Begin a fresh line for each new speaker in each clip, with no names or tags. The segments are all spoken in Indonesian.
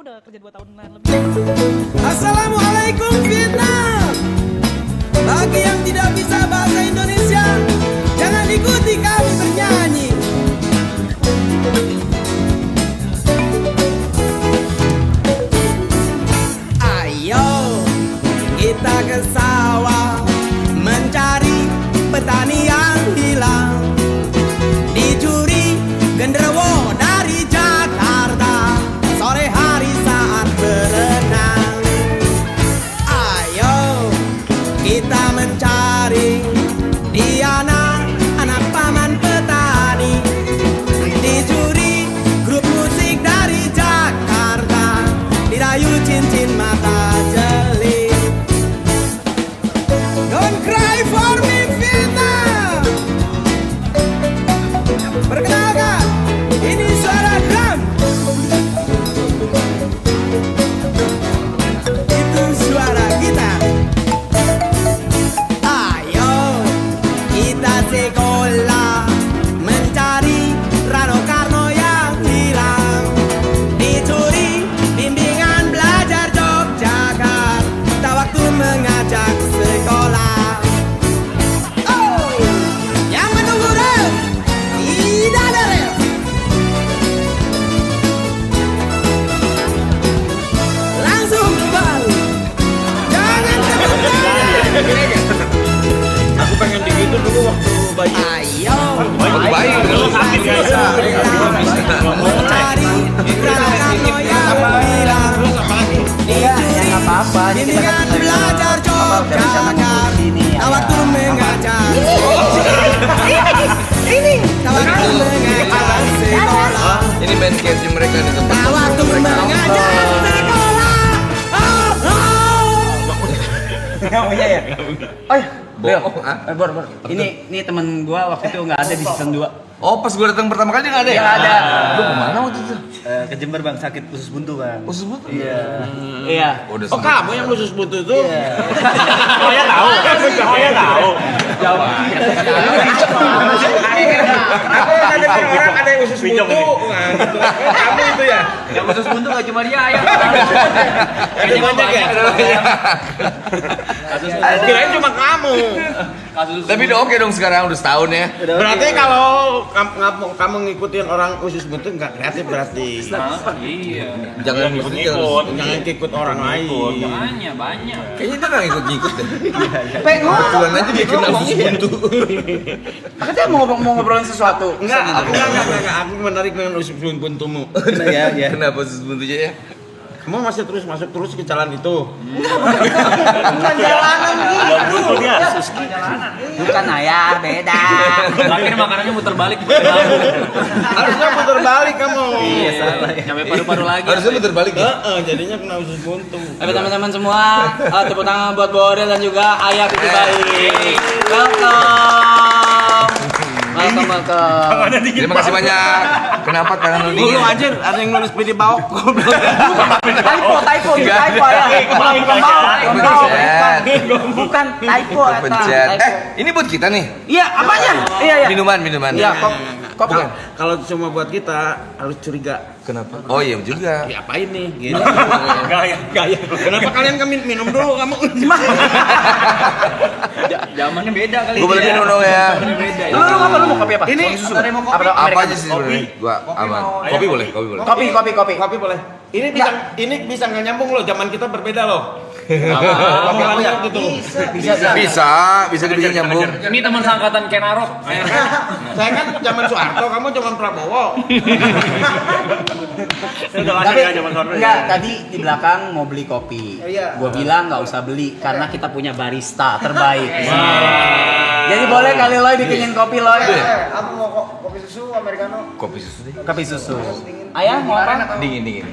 Udah kerja 2 tahunan lebih.
Assalamualaikum Vietnam. Bagi yang tidak bisa bahasa Indonesia, jangan ikuti kami bernyanyi. Ayo kita ke sawah mencari petani yang hilang, dicuri genderuwo dari Jakarta sore hari saat berenang. Ayo kita mencari Diana, anak paman petani, dicuri grup musik dari Jakarta, dirayu cincin mata jeli. Don't cry for me Vietnam. Perkenalkan, ini suara drum. Itu suara gitar. Ayo kita sekolah mencari Rano Karno yang hilang, dicuri bimbingan belajar Yogyakarta waktu mengajak sekolah. Oh, yang menunggu rem tidak ada rem. Langsung balik, jangan tepuk tangan.
Aku pengen digitu dulu waktu bayi.
Ayo
Baik,
sakit bisa.
mencari Rano Karno yang hilang, dicuri bimbingan belajar Yogyakarta waktu mengajak waktu mengajak sekolah,
ini band catch mereka di tempat
waktu mengajak sekolah.
Nggak punya ya? Oh iya.
bohong.
Bor. Ini teman gua waktu itu nggak ada di season 2.
Oh, pas gue datang pertama kali nggak ada ya?
Nggak ada.
Lu kemana waktu itu?
Ke Jember bang, sakit usus buntu bang.
Usus buntu?
Iya. Iya.
Oh, udah
Oh,
sembuh.
kamu yang khusus butuh itu?
Iya.
Saya tahu. Saya tahu. Aku yang ada orang ada yang khusus butuh. Nah, gitu. Kamu itu ya?
Yang usus buntu nggak cuma dia ya.
Ada banyak ya? Kirain cuma kamu.
Tapi udah oke dong sekarang, udah setahun ya.
Berarti kalau kamu ngikutin orang khusus butuh nggak kreatif berarti.
Jangan ngikut.
Jangan ikut orang lain.
Banyak.
Kayaknya dia nggak ngikut deh.
Pengen
Kebetulan aja dia kenal usus buntu.
Katanya mau ngobrolin sesuatu.
Enggak, aku menarik dengan usus buntumu.
Ya.
Kenapa usus buntunya ya?
Kamu masih terus masuk terus ke jalan itu.
Bukan jalanan gitu. Bukan ayah, beda.
Terakhir makanannya muter balik.
Harusnya putar balik kamu.
Iya salah.
Sampai paru-paru lagi.
Harusnya muter balik ya?
Jadinya kena usus buntu.
Oke teman-teman semua, tepuk tangan buat Borel dan juga Ayah Titi Baik. Welcome.
Terima kasih banyak. Kenapa tangan lu
Dulu
dingin?
anjir ada yang nulis pilih baok.
Typo ya. Bukan typo eta.
Pencet.
Typo.
Ini buat kita nih.
Iya, apanya? Iya.
Minuman.
Iya, kopi.
Bukan.
Kalau cuma buat kita harus curiga.
Kenapa? Oh iya juga.
Ya apain nih? Gitu. Gaya. Kenapa kalian minum dulu kamu?
Zamannya beda kali.
Gue boleh minum dong ya.
Lu apa? Lu mau kopi apa?
Ini
Mau kopi?
Apa aja sih sebenarnya? Gua aman. Kopi boleh.
Kopi.
boleh. Ini bisa nggak nyambung loh. Zaman kita berbeda loh. Kopi lanjut gitu.
Bisa nyambung.
Ini teman seangkatan Ken Arok.
Saya kan zaman Soeharto, kamu zaman Prabowo.
Tapi enggak, tadi di belakang mau beli kopi. Gua bilang nggak usah beli karena kita punya barista terbaik. Jadi boleh kali Loy bikinin kopi Loy.
Aku mau kopi susu americano.
Kopi susu deh.
Kopi susu. Ayah mau apa?
Dingin.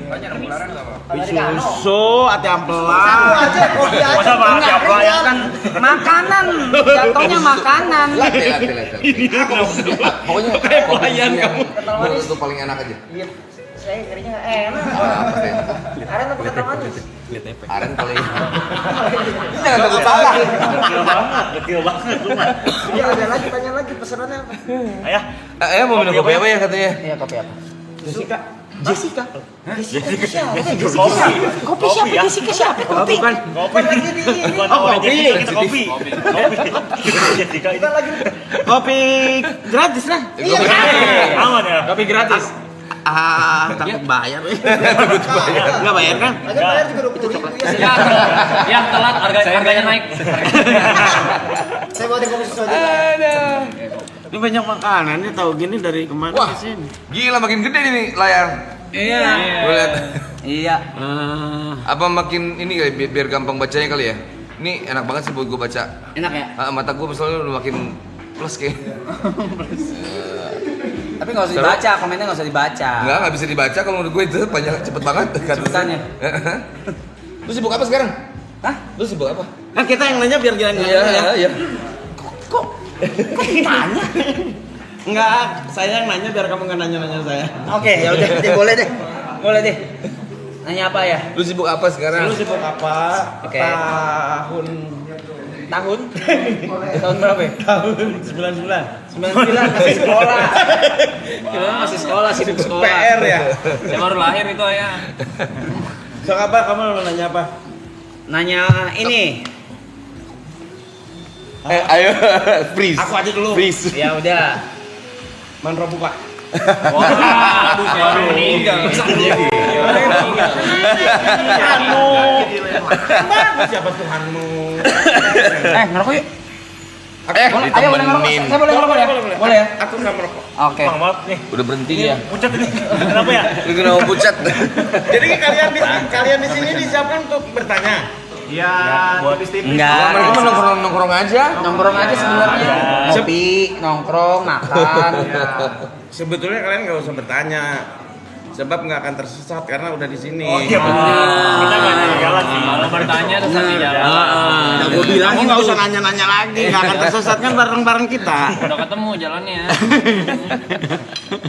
Susu, ati ampelan.
Aja kopi aja.
Enggak, kan makanan. Jatuhnya makanan.
Latte. Pokoknya
Kayak pelayan kamu.
Menurut itu paling enak aja.
Iya, saya ngerinya nggak enak.
Apa deh?
Aren apa kental manis?
Aren kali. Ini jangan takut salah.
Kecil banget lu mah.
Iya, ada lagi, tanya lagi pesanannya apa?
Ayah,
Mau minum kopi apa ya katanya?
Iya, kopi apa?
susu Kak.
Jessica.
Kopi
Siapa Jessica siapa? Kopi.
bukan kopi
Kopi gratis lah.
aman ya
Kopi gratis.
Takut bayar.
Enggak bayar kan?
Lagi bayar juga 20.000 ya.
yang telat harganya naik
Saya mau kopi sesuatu.
Ini banyak makanannya tahu gini dari kemana
Wah.
ke sini.
Gila makin gede nih layar.
Iya.
Gue lihat.
Iya.
Apa makin ini kali biar gampang bacanya kali ya? Ini enak banget sih buat gue baca.
Enak ya?
Mata gue misalnya udah makin plus kayak.
Tapi nggak usah dibaca, komennya nggak usah dibaca.
Nggak bisa dibaca kalau menurut gue itu panjang cepet banget
Cepetannya.
Lu sibuk apa sekarang?
Hah?
Lu sibuk apa?
Kan kita yang nanya biar jalan
Iya.
Kok ditanya?
Enggak, saya yang nanya biar kamu nggak nanya-nanya saya.
Oke, ya udah, boleh deh. Boleh deh. Nanya apa ya?
Lu sibuk apa sekarang?
Lu sibuk apa?
Oke.
Tahun
Tahun berapa ya?
tahun 99.
99 masih sekolah. Gimana masih sekolah, sibuk sekolah.
PR ya.
saya baru lahir itu ya
So apa kamu mau nanya apa?
Nanya ini.
Ayo, freeze.
Aku aja dulu.
Freeze.
Ya udah.
Manro buka.
wah aduh baru meninggal
Siapa Tuhanmu?
Ngerokok yuk.
Ayo boleh
ngerokok. Saya boleh ngerokok ya? Boleh ya?
Aku nggak merokok.
Oke.
maaf nih
Udah berhenti ya?
pucat ini kenapa ya
Lu kenapa pucat?
Jadi kalian di sini disiapkan untuk bertanya.
ya tipis-tipis
Enggak.
Mereka mah nongkrong-nongkrong aja.
Nongkrong aja sebenarnya. Ngopi, nongkrong, makan.
Sebetulnya kalian nggak usah bertanya. Sebab nggak akan tersesat karena udah di sini.
Oh iya benar. Kita nggak jalan sih. Kalau bertanya terus nanti jalan.
Nah, gue bilang
Kamu nggak usah nanya-nanya lagi, nggak akan tersesat kan bareng-bareng kita.
Udah ketemu jalannya.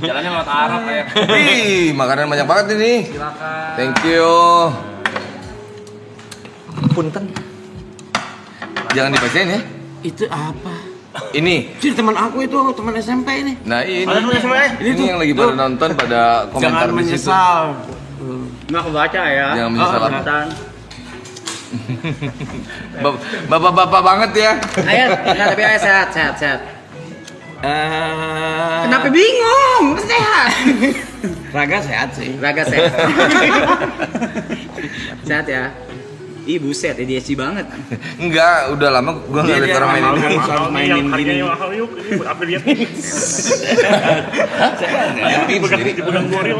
Jalannya lewat Arab ya.
Wih, makanan banyak banget ini.
Silakan.
Thank you. Punten. Jangan dibacain ya.
Itu apa?
Ini.
Jadi teman aku itu teman SMP ini.
Nah ini.
Ini
Ini
tuh.
yang lagi pada nonton pada komentar
Jangan
di situ.
menyesal.
nggak kebaca ya.
Jangan menyesal.
Mantan.
Bapak-bapak banget ya.
Ayo, nah, tapi ayo sehat. Kenapa bingung? Sehat.
Raga sehat sih.
Raga sehat. Sehat ya. Ih buset, ADHD banget.
Enggak, udah lama gua enggak lihat orang main ini.
Selalu mainin gini.
mahal yuk, ini buat apa lihat?
Dipegang
goril.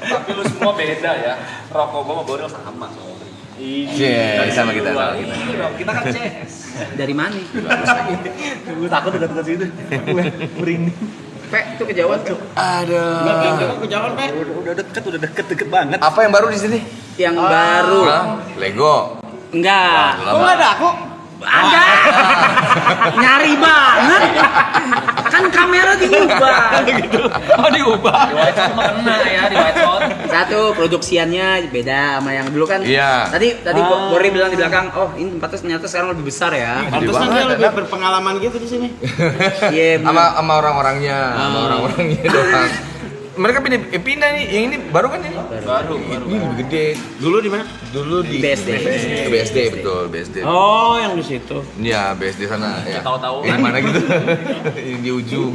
Tapi lu semua beda ya. Rokok gua sama goril sama.
Iya, sama kita.
Kita kan CS.
Dari mana?
Gue takut dekat-dekat situ. Merinding.
Pe, itu kejauhan tuh.
Aduh.
Kejauhan, Pak.
Udah deket banget.
Apa yang baru di sini?
Yang baru.
Hah? Lego.
Enggak.
Kok nggak ada aku?
Ada. Nyari banget. Kan kamera diubah.
Oh diubah. Di white shot mah kena ya di white shot.
Satu produksiannya beda sama yang dulu kan.
Iya.
Tadi Bori bilang di belakang, "Oh, ini tempatnya ternyata sekarang lebih besar ya."
Pantesan dia lebih berpengalaman gitu di sini.
Iya.
Sama orang-orangnya, sama orang-orangnya doang. Mereka pindah nih, yang ini baru kan ini?
Baru.
Ini lebih gede.
Dulu di mana?
Dulu di
BSD.
BSD betul, BSD.
Oh, yang di situ.
Iya, BSD sana ya.
Tahu-tahu
Yang
kan.
mana gitu? Yang di ujung.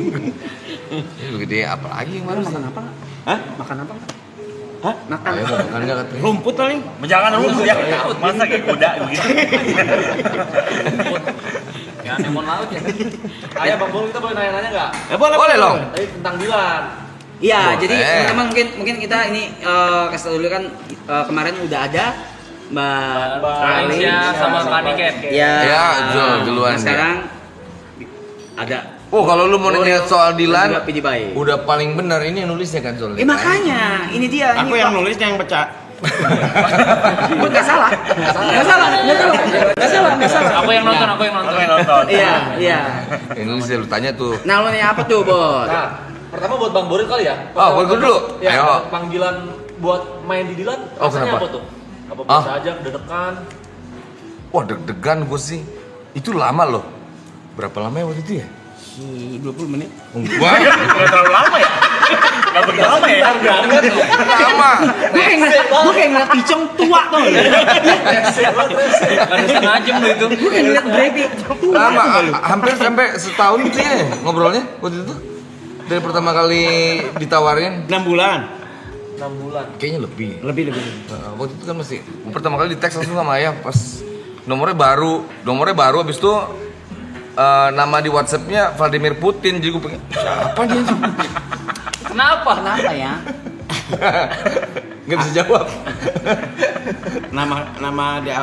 Ini lebih gede, apalagi yang baru?
Makan apa?
Hah?
Makan apa?
Hah?
Makan.
Ayo, mau makan nggak katanya?
Rumput paling.
Jangan rumput ya. Masa kayak kuda begitu. Ya, anemon laut ya. Ayo Bang Bol, kita boleh nanya-nanya enggak?
Boleh loh.
Tadi tentang Dilan.
Iya,
Boleh.
jadi teman-teman mungkin kita ini kasih tau dulu kan kemarin udah ada Mbak
Alicia sama Kaniket.
Ya.
Ya, Jol duluan
Nah,
dia.
sekarang ada.
Oh, kalau lu mau nanya soal Dilan,
juga Pidi Bayi.
udah paling benar ini yang nulisnya kan soalnya.
Makanya, ini dia.
Aku
ini
yang
Pak.
nulisnya yang pecah.
Nggak salah.
Aku yang nonton.
Iya, iya.
Yang nulisnya lu tanya tuh.
Nah, lo nanya apa tuh, Bos?
Nah, pertama buat Bang Boril kali ya.
Oh, buat gua dulu.
Ya,
Ayo.
panggilan buat main di Dilan.
Oh,
Rasanya
kenapa?
apa tuh? Apa biasa aja, deg-degan?
Wah, deg-degan gue sih. Itu lama loh. Berapa lama ya waktu itu ya?
20 menit.
Wah,
Nggak terlalu lama ya? Enggak begitu lama ya?
Lama.
Gue kayak ngeliat Icong tua tuh.
Ada setengah jam lo itu.
Gue kayak ngeliat Brady.
Lama, hampir sampai setahun gitu ya ngobrolnya waktu itu. Dari pertama kali ditawarin
6 bulan.
6 bulan.
kayaknya lebih.
Lebih.
Waktu itu kan masih pertama kali di teks langsung sama ayah pas nomornya baru habis itu nama di WhatsApp-nya Vladimir Putin, jadi gue pengen siapa dia?
Kenapa?
Kenapa ya?
Nggak bisa jawab.
Nama di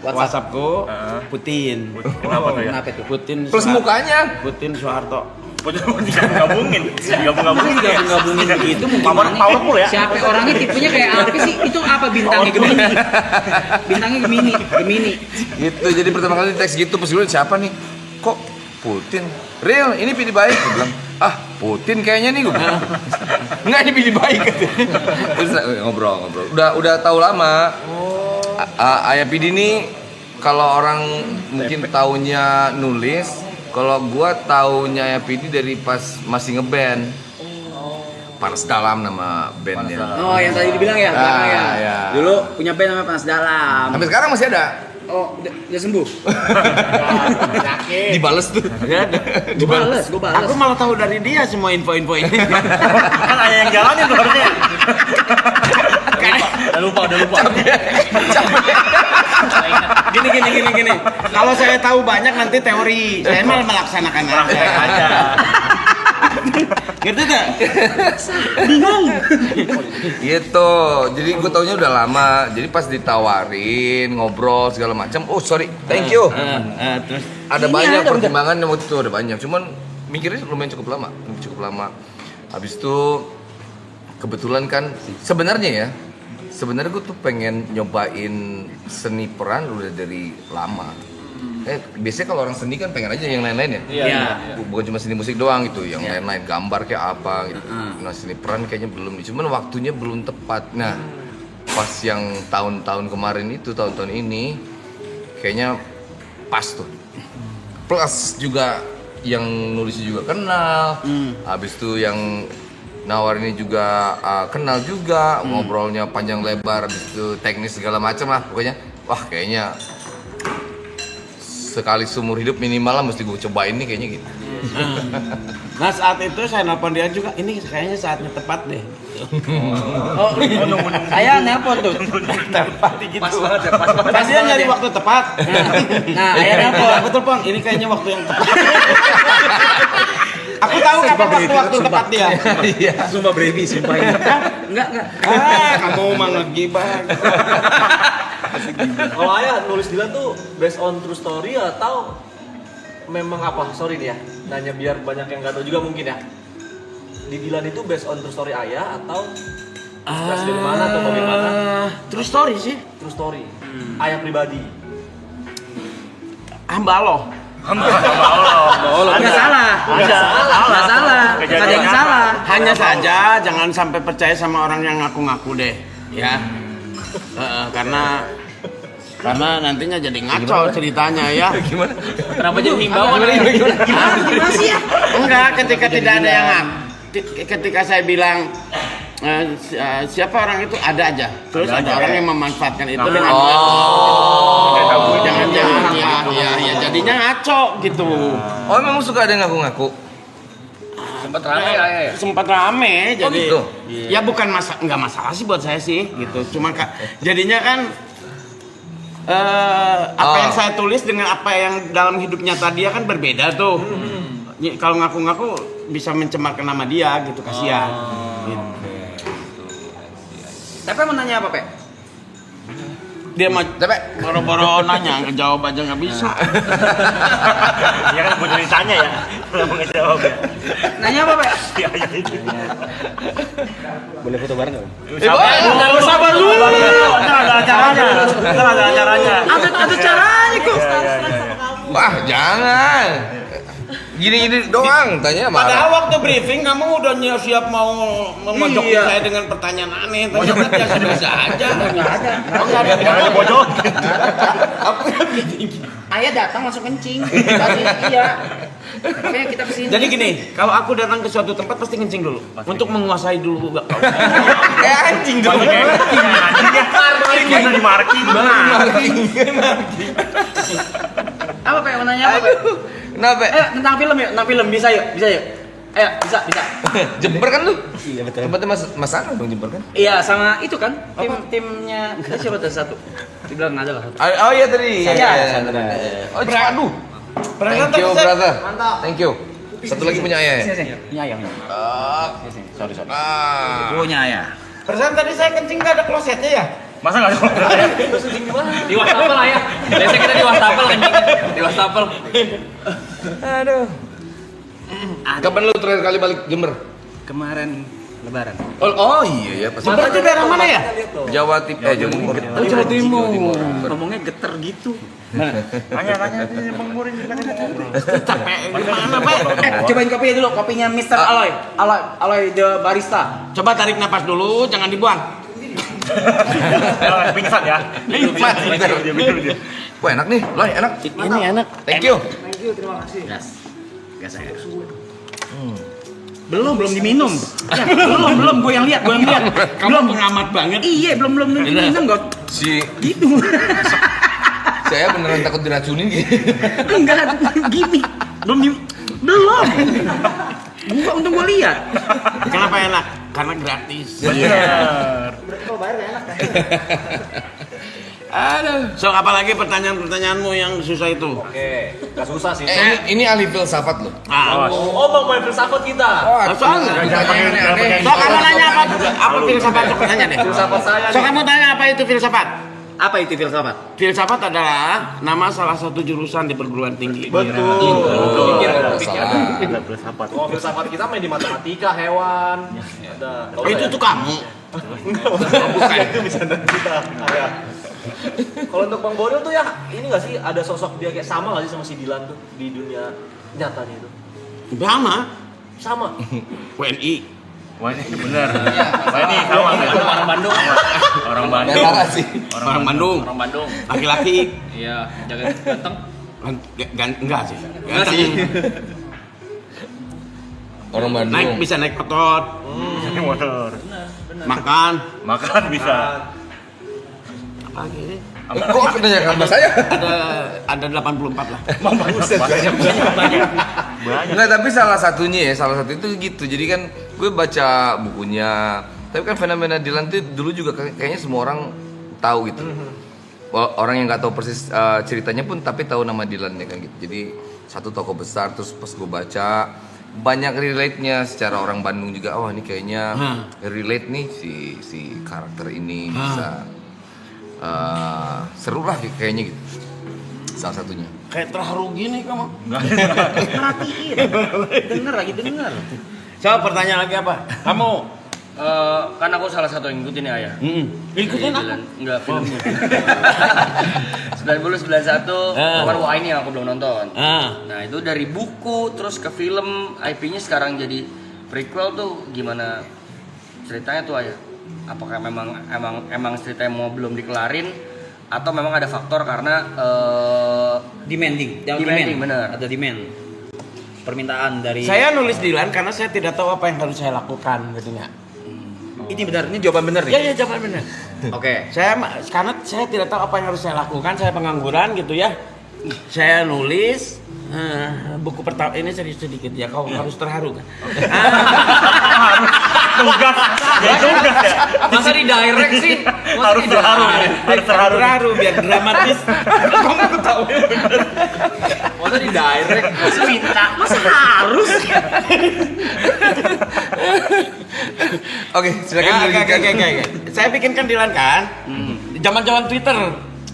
WhatsAppku Putin.
Kenapa tuh ya?
Kenapa tuh?
Putin.
Plus mukanya.
Putin Soeharto.
Digabungin
Gabungin begitu mungkin
powerful ya.
Siapa orangnya tipenya kayak apa sih? Itu apa bintangnya Gemini? Bintangnya Gemini.
Gitu, jadi pertama kali di teks gitu, pas gue siapa nih? Kok Putin? Real, ini pilih baik. Gue bilang, Putin kayaknya nih gue bilang. Enggak, ini pilih baik. Terus ngobrol. Udah tahu lama. Ayah Pidi nih, kalau orang mungkin taunya nulis, kalau gua taunya Ayah Pidi dari pas masih ngeband. Panas Dalam nama bandnya.
Oh, yang tadi dibilang ya, belakang ya.
Iya.
Dulu punya band namanya Panas Dalam.
Sampai sekarang masih ada.
Oh, udah sembuh.
Dibales tuh.
Gue bales.
Aku malah tahu dari dia semua info-info ini.
Kan ayah yang jalanin tuh harusnya. Udah lupa.
Gini. Kalau saya tahu banyak nanti teori, saya malah melaksanakan aja. Gitu gak?
Bingung.
Gitu. Jadi gue taunya udah lama. Jadi pas ditawarin ngobrol segala macam. Oh sorry, thank you.
Terus
Ada banyak pertimbangan yang waktu itu ada banyak. Cuman mikirnya lumayan cukup lama. Habis itu kebetulan kan sebenarnya gue tuh pengen nyobain seni peran udah dari lama. Biasanya kalau orang seni kan pengen aja yang lain-lain ya.
Iya.
Bukan cuma seni musik doang gitu, yang lain-lain gambar kayak apa gitu. Nah seni peran kayaknya belum nih, cuman waktunya belum tepat. Nah pas yang tahun-tahun kemarin itu, tahun-tahun ini kayaknya pas tuh. Plus juga yang nulisnya juga kenal, habis itu yang nawarinnya juga kenal juga, ngobrolnya panjang lebar, habis itu teknis segala macam lah pokoknya. Wah kayaknya sekali seumur hidup minimal lah mesti gue cobain nih kayaknya gitu.
Nah saat itu saya nelpon dia juga, ini kayaknya saatnya tepat deh.
Saya nelpon tuh.
Tepat gitu.
Pas banget ya, pas banget.
Pasti dia nyari waktu tepat.
Nah, ayah nelpon.
Aku telepon, ini kayaknya waktu yang tepat. Aku tahu kapan waktu tepat dia.
Iya.
Sumpah Brady, sumpah ini. Enggak.
Kamu mah ngegibah.
Kalau ayah nulis Dilan tuh based on true story atau memang apa? Sorry nih ya, nanya biar banyak yang nggak tahu juga mungkin ya. Di Dilan itu based on true story ayah atau inspirasi dari mana atau bagaimana?
True story sih.
True story. Ayah pribadi.
Hamba Allah.
Enggak salah. Enggak salah. Enggak ada yang salah.
Hanya saja jangan sampai percaya sama orang yang ngaku-ngaku deh, ya. Karena nantinya jadi ngaco ceritanya ya.
Gimana?
Kenapa jadi himbauan?
Gimana sih ya?
Enggak, ketika tidak ada yang ketika saya bilang siapa orang itu ada aja. Terus ada orang yang memanfaatkan itu dengan jangan ya jadinya ngaco gitu.
Oh memang suka ada yang ngaku-ngaku?
Sempat rame ayah ya?
Sempat rame jadi
gitu?
ya bukan nggak masalah sih buat saya sih gitu. Cuma jadinya kan apa yang saya tulis dengan apa yang dalam hidup nyata dia kan berbeda tuh. Kalau ngaku-ngaku bisa mencemarkan nama dia gitu, kasihan. Gitu.
Tapi mau nanya apa, Pe?
Dia mah boro-boro nanya, ngejawab aja nggak bisa.
Iya kan mau ditanya ya, kenapa nggak jawab ya?
Nanya apa, Pe?
Boleh foto bareng nggak?
Sabar dulu. Ada acaranya.
Ada caranya kok.
Wah jangan. Gini-gini doang, tanya
Padahal
marah.
waktu briefing kamu udah siap mau memojok
Iya.
saya dengan pertanyaan aneh. Ternyata biasa-biasa aja.
Nggak ada.
Nggak ada bojol.
Ayah datang langsung kencing. Tadi iya. Makanya kita kesini.
Jadi gini, kalau aku datang ke suatu tempat pasti kencing dulu. Untuk menguasai dulu.
Kayak anjing dong.
Bisa di marking.
Apa Pak mau nanya apa? Pak?
Kenapa?
Tentang film yuk, tentang film bisa yuk. Ayo, bisa.
Jember kan lu? Iya betul. Tempatnya Mas Anang dong Jember kan?
Iya, sama itu kan timnya siapa tuh satu? Dibilang ada lah.
Oh iya tadi.
Saya.
Iya. Oh, aduh. Thank you, brother.
Mantap.
Thank you. Satu lagi punya ayah ya?
Sini. Punya ayam. Sorry.
Ah.
Punya ayah.
Perasaan tadi saya kencing nggak ada klosetnya ya?
Masa nggak ada klosetnya?
Di wastafel lah ya. Biasa kita di wastafel anjing. Di wastafel.
Aduh. Kapan lu terakhir kali balik Jember?
Kemarin Lebaran.
Oh iya ya pasti.
Jember itu daerah mana ya?
Jawa Timur. Jawa Timur.
Jawa Timur. Ngomongnya geter gitu.
Tanya ini Bang Murin juga
Capek gimana Pak?
Cobain kopinya dulu, kopinya Mr. Aloy the barista.
Coba tarik napas dulu, jangan dibuang.
pingsan ya.
Nikmat. Wah enak nih, Loy enak.
Ini enak.
Thank you.
Thank you, terima kasih.
Gas saya. Belum diminum. Ya, belum gue yang lihat.
Kamu pengamat banget.
Iya, belum diminum kok.
Si
Gitu.
saya beneran takut diracunin gitu.
Enggak, gini. Belum. Gua untung gua lihat.
Kenapa enak? Karena gratis.
Berarti kalau bayar nggak enak kan?
Aduh. So apalagi pertanyaan-pertanyaanmu yang susah itu?
Oke, nggak susah sih.
Ini ahli filsafat loh.
Oh, mau main filsafat kita.
Soalnya
aneh-aneh.
So kamu nanya apa filsafat? Coba tanya deh.
Filsafat saya.
So kamu tanya apa itu filsafat?
Apa itu filsafat?
Filsafat adalah nama salah satu jurusan di perguruan tinggi.
Betul.
Salah.
Oh, filsafat kita main di matematika, hewan. Ada.
Oh, itu tuh kamu.
Bukan. Itu bisa kita. Ya. Kalau untuk Bang Boril tuh ya, ini nggak sih ada sosok dia kayak sama nggak sih sama si Dilan tuh di dunia nyatanya itu?
Sama.
Sama.
WNI.
Wah ini bener. Wah ini sama.
Orang Bandung.
Orang
Salah sih.
Orang Bandung.
Orang Bandung.
Laki-laki.
Iya, jaga ganteng.
Enggak sih. Ganteng.
Orang Bandung.
Naik bisa naik motor.
motor.
Makan
bisa.
apa gitu.
Kok menanyakan sama saya?
Ada 84 lah.
Enggak, tapi salah satu itu gitu. Jadi kan gue baca bukunya. Tapi kan fenomena Dilan itu dulu juga kayaknya semua orang tahu gitu. Orang yang nggak tahu persis ceritanya pun tapi tahu nama Dilan ya kan gitu. Jadi satu tokoh besar, terus pas gue baca banyak relate-nya secara orang Bandung juga. Oh ini kayaknya relate nih si karakter ini bisa seru lah kayaknya gitu. Salah satunya.
Kayak terharu gini kamu.
Perhatiin. Denger.
Coba pertanyaan lagi apa? Kamu
Kan aku salah satu yang ngikutin ya ayah.
ikutin apa?
Enggak filmnya. 9091 kemarin wah ini yang aku belum nonton. Nah itu dari buku terus ke film, IP-nya sekarang jadi prequel tuh gimana ceritanya tuh ayah? Apakah memang ceritanya mau belum dikelarin atau memang ada faktor karena
Demanding
bener.
ada demand permintaan dari
Saya nulis Dilan karena saya tidak tahu apa yang harus saya lakukan gitu ya.
ini benar, ini jawaban benar
Ya
nih.
jawaban benar.
Oke.
Karena saya tidak tahu apa yang harus saya lakukan, saya pengangguran gitu ya. Saya nulis buku pertama ini serius sedikit ya, kau harus terharu kan.
Tugas ya.
Masa di direct sih?
Harus terharu.
Biar dramatis. Kamu tahu.
Masa di direct?
Masa minta, masa harus?
Oke, silakan dilanjutkan.
Oke. Saya bikinkan Dilan kan. Zaman-zaman Twitter.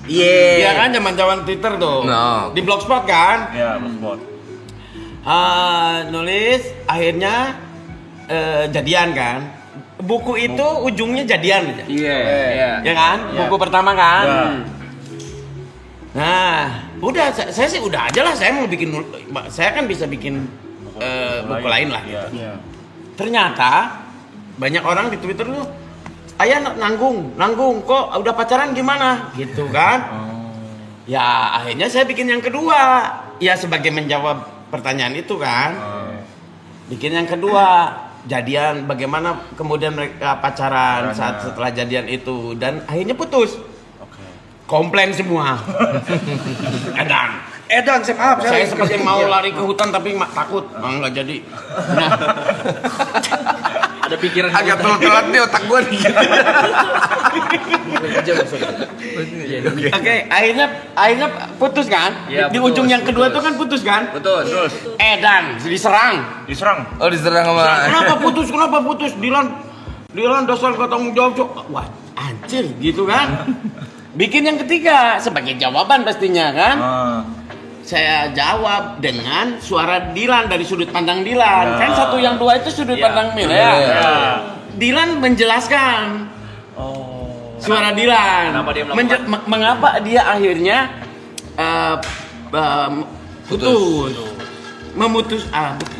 Iya.
Iya kan zaman-zaman Twitter tuh.
No.
Di Blogspot kan.
Ya, Blogspot.
Nulis akhirnya jadian kan. Buku itu ujungnya jadian aja.
Iya.
Ya kan? Buku pertama kan.
Ya.
Nah, udah saya sih udah aja lah, saya mau bikin, saya kan bisa bikin buku lain lah gitu. Ternyata banyak orang di Twitter tuh, ayah nanggung kok udah pacaran gimana gitu kan. Ya akhirnya saya bikin yang kedua, ya sebagai menjawab pertanyaan itu kan. Bikin yang kedua, jadian, bagaimana kemudian mereka pacaran saat setelah jadian itu, dan akhirnya putus. Komplain semua. Edan, saya seperti mau lari ke hutan tapi takut, nggak jadi. Nah,
Ada pikiran
Agak telat nih otak gua nih.
Oke, akhirnya putus kan?
Iya,
Di
putus,
ujung yang kedua
putus.
itu kan putus kan?
Betul.
Edan diserang.
Oh diserang sama.
Kenapa putus? Dilan dasar gak tanggung jawab, Cok. Wah, anjir gitu kan. Bikin yang ketiga sebagai jawaban pastinya kan. Saya jawab dengan suara Dilan dari sudut pandang Dilan. Kan satu yang dua itu sudut pandang Mil ya. Dilan menjelaskan. Suara Dilan.
Kenapa dia melakukan?
Mengapa dia akhirnya putus. Memutus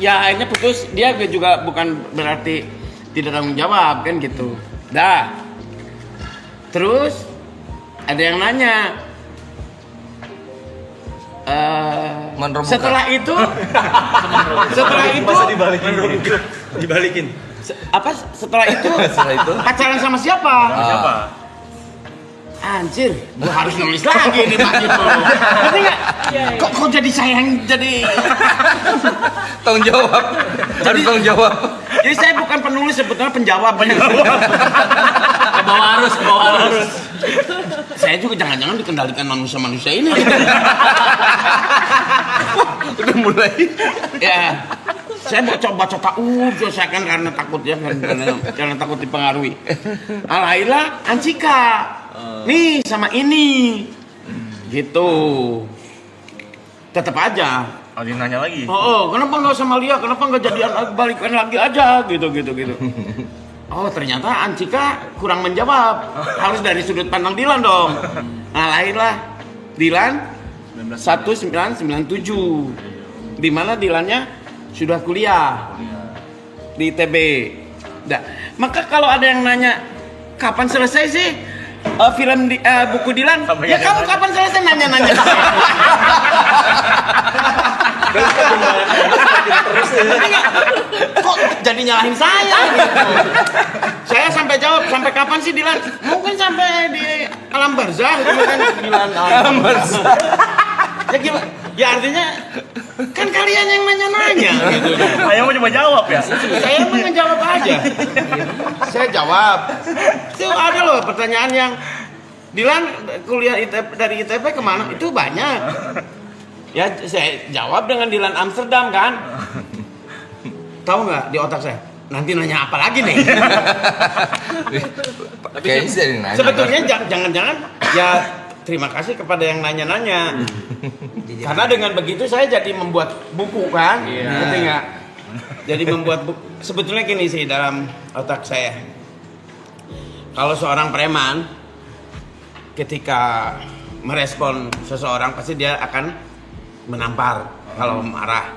ya akhirnya putus. Dia juga bukan berarti tidak tanggung jawab kan gitu. Terus ada yang nanya, setelah itu
Masa dibalikin.
setelah itu pacaran sama siapa? Anjir, gua harus nulis lagi nih Pak gitu. Ngerti nggak? Kok jadi saya yang jadi
Tanggung jawab. Harus tanggung jawab.
jadi saya bukan penulis, sebetulnya penjawab.
Bawa arus.
Saya juga jangan-jangan dikendalikan manusia-manusia ini.
Udah mulai.
Ya, saya mau coba selesaikan karena takut ya, karena takut dipengaruhi. Alhamdulillah, Ancika, nih sama ini, gitu. Tetap aja.
Dia nanya lagi.
Kenapa nggak sama Lia? Kenapa nggak jadian balikan lagi aja? Gitu. Oh ternyata Ancika kurang menjawab, harus dari sudut pandang Dilan dong. Nah lahirlah Dilan 1997, di mana Dilannya sudah kuliah di ITB. Maka kalau ada yang nanya kapan selesai sih film buku Dilan, ya kamu kapan selesai nanya-nanya. Kok jadi nyalahin saya gitu. Saya sampai jawab, sampai kapan sih Dilan? Mungkin sampai di alam barzah gitu kan Dilan. Alam barzah. Ya gimana? Ya artinya kan kalian yang nanya-nanya gitu.
Saya mau coba jawab ya.
Saya mau ngejawab aja. Saya jawab. Itu ada loh pertanyaan yang Dilan kuliah dari ITB kemana? Itu banyak. Ya saya jawab dengan Dilan Amsterdam kan. Tahu nggak di otak saya? Nanti nanya apa lagi nih?
Kayaknya sih nanya.
Sebetulnya jangan-jangan ya terima kasih kepada yang nanya-nanya. Karena dengan begitu saya jadi membuat buku kan, ngerti nggak? Jadi membuat buku. Sebetulnya gini sih dalam otak saya. Kalau seorang preman ketika merespon seseorang pasti dia akan menampar kalau marah.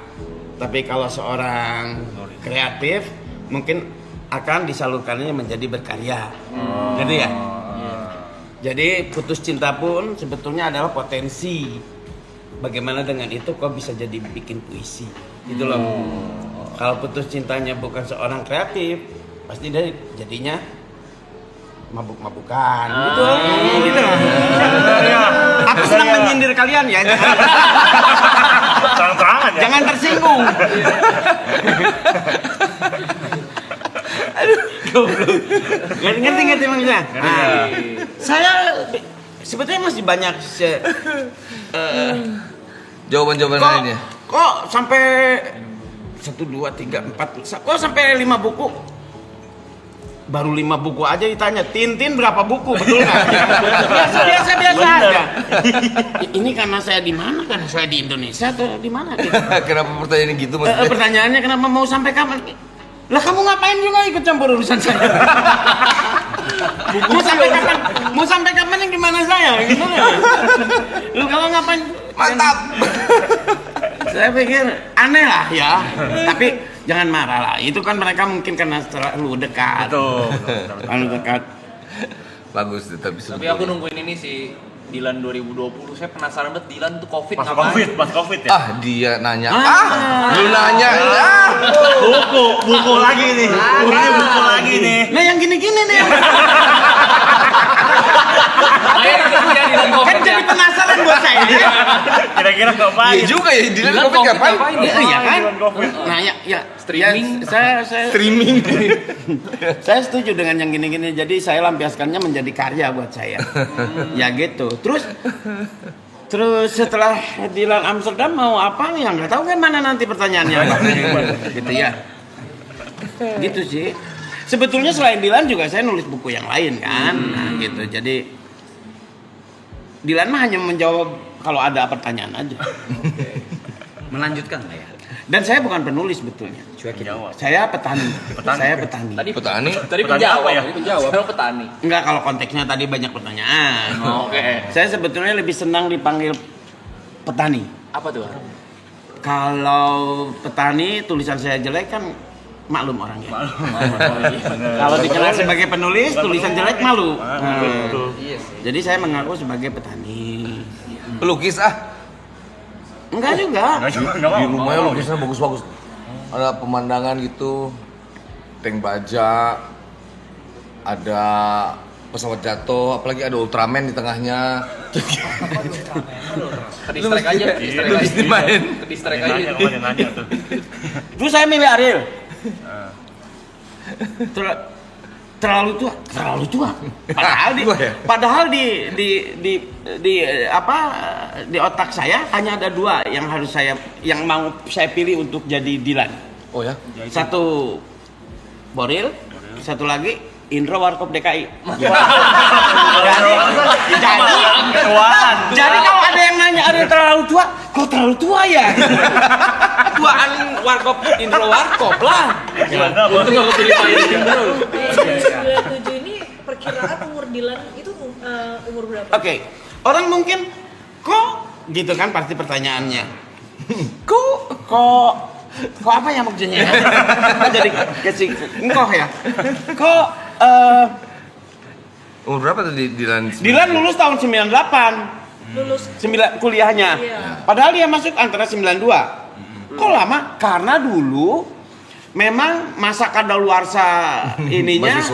Tapi kalau seorang kreatif mungkin akan disalurkannya menjadi berkarya. Gitu ya? Jadi putus cinta pun sebetulnya adalah potensi. Bagaimana dengan itu kok bisa jadi bikin puisi. Gitu loh. Kalau putus cintanya bukan seorang kreatif, pasti dia jadinya mabuk-mabukan. Gitu loh. Aku senang menyindir kalian ya.
Terang-terangan ya.
Jangan tersinggung. Ngerti maksudnya? Saya sebetulnya masih banyak
Jawaban-jawaban lainnya.
Kok sampai 1, 2, 3, 4 kok sampai 5 buku? Baru 5 buku aja ditanya, Tintin berapa buku? Betul nggak? Biasa aja. Ini karena saya di mana? Karena saya di Indonesia atau di mana?
Kenapa pertanyaannya gitu maksudnya?
Pertanyaannya kenapa mau sampai kapan? Lah kamu ngapain juga ikut campur urusan saya? Mau sampai kapan yang gimana saya? Gimana? Lu kalau ngapain?
Mantap.
Saya pikir aneh lah ya. Tapi jangan marah lah. Itu kan mereka mungkin karena terlalu dekat. Terlalu dekat.
Bagus tapi
Tapi aku nungguin ini sih Dilan 2020. Saya penasaran banget Dilan tuh Covid
Pas
ngapain?
Covid ya.
Dia nanya. Lu nanya.
Buku lagi nih. Buku lagi nih.
Nah yang gini-gini nih.
Ayo kita punya Dilan
Kan
Covid ya.
jadi penasaran buat saya.
Kira-kira ngapain?
Iya juga ya, Dilan
Dilan
Covid kapan?
Iya kan?
Dilan Covid.
Nah ya
Streaming.
saya
Streaming.
saya setuju dengan yang gini-gini. Jadi saya lampiaskannya menjadi karya buat saya. Ya gitu. Terus setelah Dilan Amsterdam mau apa ya nggak tahu kan mana nanti pertanyaannya apa. Gitu ya. Gitu sih. Sebetulnya selain Dilan juga saya nulis buku yang lain kan. Nah gitu. Jadi Dilan mah hanya menjawab kalau ada pertanyaan aja.
Melanjutkan lah ya.
Dan saya bukan penulis sebetulnya. Saya petani. Saya petani.
Tadi
Petani.
Tadi
Petani
penjawab,
apa ya?
tadi penjawab. Sekarang petani.
Enggak, kalau konteksnya tadi banyak pertanyaan.
Oke.
Saya sebetulnya lebih senang dipanggil petani.
Apa tuh?
Kalau petani tulisan saya jelek kan maklum orangnya. Kalau dikenal sebagai penulis tulisan jelek malu.
Iya sih.
Jadi saya mengaku sebagai petani.
Pelukis
Enggak juga.
Di rumahnya lukisnya bagus-bagus. Ada pemandangan gitu, tank baja, ada pesawat jatuh, apalagi ada Ultraman di tengahnya.
Kedistrek aja.
Lu mesti main.
Kedistrek aja.
Nanya tuh.
Terus saya milih Ariel. Terlalu tua. Padahal di otak saya hanya ada dua yang mau saya pilih untuk jadi Dilan.
Oh ya?
Satu Boril, satu lagi Indro Warkop DKI. Jadi kalau ada yang nanya ada terlalu tua, kok terlalu tua ya? Tuaan Warkop Indro Warkop lah.
Untung aku pilih Pak Indro.
97 ini perkiraan umur Dilan itu umur berapa?
Oke, orang mungkin kok gitu kan pasti pertanyaannya. Kok apa ya maksudnya? Kan jadi kasih engkoh ya. Kok
Umur berapa tuh Dilan?
Dilan lulus tahun 98.
Lulus
Kuliahnya.
Iya.
Padahal dia masuk antara 92. Kok lama? Karena dulu memang masa kadaluarsa ininya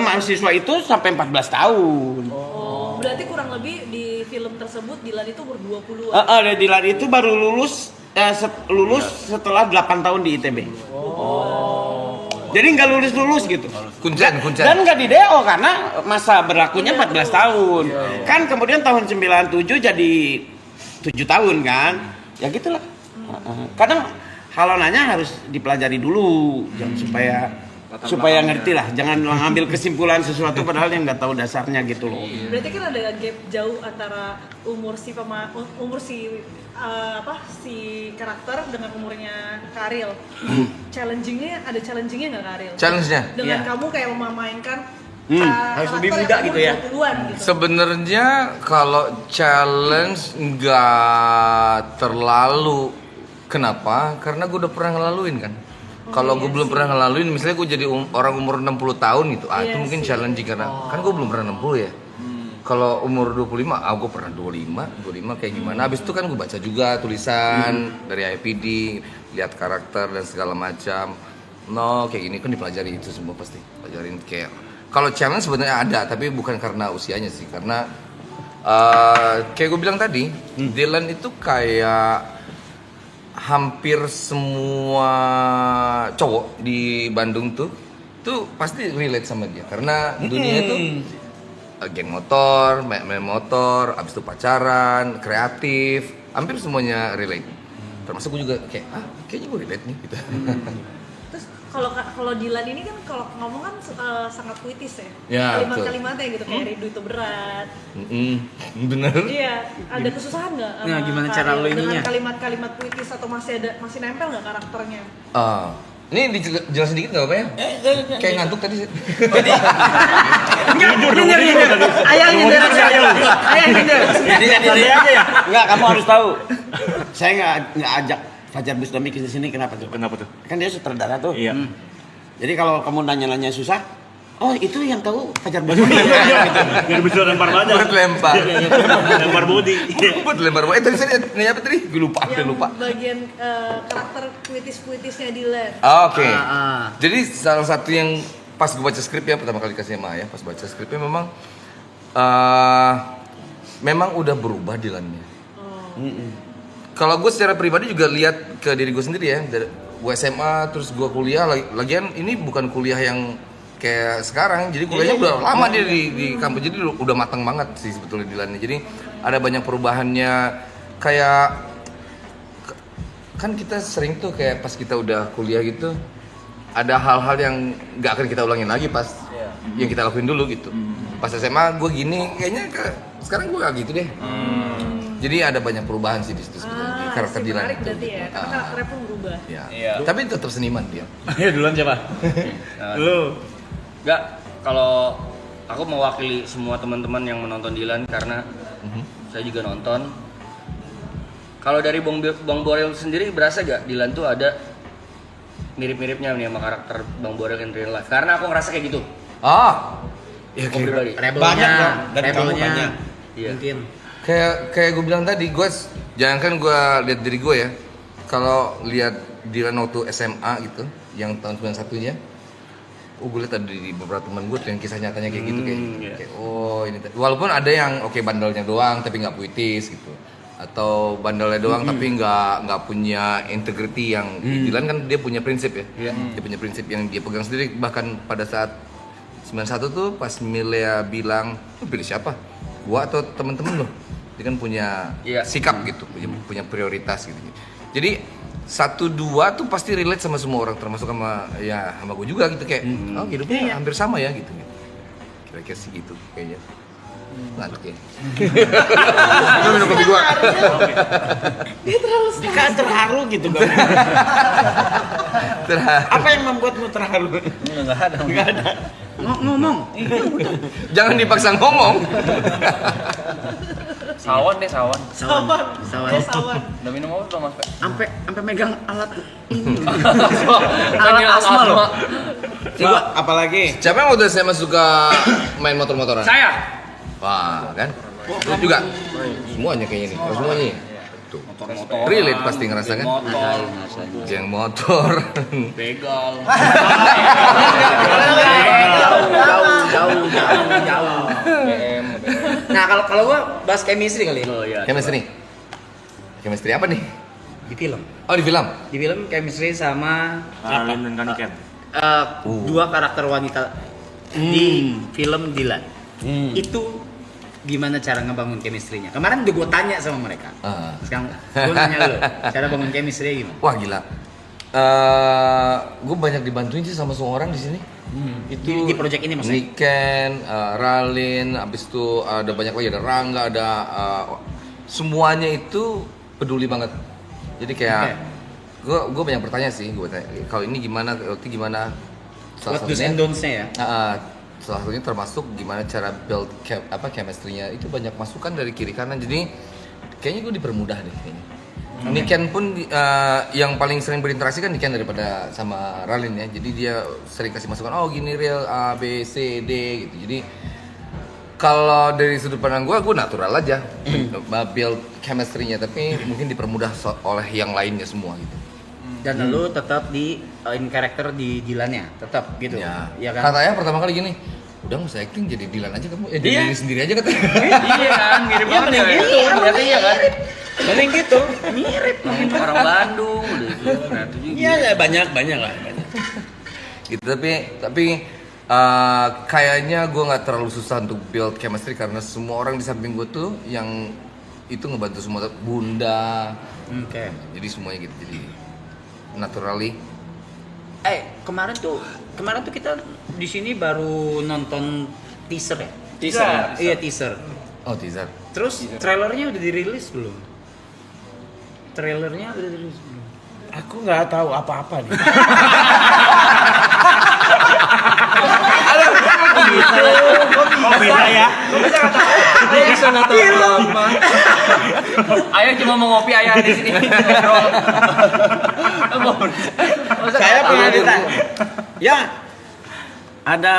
mahasiswa itu sampai 14 tahun.
Oh, berarti kurang lebih di film tersebut Dilan itu umur 20-an.
Dilan itu baru lulus setelah 8 tahun di ITB. Jadi nggak lulus gitu.
Kuncen.
Dan nggak di DO karena masa berlakunya 14 tahun. Kan kemudian tahun 97 jadi 7 tahun kan. Ya gitulah. Kadang kalau nanya harus dipelajari dulu supaya ngerti lah. Jangan ngambil kesimpulan sesuatu padahal yang nggak tahu dasarnya gitu loh.
Berarti kan ada gap jauh antara umur si karakter dengan umurnya Karil. Challengingnya nggak Karil?
Challenge-nya?
Dengan
Iya.
kamu kayak memainkan
harus lebih
karakter
muda
yang
gitu
umur
ya.
20-an gitu.
Sebenarnya kalau challenge nggak terlalu. Kenapa? Karena gue udah pernah ngelaluin kan. Kalau gue belum pernah ngelaluin, misalnya gue jadi orang umur 60 tahun gitu, itu mungkin challenging karena kan gue belum pernah 60 ya. Kalau umur 25, gue pernah 25 kayak gimana. Habis itu kan gue baca juga tulisan dari IPD, lihat karakter dan segala macam. Kayak gini kan dipelajari itu semua pasti. Pelajarin kayak kalau challenge sebenarnya ada, tapi bukan karena usianya sih, karena kayak gue bilang tadi, Dilan itu kayak hampir semua cowok di Bandung tuh pasti relate sama dia karena dunia itu geng motor, main motor, abis itu pacaran, kreatif, hampir semuanya relate. Termasuk gue juga kayaknya gue relate nih gitu.
Terus kalau Dilan ini kan kalau ngomong kan sangat puitis ya.
Ya,
Kalimat-kalimatnya gitu kayak rindu itu berat.
Bener.
Iya, ada kesusahan nggak?
Nah, gimana cara lo ininya?
Dengan kalimat-kalimat puitis atau masih nempel nggak karakternya?
Ini dijelasin dikit nggak apa ya? Kayak ngantuk tadi.
Ayah nyindir
Ini aja ya. Enggak, kamu harus tahu. Saya nggak ajak Fajar Bustami ke sini kenapa tuh?
Kenapa tuh?
Kan dia sutradara tuh.
Iya.
Jadi kalau kamu nanya-nanya susah, oh itu yang tahu Fajar Bustami.
Biar bisa lempar banyak.
Buat lempar.
Lempar body.
Buat lempar. Tadi saya nanya apa tadi? Gue lupa.
Yang bagian karakter puitis-puitisnya Dilan.
Oke. Jadi salah satu yang pas gue baca skrip ya pertama kali kasih sama ya, pas baca skripnya memang udah berubah Dilannya. Kalau gue secara pribadi juga lihat ke diri gue sendiri ya, dari gue SMA terus gue kuliah, lagian ini bukan kuliah yang kayak sekarang, jadi kuliahnya udah lama dia di kampus, jadi udah matang banget sih sebetulnya Dilannya. Jadi ada banyak perubahannya, kayak kan kita sering tuh kayak pas kita udah kuliah gitu, ada hal-hal yang nggak akan kita ulangin lagi pas yang kita lakuin dulu gitu. Pas SMA gue gini, kayaknya sekarang gue gak gitu deh. Jadi ada banyak perubahan sih di situ sebenarnya karakter Dilan.
Menarik berarti ya, karena karakternya pun berubah.
Iya. Tapi tetap seniman dia.
Ayo duluan siapa?
Lu.
Enggak, kalau aku mewakili semua teman-teman yang menonton Dilan karena saya juga nonton. Kalau dari Bang Boril sendiri berasa gak Dilan tuh ada mirip-miripnya nih sama karakter Bang Boril in real life? Karena aku ngerasa kayak gitu.
Ya
Aku pribadi.
Banyak dari kamu banyak.
Iya.
Mungkin.
Kayak gue bilang tadi, gue jangankan gue lihat diri gue ya, kalau lihat Dilan waktu SMA gitu, yang tahun 91-nya, gue lihat ada di beberapa teman gue tuh yang kisah nyatanya kayak gitu kayak oh ini, walaupun ada yang oke bandelnya doang tapi nggak puitis gitu, atau bandelnya doang tapi nggak punya integrity yang Dilan kan dia punya prinsip ya, dia punya prinsip yang dia pegang sendiri. Bahkan pada saat 91 tuh pas Milea bilang, lu pilih siapa? Gua atau temen-temen lo? Dia kan punya sikap gitu, punya prioritas gitu. Jadi 1-2 tuh pasti relate sama semua orang, termasuk sama gue juga gitu kayak, oh hidupnya hampir sama ya gitu. Kira-kira sih gitu kayaknya. Ngantuk ya. Lu minum kopi gua.
Dia terlalu
Dika terharu gitu gak? Apa yang membuatmu terharu?
Enggak ada.
Ngomong.
Jangan dipaksa ngomong.
Sawan deh, sawan.
sawan.
Udah minum apa belum, Mas Pe?
Sampai megang alat ini.
Alat asma loh.
Coba apalagi?
Siapa yang waktu SMA suka main motor-motoran?
Saya.
Wah, kan? Lu juga? Semuanya kayaknya nih, semuanya nih. Tuh. Relate pasti ngerasakan. Yang motor.
Begal.
Jauh. Nah, kalau gua bahas chemistry kali.
Oh iya.
Chemistry apa nih?
Di film.
Oh, di film?
Di film chemistry sama
Arlin dan Kaniken.
dua karakter wanita di film Dilan. Itu gimana cara ngebangun chemistry-nya? Kemarin udah gue tanya sama mereka. Sekarang gue nanya lu, cara bangun chemistry gimana?
Wah, gila. Gue banyak dibantuin sih sama semua orang di sini. Itu
di project ini maksudnya?
Niken, Ralin, abis itu ada banyak lagi, ada Rangga, ada semuanya itu peduli banget. Jadi kayak gue banyak bertanya sih, gue tanya kalau ini gimana, kalau itu gimana.
What do's and don'ts-nya ya?
Salah satunya termasuk gimana cara build chemistry-nya, itu banyak masukan dari kiri kanan, jadi kayaknya gue dipermudah deh kayaknya. Niken pun yang paling sering berinteraksi kan Niken daripada sama Ralin ya, jadi dia sering kasih masukan, oh gini real A, B, C, D gitu. Jadi kalau dari sudut pandang gue natural aja build chemistry-nya, tapi mungkin dipermudah oleh yang lainnya semua gitu.
Dan lu tetap di in character di Dilannya, tetap gitu.
Ya
kan?
Katanya pertama kali gini, udah nggak usah acting, jadi Dilan aja kamu, jadi diri sendiri aja katanya.
Iya kan, mirip banget ya. Iya kan.
Paling gitu. Mirip.
Orang Bandung udah gitu.
Iya, banyak lah.
Gitu, tapi kayaknya gue nggak terlalu susah untuk build chemistry karena semua orang di samping gue tuh yang itu ngebantu semua, Bunda. Jadi semuanya gitu, jadi naturally.
Kemarin tuh kita di sini baru nonton teaser ya?
Teaser.
Iya, teaser.
Oh, teaser.
Terus trailernya udah dirilis belum?
Aku nggak tahu apa-apa nih. bisa ya.
Bisa nggak tahu apa.
Ayah cuma mau ngopi ayah di sini.
Saya punya ditanya. Ya, ada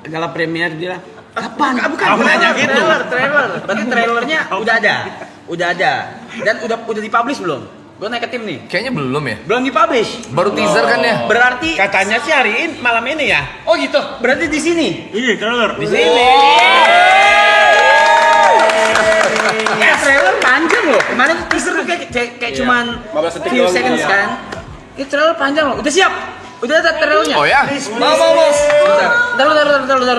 gala premier dia. Kapan? Bukan nanya gitu.
Trailer. Berarti trailernya udah ada. Dan udah dipublish belum? Gue naik ke tim nih.
Kayaknya belum ya.
Belum dipublish.
Baru teaser kan ya.
Berarti
Katanya sih hari ini malam ini ya.
oh gitu. Berarti di sini.
Iya, trailer.
Di sini.
Trailer panjang loh. Kemarin tuh teaser tuh kayak cuman
15 detik
few
doang
seconds
gitu ya.
kan. Ini trailer panjang loh. Udah siap. Udah ada trailernya.
Oh ya.
Mau. Bentar.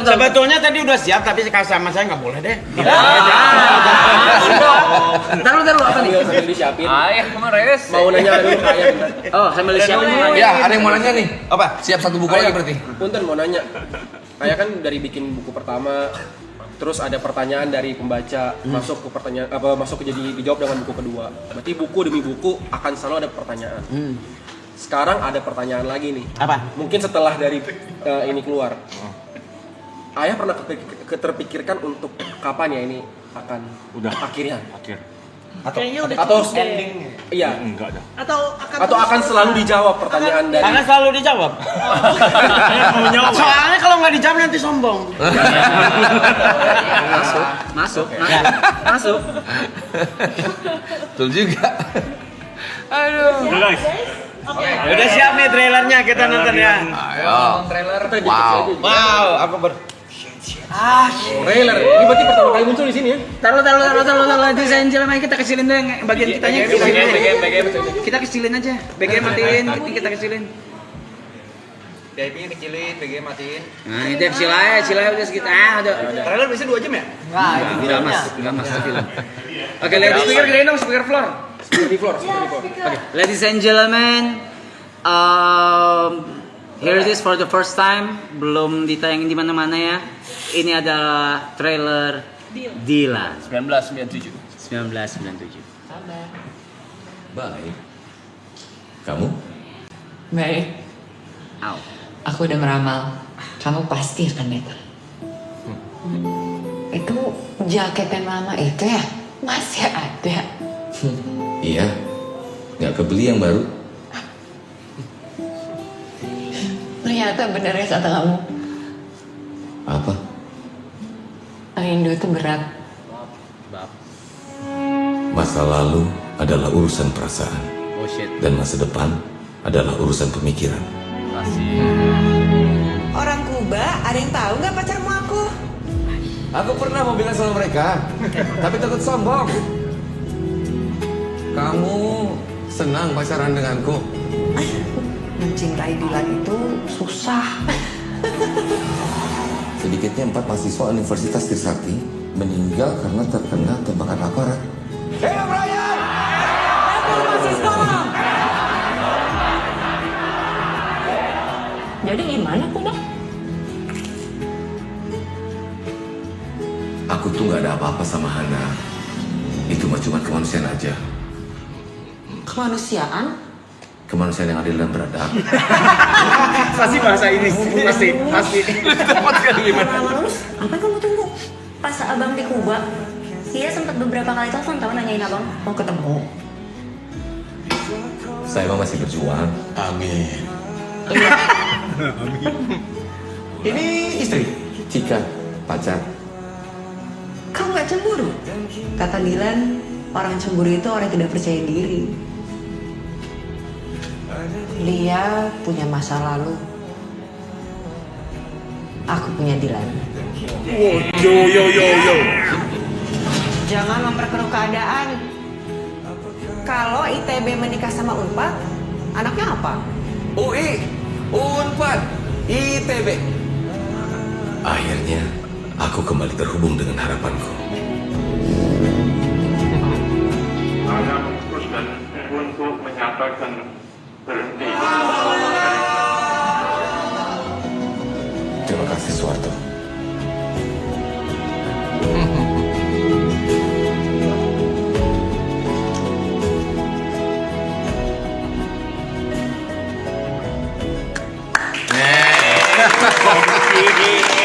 Sebetulnya tadi udah siap tapi sama saya nggak boleh deh.
Bentar apa nih?
Sambil disiapin.
Ayah kemarin res.
Mau nanya dulu ke Ayah bentar.
Oh, sambil disiapin mau nanya.
Ya, ada yang mau nanya nih.
Apa?
Siap satu buku lagi berarti.
Punten mau nanya. Ayah kan dari bikin buku pertama, terus ada pertanyaan dari pembaca masuk ke pertanyaan masuk ke jadi dijawab dengan buku kedua. Berarti buku demi buku akan selalu ada pertanyaan. Sekarang ada pertanyaan lagi nih.
Apa?
Mungkin setelah dari ini keluar. Ayah pernah terpikirkan untuk kapan ya ini akan akhirnya? Atau ending? Iya.
Enggak ada.
Atau akan selalu dijawab pertanyaan dari
Karena selalu dijawab. Soalnya kalau nggak dijawab nanti sombong.
Masuk.
Betul juga. Aduh.
Udah guys.
Udah siap nih trailernya kita nonton ya.
Ayo.
trailer.
Wow, aku
Trailer. Ini berarti pertama kali muncul di sini ya?
Taruh ladies and gentlemen, kita kecilin dulu yang bagian kitanya. Kita kecilin aja. BGM matiin, kita kecilin.
DP-nya kecilin, BG matiin.
Nah, ini kecil aja udah segitu. Udah.
Trailer bisa 2 jam ya?
Enggak mas, itu film. Oke, speaker gedein dong, speaker floor.
Di floor.
Oke, ladies and gentlemen, here it is for the first time, belum ditayangin di mana-mana ya. Ini adalah trailer Dilan
1997.
1997.
Baik. Kamu?
Baik,
Au.
aku udah meramal. Kamu pasti akan datang. Itu jaket yang lama itu ya? Masih ada.
Iya. Nggak kebeli yang baru.
Ternyata bener ya kata kamu.
Apa?
Rindu itu berat.
Masa lalu adalah urusan perasaan.
Oh shit.
Dan masa depan adalah urusan pemikiran.
Orang Kuba, ada yang tahu nggak pacarmu aku?
Aku pernah mau bilang sama mereka, tapi takut sombong. Kamu senang pacaran denganku?
Mencintai Dilan itu susah.
Sedikitnya 4 mahasiswa Universitas Trisakti meninggal karena terkena tembakan aparat.
Hidup Ryan!
Jadi gimana kuda?
Aku tuh nggak ada apa-apa sama Hana. Itu mah cuma kemanusiaan aja.
Kemanusiaan?
Kemanusiaan yang adil dan beradab.
Pasti bahasa ini. Pasti.
Dapat sekali gimana?
Terus, apa yang kamu tunggu? Pas abang di Kuba, dia sempat beberapa kali telepon tahu nanyain abang mau ketemu.
Saya emang masih berjuang. Amin. Ini istri? Cika, pacar.
Kamu gak cemburu? Kata Dilan, orang cemburu itu orang yang tidak percaya diri. Dia punya masa lalu. Aku punya Dilan.
Yo.
Jangan memperkeruh keadaan. Kalau ITB menikah sama Unpad, anaknya apa?
UI, Unpad, ITB.
Akhirnya, aku kembali terhubung dengan harapanku.
Saya memutuskan untuk menyatakan berhenti.
Terima kasih, Suwarto.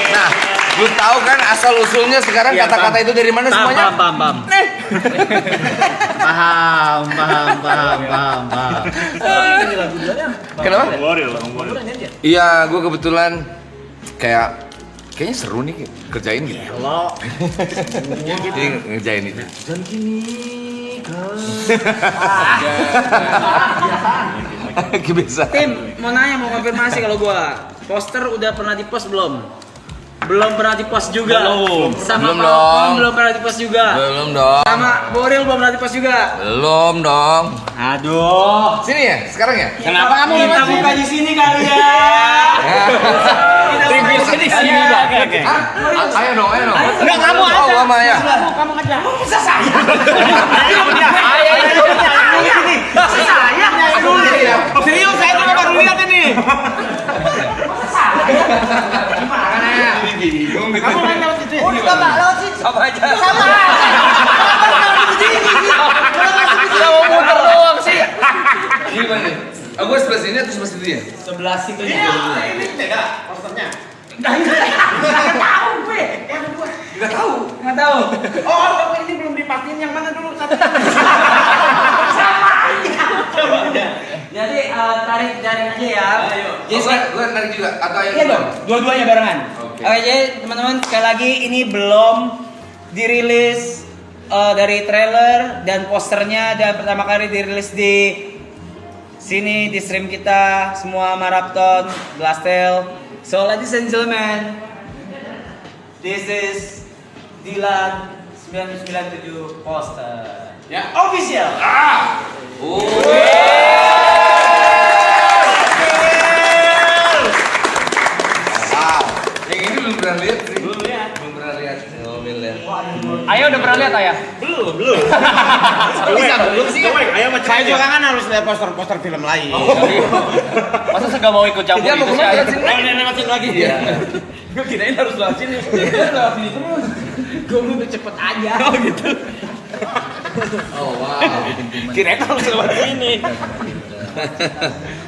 Nah, lu tahu kan asal usulnya sekarang kata-kata itu dari mana semuanya?
Paham. Paham.
Kenapa? Iya, gue kebetulan kayaknya seru nih kerjain gitu. Jadi ngerjain itu.
Dan kini
Kebiasaan.
Tim, mau nanya, mau konfirmasi kalau gua poster udah pernah di-post belum? Belum pernah di-post juga. Sama
Belum
Pak
dong.
Opon belum pernah di-post juga.
Belum dong.
Sama Boril belum pernah di-post juga.
Belum dong.
Aduh.
Sini ya, sekarang ya?
Kenapa kamu kita buka di sini kali ya?
Review
sini. Oke.
Ayo dong.
Enggak, kamu aja.
Oh, sama ya.
Kamu aja. Bisa saya. Bisa saya. Serius, saya juga baru lihat ini. Kamu main lewat situ ya?
Lewat situ.
Sama aja.
Sama.
Kita mau muter doang sih.
Gimana? Aku sebelah sini atau sebelah situ ya?
Sebelah situ
Ini beda posternya.
Enggak tahu.
Nggak tahu.
Oh, ini belum dipastiin yang mana dulu satu.
Jadi tarik jaring aja ya.
Gue tarik juga atau
Iya dong, dua-duanya barengan. Oke, jadi teman-teman sekali lagi ini belum dirilis dari trailer dan posternya, dan pertama kali dirilis di sini di stream kita semua Marapton Blastel. So ladies and gentlemen, this is Dilan 997 poster. Ya, official.
Yang ini belum pernah lihat sih. Belum pernah lihat.
Ayah udah pernah lihat ayah?
Belum.
Belum sih.
Saya juga kan harus lihat poster-poster film lain.
Masa saya nggak mau ikut campur
Dia mau
itu sih,
kemana?
ayah?
Lewatin lagi.
Iya.
Gue kirain harus lewat sini. Lewat sini terus. Gue udah cepet aja. Oh gitu.
Oh wow.
Kirain harus lewat sini.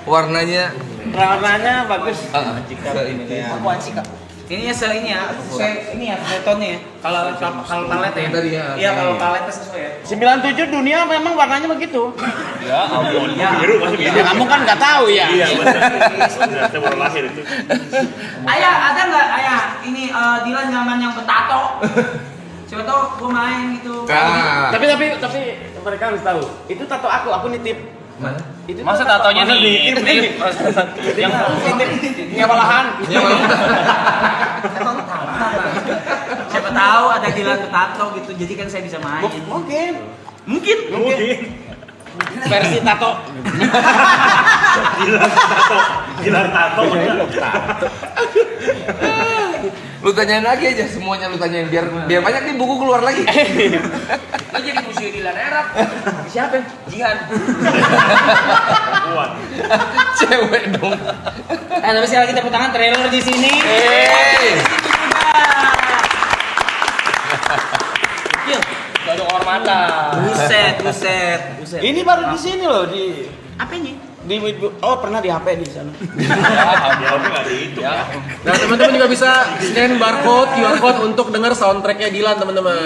Warnanya
Warnanya bagus.
Apaan sih kak? Ini ya ini ya, sesuai ini ya, sesuai tone ya. Kalau palet ya.
Tadi ya.
Iya, kalau paletnya sesuai ya.
97 dunia memang warnanya begitu.
Ya ampun.
Biru masih biru. Kamu kan nggak tahu ya. Iya benar. Saya baru lahir itu.
Ayah, ada nggak ayah ini Dilan nyaman yang betato? Siapa tahu gue main gitu.
Tapi mereka harus tahu. Itu tato aku nitip.
Mana?
Itu
Masa tatonya nih?
yang nyewa lahan.
Siapa tahu ada Dilan betato gitu, jadi kan saya bisa main. Mungkin.
Versi tato.
Dilan tato.
Lu tanyain lagi aja, semuanya lu tanyain biar banyak nih buku keluar lagi.
Lo jadi musuh Dilan Erap. Siapa? Jihan.
Cewek dong.
Tapi sekali lagi tepuk tangan trailer di sini.
Gak ada kehormatan.
Buset.
Ini baru di sini loh di
Apa ini?
pernah di HP di sana.
Nah, teman-teman juga bisa scan barcode, QR code untuk denger soundtracknya Dilan, teman-teman.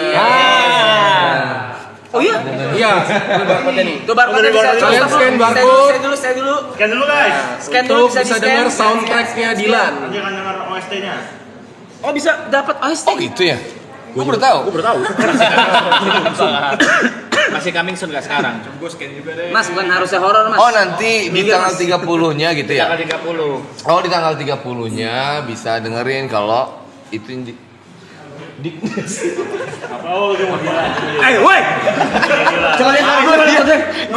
Oh iya?
Iya, ini barcode-nya nih.
Tuh barcode bisa
Kalian scan barcode.
Saya dulu.
Scan dulu guys.
Scan dulu
Untuk bisa denger soundtracknya Dilan.
Jangan dengar OST-nya.
Oh bisa dapat OST.
Oh gitu ya? Gue baru tahu.
Masih coming soon gak sekarang?
Mas bukan harusnya horor mas.
Oh nanti di tanggal 30-nya gitu ya?
Tanggal 30.
Oh di tanggal 30-nya bisa dengerin kalau itu
Oh, dia mau bilang.
Ayo, woi.
Coba lihat
gue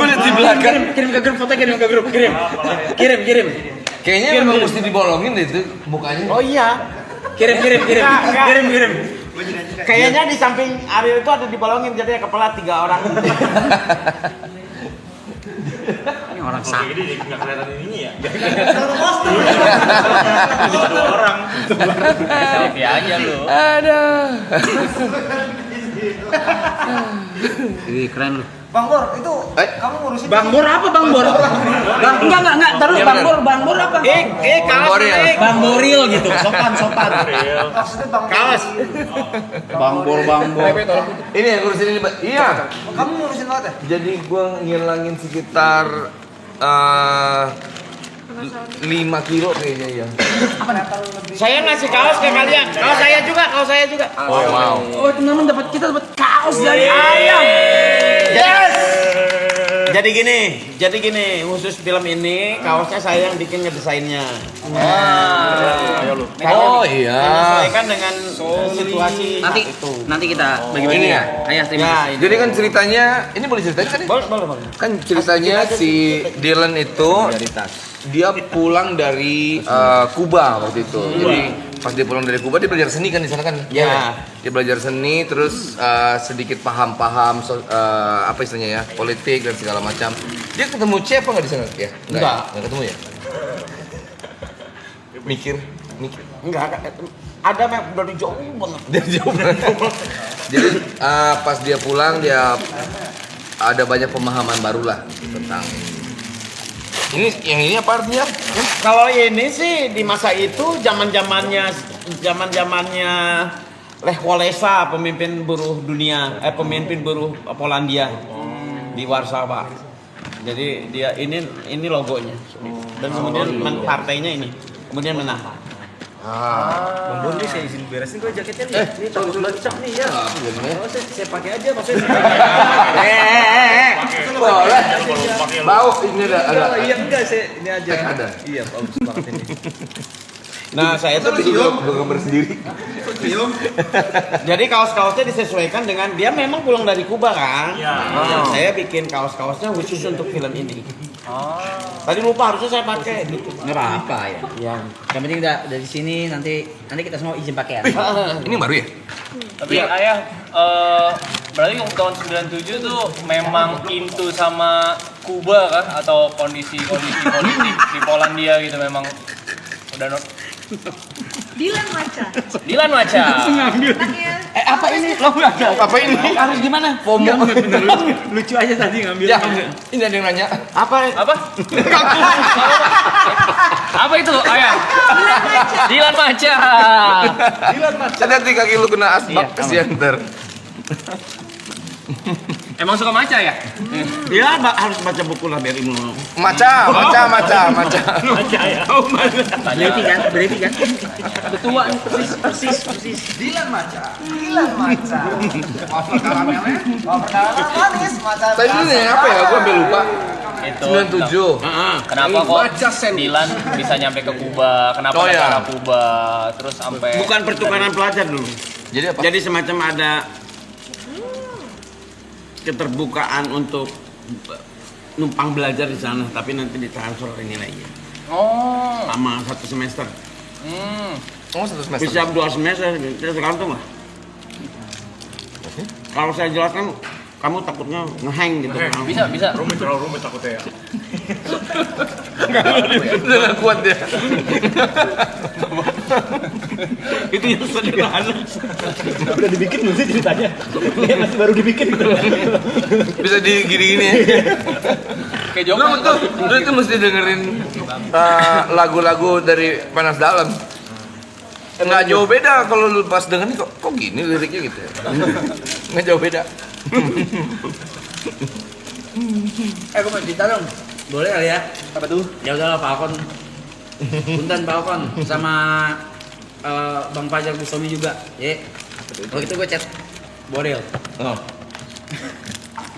liat di belakang.
Kirim ke grup foto, kirim.
Kayaknya memang mesti dibolongin deh itu mukanya.
Oh iya.
Kirim.
Kayaknya di samping Ariel itu ada dibolongin jadi kepala 3 orang.
Ini orang sakit.
Jadi nggak kelihatan ininya ya.
Dua orang. Selfie aja lu.
Aduh.
Ini keren lu.
Bang Bor, itu kamu ngurusin
Bang Bor apa Bang Bor? Enggak, taruh Bang Bor apa? Kaos Bang Boril gitu, sopan.
Maksudnya Bang
Kaos. Bang Bor.
Ini yang ngurusin ini, Mbak. Iya.
Kamu ngurusin apa?
Jadi gua ngilangin sekitar 5 kilo kayaknya ya.
Saya ngasih kaos ke kalian. Kaos saya juga.
Oh, wow.
Oh, teman-teman kita dapat kaos dari ayam. Yes. Jadi gini, khusus film ini kaosnya saya yang bikin ngedesainnya.
Oh iya.
Menyesuaikan dengan situasi
Nanti kita bagi-bagi ya. Ayah terima kasih.
Jadi kan ceritanya, ini boleh ceritain kan?
Boleh.
Kan ceritanya si Dylan itu dia pulang dari Kuba waktu itu. Jadi pas dia pulang dari Kuba dia belajar seni kan di sana kan?
Ya.
Dia belajar seni terus sedikit paham apa istilahnya ya, politik dan segala macam. Dia ketemu C apa nggak di sana? Ya, nggak ketemu ya. Mikir.
Enggak, ada dari jauh banget.
Jadi pas dia pulang dia ada banyak pemahaman baru lah tentang ini. Yang ini apa artinya?
Kalau ini sih di masa itu zamannya Lech Walesa, pemimpin buruh dunia, pemimpin buruh Polandia di Warsawa. Jadi dia ini logonya. Dan kemudian partainya ini. Kemudian menang.
Bang Bor, saya izin beresin gue jaketnya nih. Ini bagus lecek nih ya. Saya pakai aja maksudnya.
Boleh. Bau ini ada.
Iya enggak sih, ini aja.
Ada.
Iya, bagus banget ini.
Nah, saya itu
gambar sendiri.
Jadi kaos-kaosnya disesuaikan dengan dia memang pulang dari Kuba kan. Nah, saya bikin kaos-kaosnya khusus untuk film ini. Tadi lupa harusnya saya pakai gitu.
Nggak apa-apa ya. Yang penting udah dari sini nanti kita semua izin pakai ya.
Ini baru ya?
Tapi ayah, berarti tahun 97 tuh memang into sama Kuba kan? Atau kondisi politik di Polandia gitu memang udah
Dilan Maca.
Apa ini? Apa ini? Harus gimana?
FOMO.
Lucu aja tadi ngambil.
Ya, ini ada yang nanya.
Apa?
Apa itu ayah? Dilan Maca.
Hati-hati kaki lu kena asbak kesian ntar.
Emang suka maca ya?
Ya, harus baca buku lah biar ilmu.
Maca.
Berarti kan. Betua persis.
Dilan Maca. Wafer karamelnya, manis, maca.
Tadi dulu nih apa ya? Gua sampai lupa.
Itu
97.
Kenapa kok Dilan bisa nyampe ke Kuba? Kenapa negara Kuba? Terus sampai
Bukan pertukaran pelajar dulu.
Jadi apa?
Jadi semacam ada keterbukaan untuk numpang belajar di sana, tapi nanti ditransfer nilainya. Sama 1 semester.
Oh, 1 semester.
Bisa 2 semester, tergantung lah. Kalau saya jelaskan, kamu takutnya ngehang gitu.
Bisa.
Terlalu rumit takutnya ya.
Udah gak kuat dia.
Itu yang sederhana.
Udah dibikin belum sih ceritanya? Dia masih baru dibikin.
Bisa digini-gini ya.
Kayak Joko.
Lu itu mesti dengerin lagu-lagu dari Panas Dalam. Nggak jauh beda kalau lu pas dengerin kok gini liriknya gitu ya. Nggak jauh beda.
Gue mau cerita dong. Boleh kali ya?
Apa tuh?
Ya udahlah Falcon. Punten Falcon sama Bang Fajar Bustomi juga. Ya. Kalau gitu gue chat Boril.
Oh.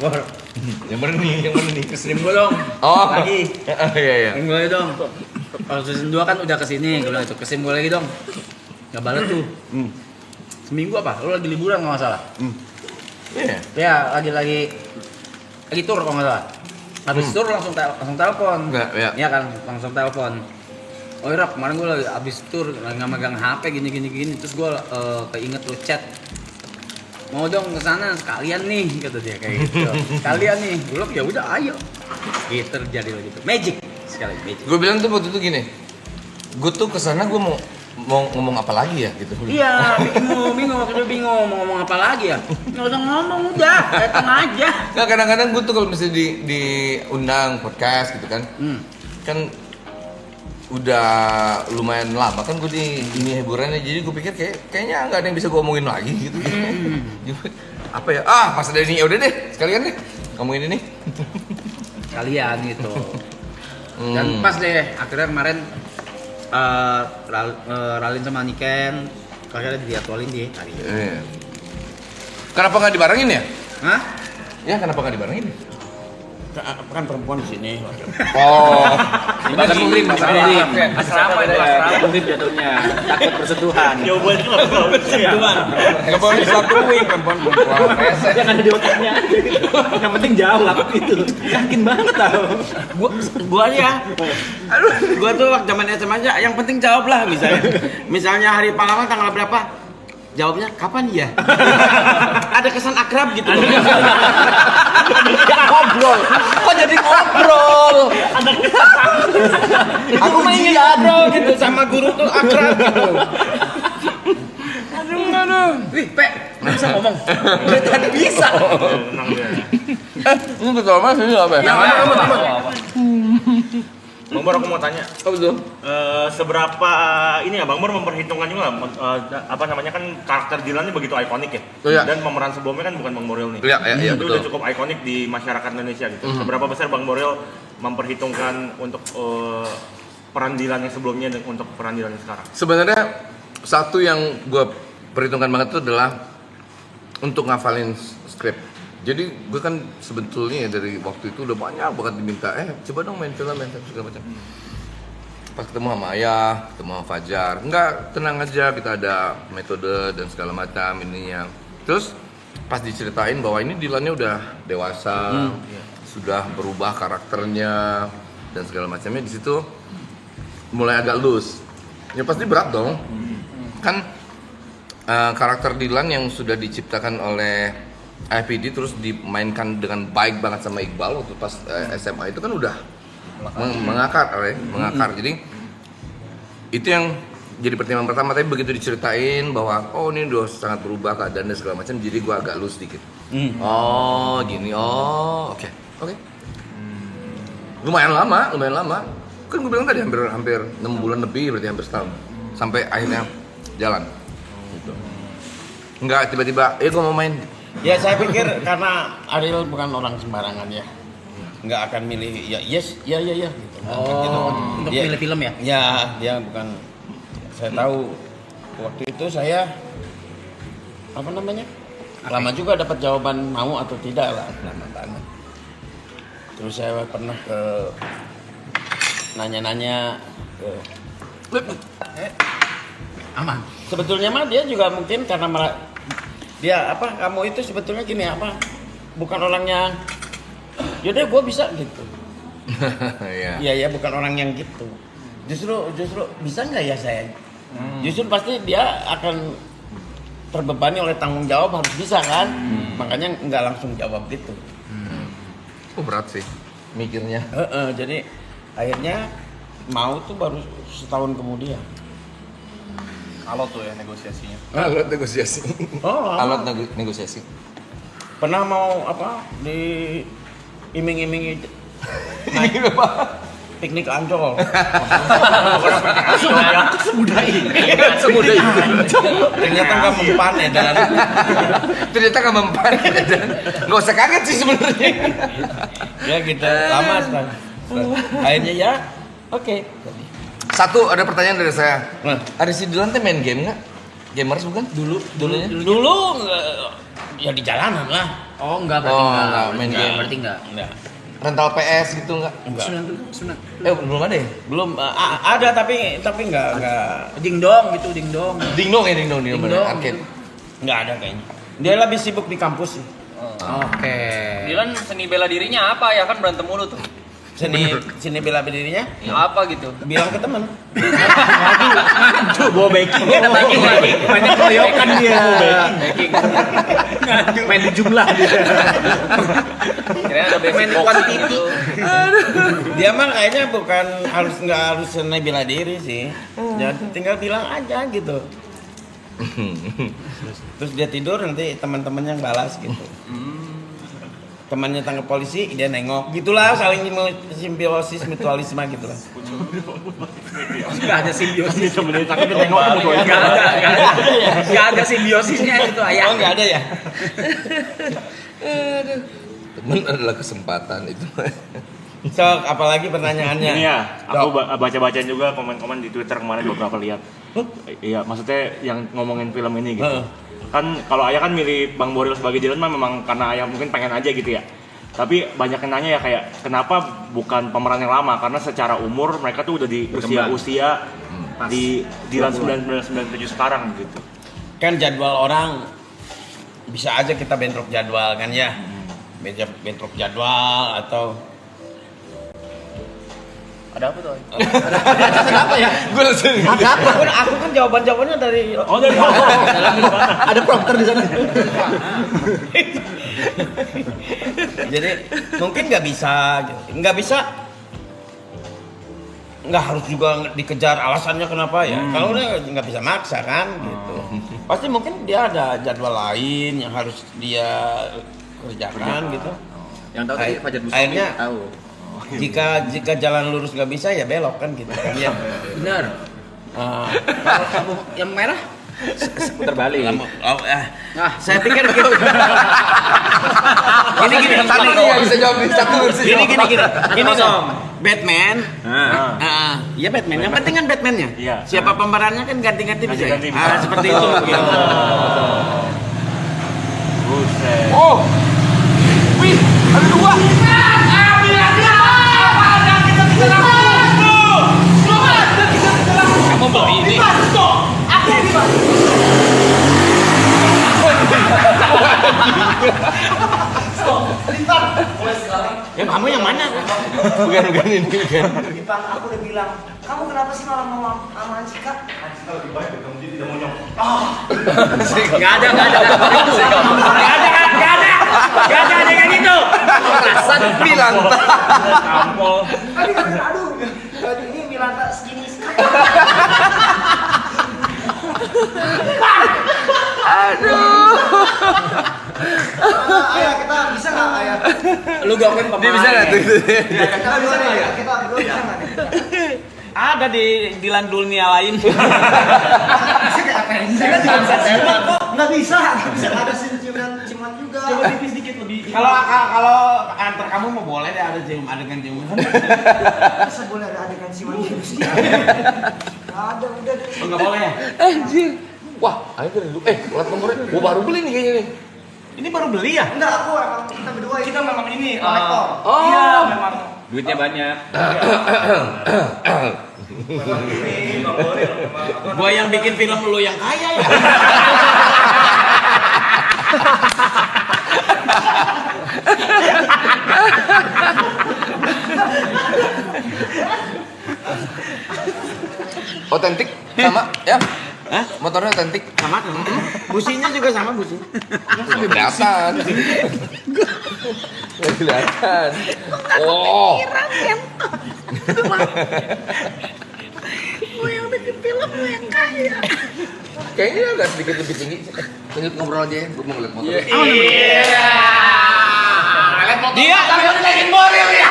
Bor.
Yang mana nih?
Stream gue dong.
Oh.
Lagi.
Iya.
Stream gue dong. Kalau season 2 kan udah kesini. Gue bilang itu stream gue lagi dong. Gak balas tuh. Seminggu apa? Lu lagi liburan kalau nggak salah.
Iya.
Ya lagi tur kalau nggak salah. Habis tur langsung telepon.
Enggak, ya.
Iya kan, langsung telepon. Oh Rap, kemarin gue lagi habis tur nggak megang HP gini. Terus gue keinget lu chat. Mau dong ke sana sekalian nih kata dia kayak gitu. Sekalian nih. Gue bilang ya udah ayo. Gitu terjadi gitu. Magic sekali magic.
Gue bilang tuh waktu itu gini. Gue tuh kesana gue mau mau ngomong apa lagi ya gitu.
Iya, bingung, waktu itu bingung mau ngomong apa lagi ya. Nggak usah ngomong, udah, datang aja.
Nah kadang-kadang gue tuh kalau misalnya diundang podcast gitu kan, kan udah lumayan lama kan gue di ini hiburannya, jadi gue pikir kayaknya nggak ada yang bisa gue omongin lagi gitu. Apa ya? Mas Denny, udah deh, sekalian deh ngomongin ini.
Kalian gitu. Dan pas deh akhirnya kemarin Ralin sama Niken akhirnya dijadwalin di hari ini.
Kenapa nggak dibarengin ya?
Hah?
Ya kenapa nggak dibarengin?
Kan perempuan di sini.
Bahasa murim. Asrama itu asrama. Murim jatuhnya. Takut bersentuhan.
Jawabannya nggak perlu bersentuhan.
Nggak boleh disatuin perempuan.
Yang ada di otaknya aja gitu. Yang penting jawab itu. Yakin banget tau.
Gua ya. Gua tuh waktu zaman SMA aja. Yang penting jawab lah misalnya hari pahlawan tanggal berapa? Jawabnya kapan ya? Ada kesan akrab gitu.
Ngobrol. Kok jadi ngobrol?
Ada kesan.
Aku main ngobrol gitu sama guru tuh akrab gitu. Aduh.
Wih, Pe, bisa ngomong.
Tadi bisa.
Ini betul mas ini apa ya?
Bang Bor, aku mau tanya.
Oh betul.
Seberapa ini ya Bang Bor memperhitungkan juga apa namanya kan karakter Dylan ini begitu ikonik ya.
Iya.
Dan pemeran sebelumnya kan bukan Bang Boril nih.
Iya,
Itu
betul.
udah cukup ikonik di masyarakat Indonesia gitu. Seberapa besar Bang Boril memperhitungkan untuk peran Dylan yang sebelumnya dan untuk peran Dylan yang sekarang?
Sebenarnya satu yang gue perhitungkan banget itu adalah untuk ngafalin skrip. Jadi gue kan sebetulnya dari waktu itu udah banyak banget diminta, coba dong main film segala macam. Pas ketemu sama Ayah, ketemu sama Fajar, enggak, tenang aja, kita ada metode dan segala macam ininya. Terus pas diceritain bahwa ini Dylan-nya udah dewasa, sudah berubah karakternya dan segala macamnya, di situ mulai agak loose. Ya pasti berat dong. Kan karakter Dylan yang sudah diciptakan oleh IPD terus dimainkan dengan baik banget sama Iqbal waktu pas SMA itu kan udah mengakar. Jadi itu yang jadi pertimbangan pertama. Tapi begitu diceritain bahwa ini udah sangat berubah keadaan dan segala macam, jadi gua agak loose dikit. Gini. Oke. Lumayan lama. Kan gue bilang tadi hampir 6 bulan lebih, berarti hampir setahun. Sampai akhirnya jalan. Gitu. Enggak tiba-tiba, gua mau main.
Ya saya pikir karena Ariel bukan orang sembarangan ya, nggak akan milih ya yes ya gitu.
Untuk
dia,
milih film ya?
Ya dia bukan. Saya tahu waktu itu saya lama juga dapat jawaban mau atau tidak lah, lama banget. Terus saya pernah nanya-nanya ke
aman.
Sebetulnya mah dia juga mungkin karena dia kamu itu sebetulnya gini bukan orangnya yaudah gue bisa gitu. Iya bukan orang yang gitu. Justru bisa nggak ya saya? Justru pasti dia akan terbebani oleh tanggung jawab, harus bisa kan. Makanya nggak langsung jawab gitu.
Berat sih mikirnya.
Jadi akhirnya mau tuh baru setahun kemudian.
Alot tuh ya negosiasinya.
Alat negosiasi. Alat negosiasi.
Pernah mau di iming-imingi piknik ke Ancol.
Semudah itu.
Ternyata nggak mempan ya dan.
Nggak usah kaget sih sebenarnya.
Ya gitu lama sekali. Akhirnya ya oke.
Satu, ada pertanyaan dari saya. Ada si Dylan tuh main game nggak? Gamers bukan? Dulunya?
Dulu ya di jalanan lah.
Enggak berarti enggak.
Main game
Berarti enggak.
Rental PS gitu nggak?
Sunat.
Belum ada ya?
Belum ada tapi enggak.
Dingdong gitu, dingdong.
Dingdong arcade.
Enggak ada kayaknya. Dia lebih sibuk di kampus sih.
Oke.
Dylan seni bela dirinya apa ya, kan berantem mulu tuh.
seni bela dirinya
apa gitu?
bilang ke teman.
Bawa backing. Banyak koyokan dia. Main di jumlah dia.
Kira ada
Main quantity. Dia mah kayaknya nggak harus seni bela diri sih. Ya tinggal bilang aja gitu. Terus dia tidur nanti teman-temannya yang balas gitu. Temannya tangkap polisi, dia nengok, gitulah saling simbiosis mutualisme gitulah.
Nggak ada simbiosis. Tapi nengok nggak ada simbiosisnya itu ayah.
Oh nggak ada ya?
Teman adalah kesempatan itu.
Sok, apalagi pertanyaannya?
Ini ya, aku baca-baca juga komen-komen di Twitter kemarin beberapa lihat. Iya, maksudnya yang ngomongin film ini gitu. Kan kalau ayah kan milih Bang Boril sebagai Dylan mah memang karena ayah mungkin pengen aja gitu ya. Tapi banyak yang nanya ya kayak kenapa bukan pemeran yang lama, karena secara umur mereka tuh udah di usia di Dylan 1997 sekarang gitu.
Kan jadwal orang bisa aja kita bentrok jadwal kan ya. Bentrok jadwal atau
ada apa tuh?
Kenapa ya? Gue langsung. Aku kan jawabannya dari.
Oh dari mana?
Ada prompter di sana.
Jadi mungkin nggak bisa. Nggak harus juga dikejar alasannya kenapa ya. Kalau udah nggak bisa maksa kan gitu. Pasti mungkin dia ada jadwal lain yang harus dia kerjakan gitu.
Yang tahu tadi Fajar Bustami
akhirnya
tahu.
Jika jalan lurus nggak bisa ya belok kan gitu kan ya.
Benar. Kalau kamu yang merah putar balik.
Saya pikir gitu. Gini.
Tadi dia bisa jawab di satu versi.
Gini dong. Batman. Iya Batman. Yang penting kan Batman-nya.
Iya.
Siapa pemerannya kan ganti-ganti bisa.
Ganti-ganti
Ya?
bisa.
Seperti itu mungkin.
Buset.
Oh. Wih, ada dua.
Kamu bawa ini. Ya kamu yang mana? Bukan ini bukan.
Lipan, aku udah bilang, kamu kenapa sih malah mau sama Anjika? Anjika lebih baik, kamu jadi tidak mau nyok.
Nggak ada adegan itu.
Perasaan Milanta.
Aduh, ini Milanta segini sekali. Ayah, kita bisa nggak ayah?
Lu gawain pemain.
Dia bisa nggak tuh?
Kita bisa nggak ya? Kita berdua bisa nggak nih?
Ada di Dylan dunia lain.
Nggak bisa ada ciuman juga. Coba tipis dikit lebih.
Kalau antar kamu mau boleh deh ada adegan ciuman.
Masa boleh ada adegan ciuman gitu? Ada udah deh.
Oh nggak boleh ya?
Anjir. Wah, ayo dulu. Plat nomornya. Gua baru beli nih kayaknya nih.
Ini baru beli ya?
Enggak, aku emang kita berdua
Kita memang ini
kolektor.
Iya, memang
Duitnya banyak.
Gua yang bikin film lu yang kaya ya.
Otentik sama ya?
Hah?
Motornya otentik
Sama. Businya juga sama busi.
kelihatan. Nggak kelihatan. Oh.
Gue yang bikin film, gue yang kaya.
Kayaknya agak sedikit lebih tinggi. Lanjut ngobrol aja ya, gue mau ngeliat motor.
Dia bikin Boril ya.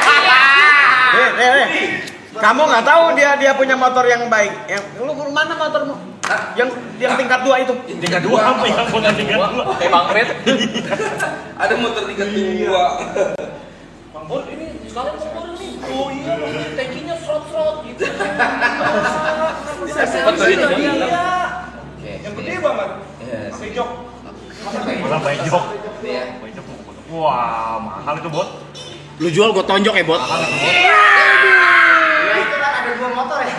Kamu nggak tahu dia punya motor yang baik. Yang lu mana motormu? Yang tingkat 2 itu.
Tingkat 2 apa yang punya tingkat 2?
Bang Red.
Ada motor tingkat 2.
Bang Bor, ini sekarang Bang Bor nih. Oh iya, tankinya serot-serot gitu.
Cepet tuh ini.
yang gede banget. Pakai jok.
Malah baik jok. Wah, mahal itu bot.
Lu jual gua tonjok ya, Bot.
Ya itu kan ada 2 motor ya.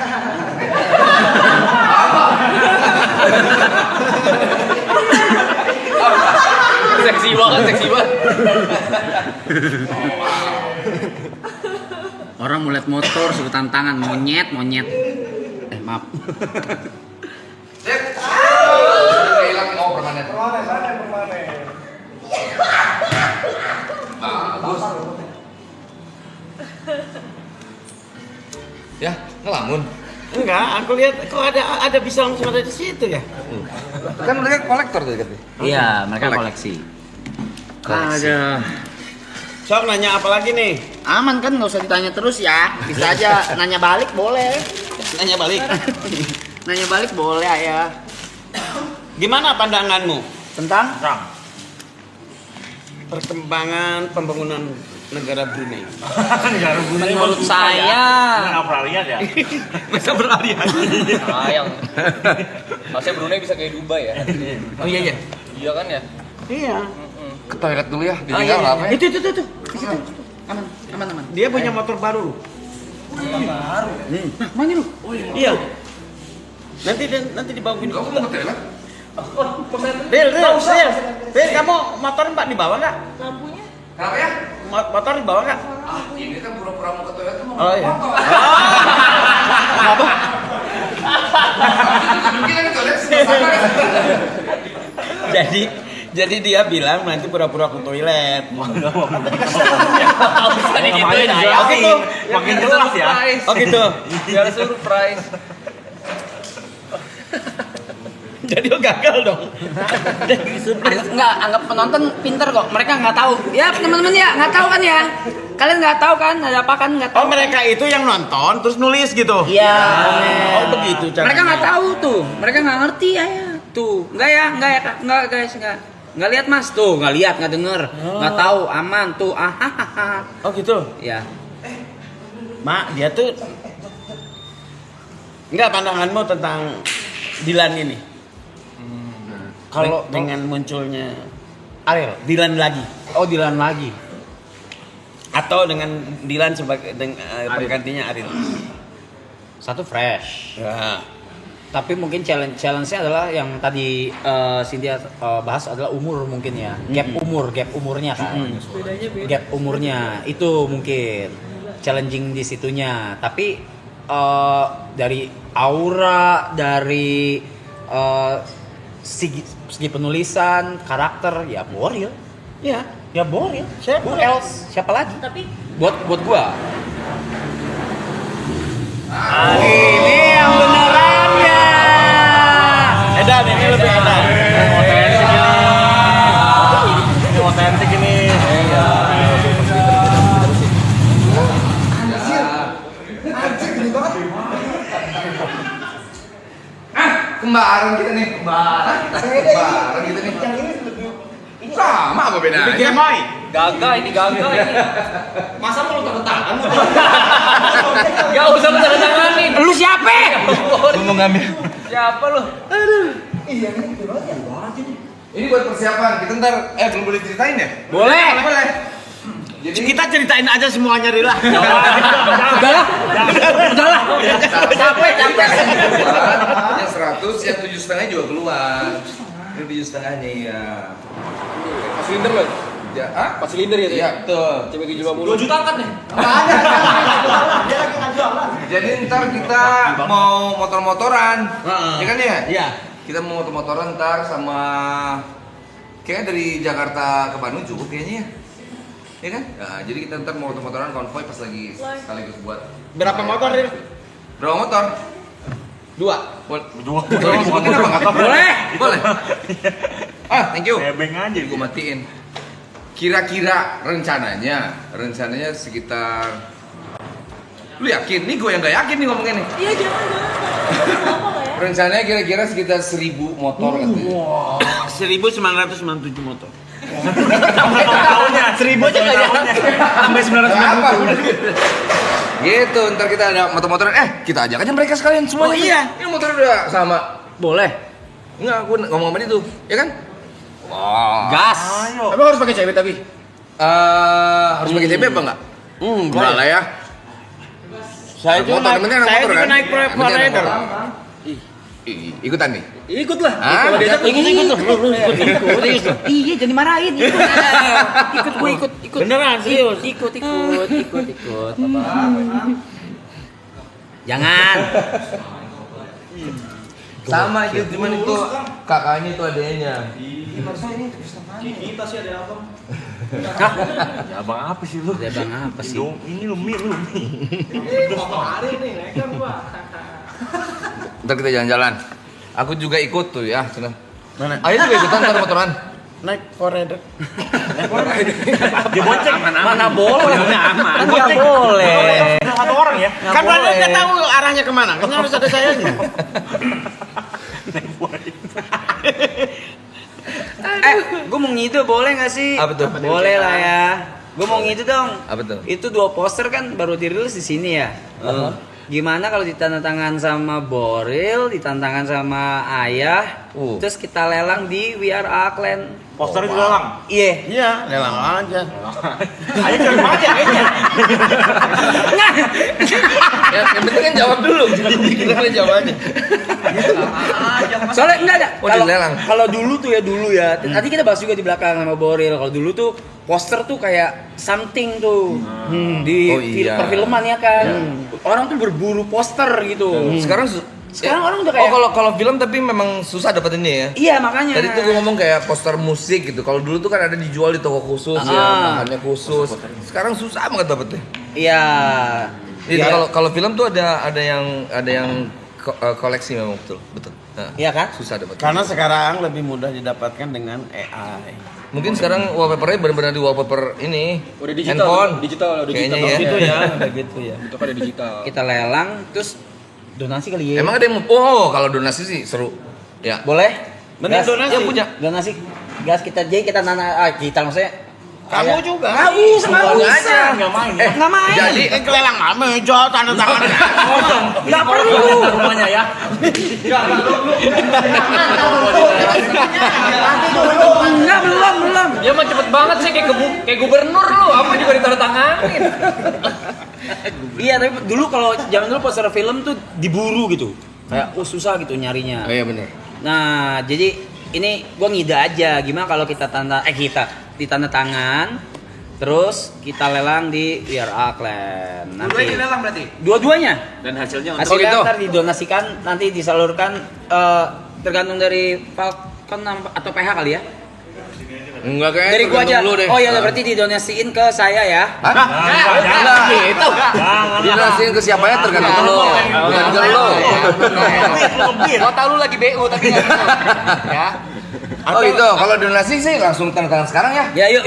Seksi banget.
Orang mau lihat motor suruh tantangan monyet. Maaf.
Hilang permanen. Bagus. Ya, ngelamun.
Enggak, aku lihat kok ada bisa langsung ada di situ ya.
Kan mereka kolektor tadi katanya.
Iya, mereka koleksi.
Ada. Sok nanya apa lagi nih?
Aman kan, nggak usah ditanya terus ya. Bisa aja nanya balik boleh.
Nanya balik.
Nanya balik boleh Ayah.
Gimana pandanganmu
Tentang?
perkembangan pembangunan negara Brunei?
Menurut saya
nggak pernah lihat ya.
Masa berlari
Sayang. Harusnya Brunei bisa kayak Dubai ya.
Oh iya.
Iya kan ya?
Iya.
Ke toilet dulu ya, ditinggal apa ya?
Itu. Di situ.
Aman.
Dia punya motor baru.
Baru.
Mana lu? Iya. Nanti dibawa gini.
Kamu mau ke toilet?
Ril, kamu motor Mbak dibawa nggak?
Lampunya?
Kenapa ya?
Motor dibawa nggak?
Ini kan pura-pura mau ke toilet tuh mau
Oh iya.
motor.
Kenapa?
Mungkin kan toilet
Jadi dia bilang nanti pura-pura ke toilet.
Tadi gituin Ayah.
Oh gitu.
Makin jelas ya.
Oh gitu.
Biar surprise.
Jadi lo gagal dong.
Enggak, anggap penonton pinter kok. Mereka nggak tahu. Ya teman-teman ya, nggak tahu kan ya. Kalian nggak tahu kan ada apa kan nggak tahu.
Oh mereka itu yang nonton terus nulis gitu.
Iya.
Oh begitu caranya.
Mereka nggak tahu tuh. Mereka nggak ngerti ya. Tuh, nggak ya, nggak guys, nggak lihat Mas tuh, nggak lihat, nggak denger, nggak tahu, aman tuh.
Oh gitu.
Ya.
Mak, dia tuh enggak pandanganmu tentang Dilan ini? Kalau dengan munculnya
Ariel,
Dilan lagi.
oh Dilan lagi.
Atau dengan Dilan sebagai penggantinya Ariel.
Satu fresh.
Ya.
Tapi mungkin challenge-nya adalah yang tadi Cynthia bahas adalah umur mungkin ya. Gap umurnya kan. Gap umurnya itu mungkin challenging di situnya. Tapi dari aura, dari segi penulisan, karakter ya Boril.
Ya.
Ya Boril.
Siapa
else? Siapa lagi?
Tapi
Buat gua. Ini yang benerannya.
Edan ini lebih edan.
Ini otentik ini.
Kembaran kita nih, kembaran kita nih. Sama apa bedanya?
Bikin Moy.
Gagal ini.
Masa mau lu tanda tangan?
Gak usah tanda tanganin.
Lu siapa?
Lu mau ngambil?
Siapa lu?
Ini buat persiapan. Kita ntar belum boleh ceritain ya?
Boleh.
Jadi
Kita ceritain aja semuanya Rila.
Udahlah. Capek.
yang 100, yang 7,5 juga keluar. Ini 7,5-nya ya.
Pas silinder loh.
Ya,
Pas silinder ya?
Iya, betul.
CB750. 2 juta angkat nih.
Jadi ntar kita mau motor-motoran. Ya kan ya?
Iya.
Kita mau motor-motoran ntar sama kayaknya dari Jakarta ke Bandung cukup kayaknya ya. Ya kan? Nah, jadi kita ntar mau motor-motoran konvoy pas lagi sekaligus buat.
Berapa motor Ril?
Berapa motor?
2.
Mungkin apa nggak? Boleh. Thank you.
Nebeng aja.
Gue matiin. Kira-kira rencananya sekitar. Lu yakin? Nih gue yang nggak yakin nih ngomongnya nih.
iya jangan. Apa ya?
Rencananya kira-kira sekitar 1.000 motor katanya.
Wow. 1997 motor.
Tahunnya
1000 aja nggak ya? Sampai 997.
Gitu, ntar kita ada motor-motoran. Kita ajak aja mereka sekalian semuanya.
Oh iya.
Ini motor udah sama.
Boleh.
Enggak, gue ngomong sama dia tuh, ya kan? Wah.
Gas.
Emang harus pakai CB tapi?
Harus pakai CB apa enggak? Enggak lah ya.
Saya juga naik Pro Rider.
Ikutan nih.
Ikut lah.
Ah,
Kalau diajak
Ikut.
Iya, jangan dimarahin. Ikut gue ikut.
Beneran serius.
Ikut. Jangan.
Sama aja, cuman itu kakaknya itu adanya.
Kita sih ada abang.
Ya abang apa sih lu?
Ada abang apa sih?
Ini lu mie.
Hari nih, nekat gua.
Ntar kita jalan-jalan. Aku juga ikut tuh ya, Cina.
Mana?
Ayo juga ikutan ntar motoran.
Naik forehead.
Dia bonceng.
Mana boleh? Kan nggak boleh.
Satu orang ya.
Kan Brother nggak tahu arahnya kemana. Kan harus ada sayanya.
Gue mau ngitu boleh nggak sih?
Apa tuh?
Boleh lah ya. Gue mau ngitu dong.
Apa tuh?
Itu 2 poster kan baru dirilis di sini ya. Gimana kalau ditandatangan sama Boril, ditandatangan sama Ayah, terus kita lelang di We Are Auckland.
Posternya dilelang?
Iya.
Iya, lelang aja.
Ayo jangan aja kayaknya.
Ya, yang penting kan jawab dulu. Kita jawab aja.
Soalnya enggak ada.
Oh, dilelang.
Kalau dulu tuh ya Nanti kita bahas juga di belakang sama Boril. Kalau dulu tuh poster tuh kayak something tuh di perfilman ya kan. Orang tuh berburu poster gitu.
Sekarang
orang udah kayak
kalau film tapi memang susah dapetinnya ya.
Iya, makanya.
Tadi tuh gue ngomong kayak poster musik gitu. Kalau dulu tuh kan ada dijual di toko khusus ya, bahannya khusus. Sekarang susah banget dapetnya.
Iya.
Itu kalau film tuh ada yang koleksi memang betul. Nah,
iya kan?
Susah dapetnya.
Karena sekarang lebih mudah didapatkan dengan AI.
Mungkin sekarang wallpapernya benar-benar di wallpaper ini.
Udah digital,
handphone.
udah
Kayaknya
digital.
ya.
Gitu ya.
Udah gitu ya.
Itu kan udah digital.
Kita lelang terus donasi kali ya.
Emang ada yang mau? Kalau donasi sih seru. Ya.
Boleh?
Mending donasi.
Yang punya.
Donasi. Gas kita kita maksudnya.
Kamu juga.
Nggak usah.
Nggak main.
Nggak main.
Jadi
kelelang meja tanda tangan.
Nggak perlu.
Rumahnya ya.
Enggak, belum.
Ya mah cepet banget sih kayak gubernur lu, apa juga ditandatanganin.
Iya, tapi dulu kalau zaman dulu poster film tuh diburu gitu. Kayak susah gitu nyarinya.
Oh iya benar.
Nah, jadi ini gua ngide aja gimana kalau kita ditanda tangan terus kita lelang di We Are Auckland.
Dua-duanya dilelang berarti?
Dua-duanya.
Dan hasilnya
Hasilnya
gitu.
ntar didonasikan, nanti disalurkan tergantung dari Falcon atau PH kali ya.
Enggak kayak
Dari gua aja.
dulu deh.
Oh iya, berarti didonasiin ke saya ya.
Enggak gitu. Jelasin ke siapa ya tergantung lu. Bukan ke lu.
Gua tahu lu lagi BU tapi nggak gitu. Ya.
Oh itu, kalau donasi sih langsung tanda tangan sekarang ya.
Ya yuk.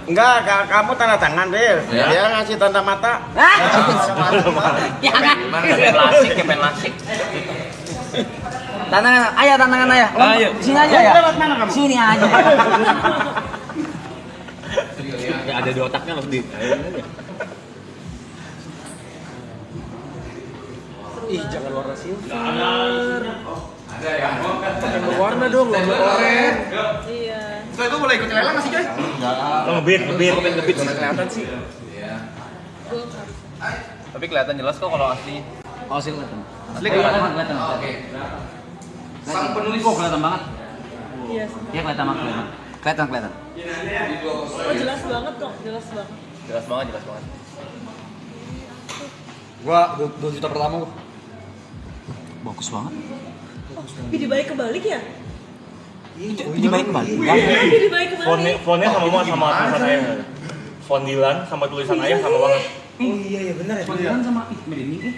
Enggak, kamu tanda tangan, Bil.
Ya.
Dia ngasih tanda mata.
Ya kan?
Kepen lasik.
Tantangan ayah.
Ayo.
Sini aja ya.
Lewat mana kamu?
Sini aja.
Ya ada di otaknya langsung di. Ih, jangan warna silver. Jangan berwarna dong, oren.
Iya.
Setelah itu mulai ikut lelang nggak sih, Coy?
Ngebit.
Ngebit mana kelihatan sih. Tapi kelihatan jelas kok kalau aslinya.
Oh, sih kelihatan.
Asli kelihatan.
Oke. Sang penulis kok kelihatan banget.
Iya.
Iya, kelihatan banget. Kelihatan.
Oh, jelas banget kok, jelas banget.
Jelas banget.
Gua 2 juta pertama gua.
Bagus banget.
Pilih baik kebalik ya?
Ini baik kembali.
Pilih baik kebalik.
Fontnya sama tulisan ayah. Font Dilan sama tulisan ayah sama banget.
Oh iya benar ya. Panggilan sama ini.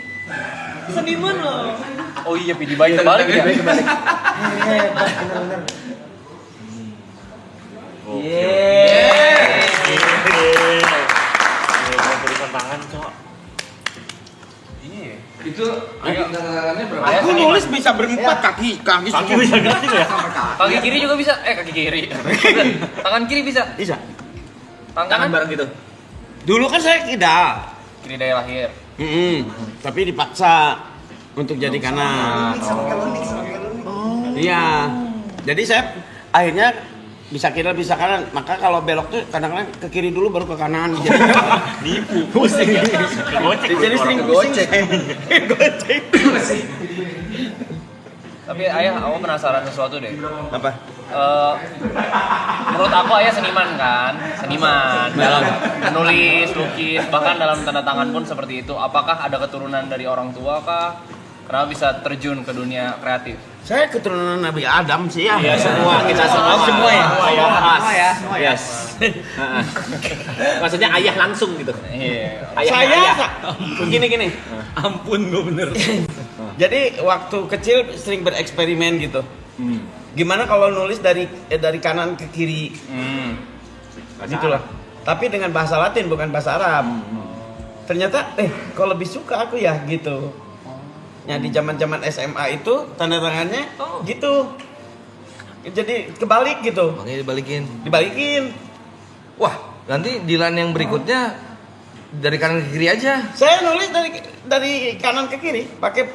Seniman loh.
Oh iya, pilih baik kebalik ya.
Benar.
Tulisan tangan, Cok.
Itu tangannya berapa?
Aku nulis bisa berempat kaki
Kaki bisa gitu ya.
Kaki kiri juga bisa. Kaki kiri. Tangan kiri bisa.
Bisa.
Tangan bareng gitu.
Dulu kan saya tidak.
Kiri daya lahir.
Tapi dipaksa untuk jadi kanan. Iya. Jadi saya akhirnya bisa kiri bisa kanan. Maka kalau belok tuh kadang-kadang ke kiri dulu baru ke kanan.
Nipu. Pusing. Gocek.
Jadi sering gocek.
Tapi
Tapi ayah, aku penasaran sesuatu deh.
Apa?
Menurut aku ayah seniman kan, dalam menulis, lukis, bahkan dalam tanda tangan pun seperti itu. Apakah ada keturunan dari orang tua kah? Kenapa bisa terjun ke dunia kreatif?
Saya keturunan Nabi Adam sih ya.
Iya, kita semua ya.
Semua
ya. Yes. Maksudnya ayah langsung gitu.
Iya.
Gini.
Ampun, gue bener.
Jadi waktu kecil sering bereksperimen gitu. Gimana kalau nulis dari kanan ke kiri? Gitu lah. Tapi dengan bahasa Latin bukan bahasa Arab. Ternyata kok lebih suka aku ya gitu. Ya di zaman-zaman SMA itu tanda tangannya gitu. Jadi kebalik gitu.
Makanya dibalikin.
Wah,
Nanti Dilan yang berikutnya dari kanan ke kiri aja.
saya nulis dari kanan ke kiri, tapi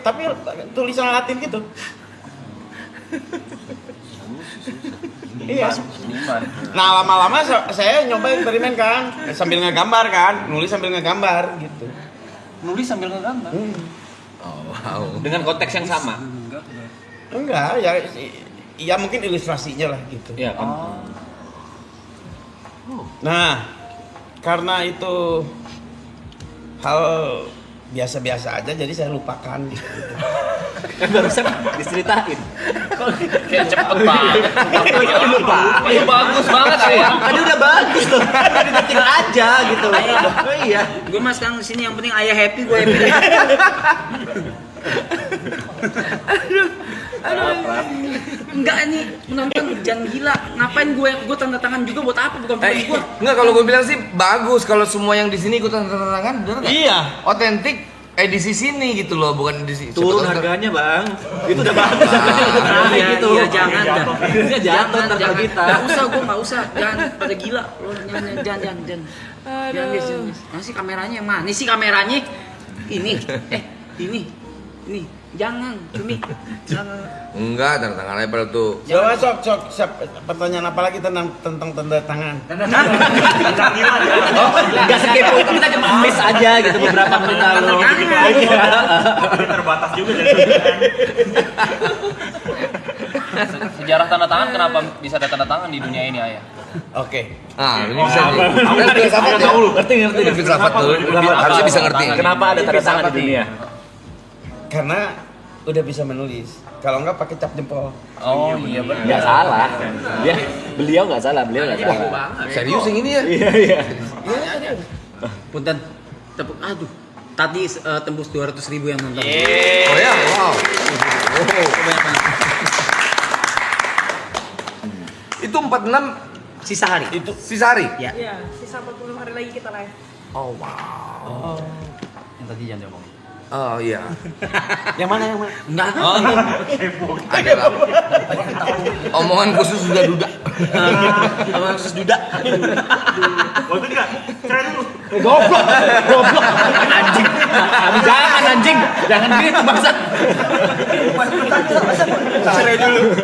tulisan Latin gitu. Iya. Nah lama-lama saya nyoba eksperimen kan, sambil ngegambar kan, nulis sambil ngegambar gitu.
Nulis sambil ngegambar.
Oh, wow.
Dengan konteks yang sama.
Enggak, ya mungkin ilustrasinya lah gitu.
Iya kan.
Nah, karena itu hal biasa-biasa aja, jadi saya lupakan gitu.
Kan barusan diceritain.
Kayak cepet banget.
Lupa.
Itu bagus banget ya.
Tadi udah bagus loh. Tadi tinggal aja gitu. Oh iya.
Gue mas sekarang sini yang penting ayah happy, gue happy. Aduh. Enggak ini menonton jangan gila. Ngapain gue tanda tangan juga buat apa? Bukan buat gue.
Enggak, kalau gue bilang sih bagus kalau semua yang di sini ikut tanda tangan, bener nggak?
Iya.
Otentik edisi sini gitu loh, bukan edisi.
Turun harganya bang. Itu udah bagus harganya udah naik gitu.
Iya jangan.
Jatuh ntar kita.
Nggak usah. Jangan pada gila. Lo jangan. Jangan guys. Mana sih kameranya yang mana? Ini sih kameranya. Ini. Jangan, Cumi.
Enggak, tanda tangan aja pada tuh.
Coba sok pertanyaan apa lagi tentang tanda tangan?
Enggak sekepo itu, kita cuma miss aja gitu beberapa menit lalu.
Terbatas juga dari
Sejarah tanda tangan, kenapa bisa ada tanda tangan di dunia ini, ayah?
Oke.
Ah, ini bisa nih.
Ngerti.
Filsafat tuh. Harusnya bisa ngerti.
Kenapa ada tanda tangan di dunia?
Karena udah bisa menulis. Kalau enggak pakai cap jempol.
Oh iya benar.
Nggak salah. Beliau nggak salah.
Serius yang ini ya?
Iya.
Punten. Aduh. Tadi tembus 200.000 yang nonton.
Oh ya, wow. Itu 46
Sisa hari.
Itu
sisa hari.
Ya.
Iya, sisa 40 hari lagi kita live.
Oh wow.
Yang tadi jangan diomongin.
Oh iya.
yang mana?
Enggak.
Ada lah. Omongan khusus duda.
Omongan khusus duda.
Waktu juga.
Goblok. Anjing. Jangan gitu bangsat.
Cerai dulu.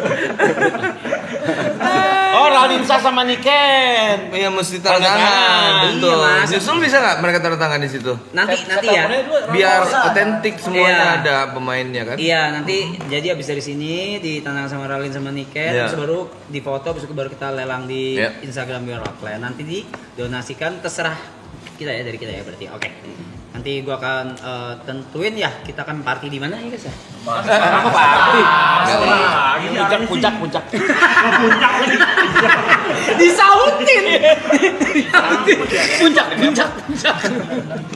Oh, Ralinsa sama Niken.
Iya mesti tanda tangan. Betul.
Iya, Mas.
Justru bisa nggak mereka tanda tangan di situ?
Nanti ya.
Biar otentik semuanya
Iya.
ada pemainnya kan?
Iya, nanti jadi abis dari sini ditandang sama Ralin sama Niken,
Iya.
terus baru difoto, terus baru kita lelang di
Iya.
Instagram Beyond Rockland. Nanti didonasikan terserah kita ya, dari kita ya berarti. Oke. Nanti gua akan tentuin ya kita akan party di mana ya guys ya.
Apa party?
Puncak.
Disautin. Puncak.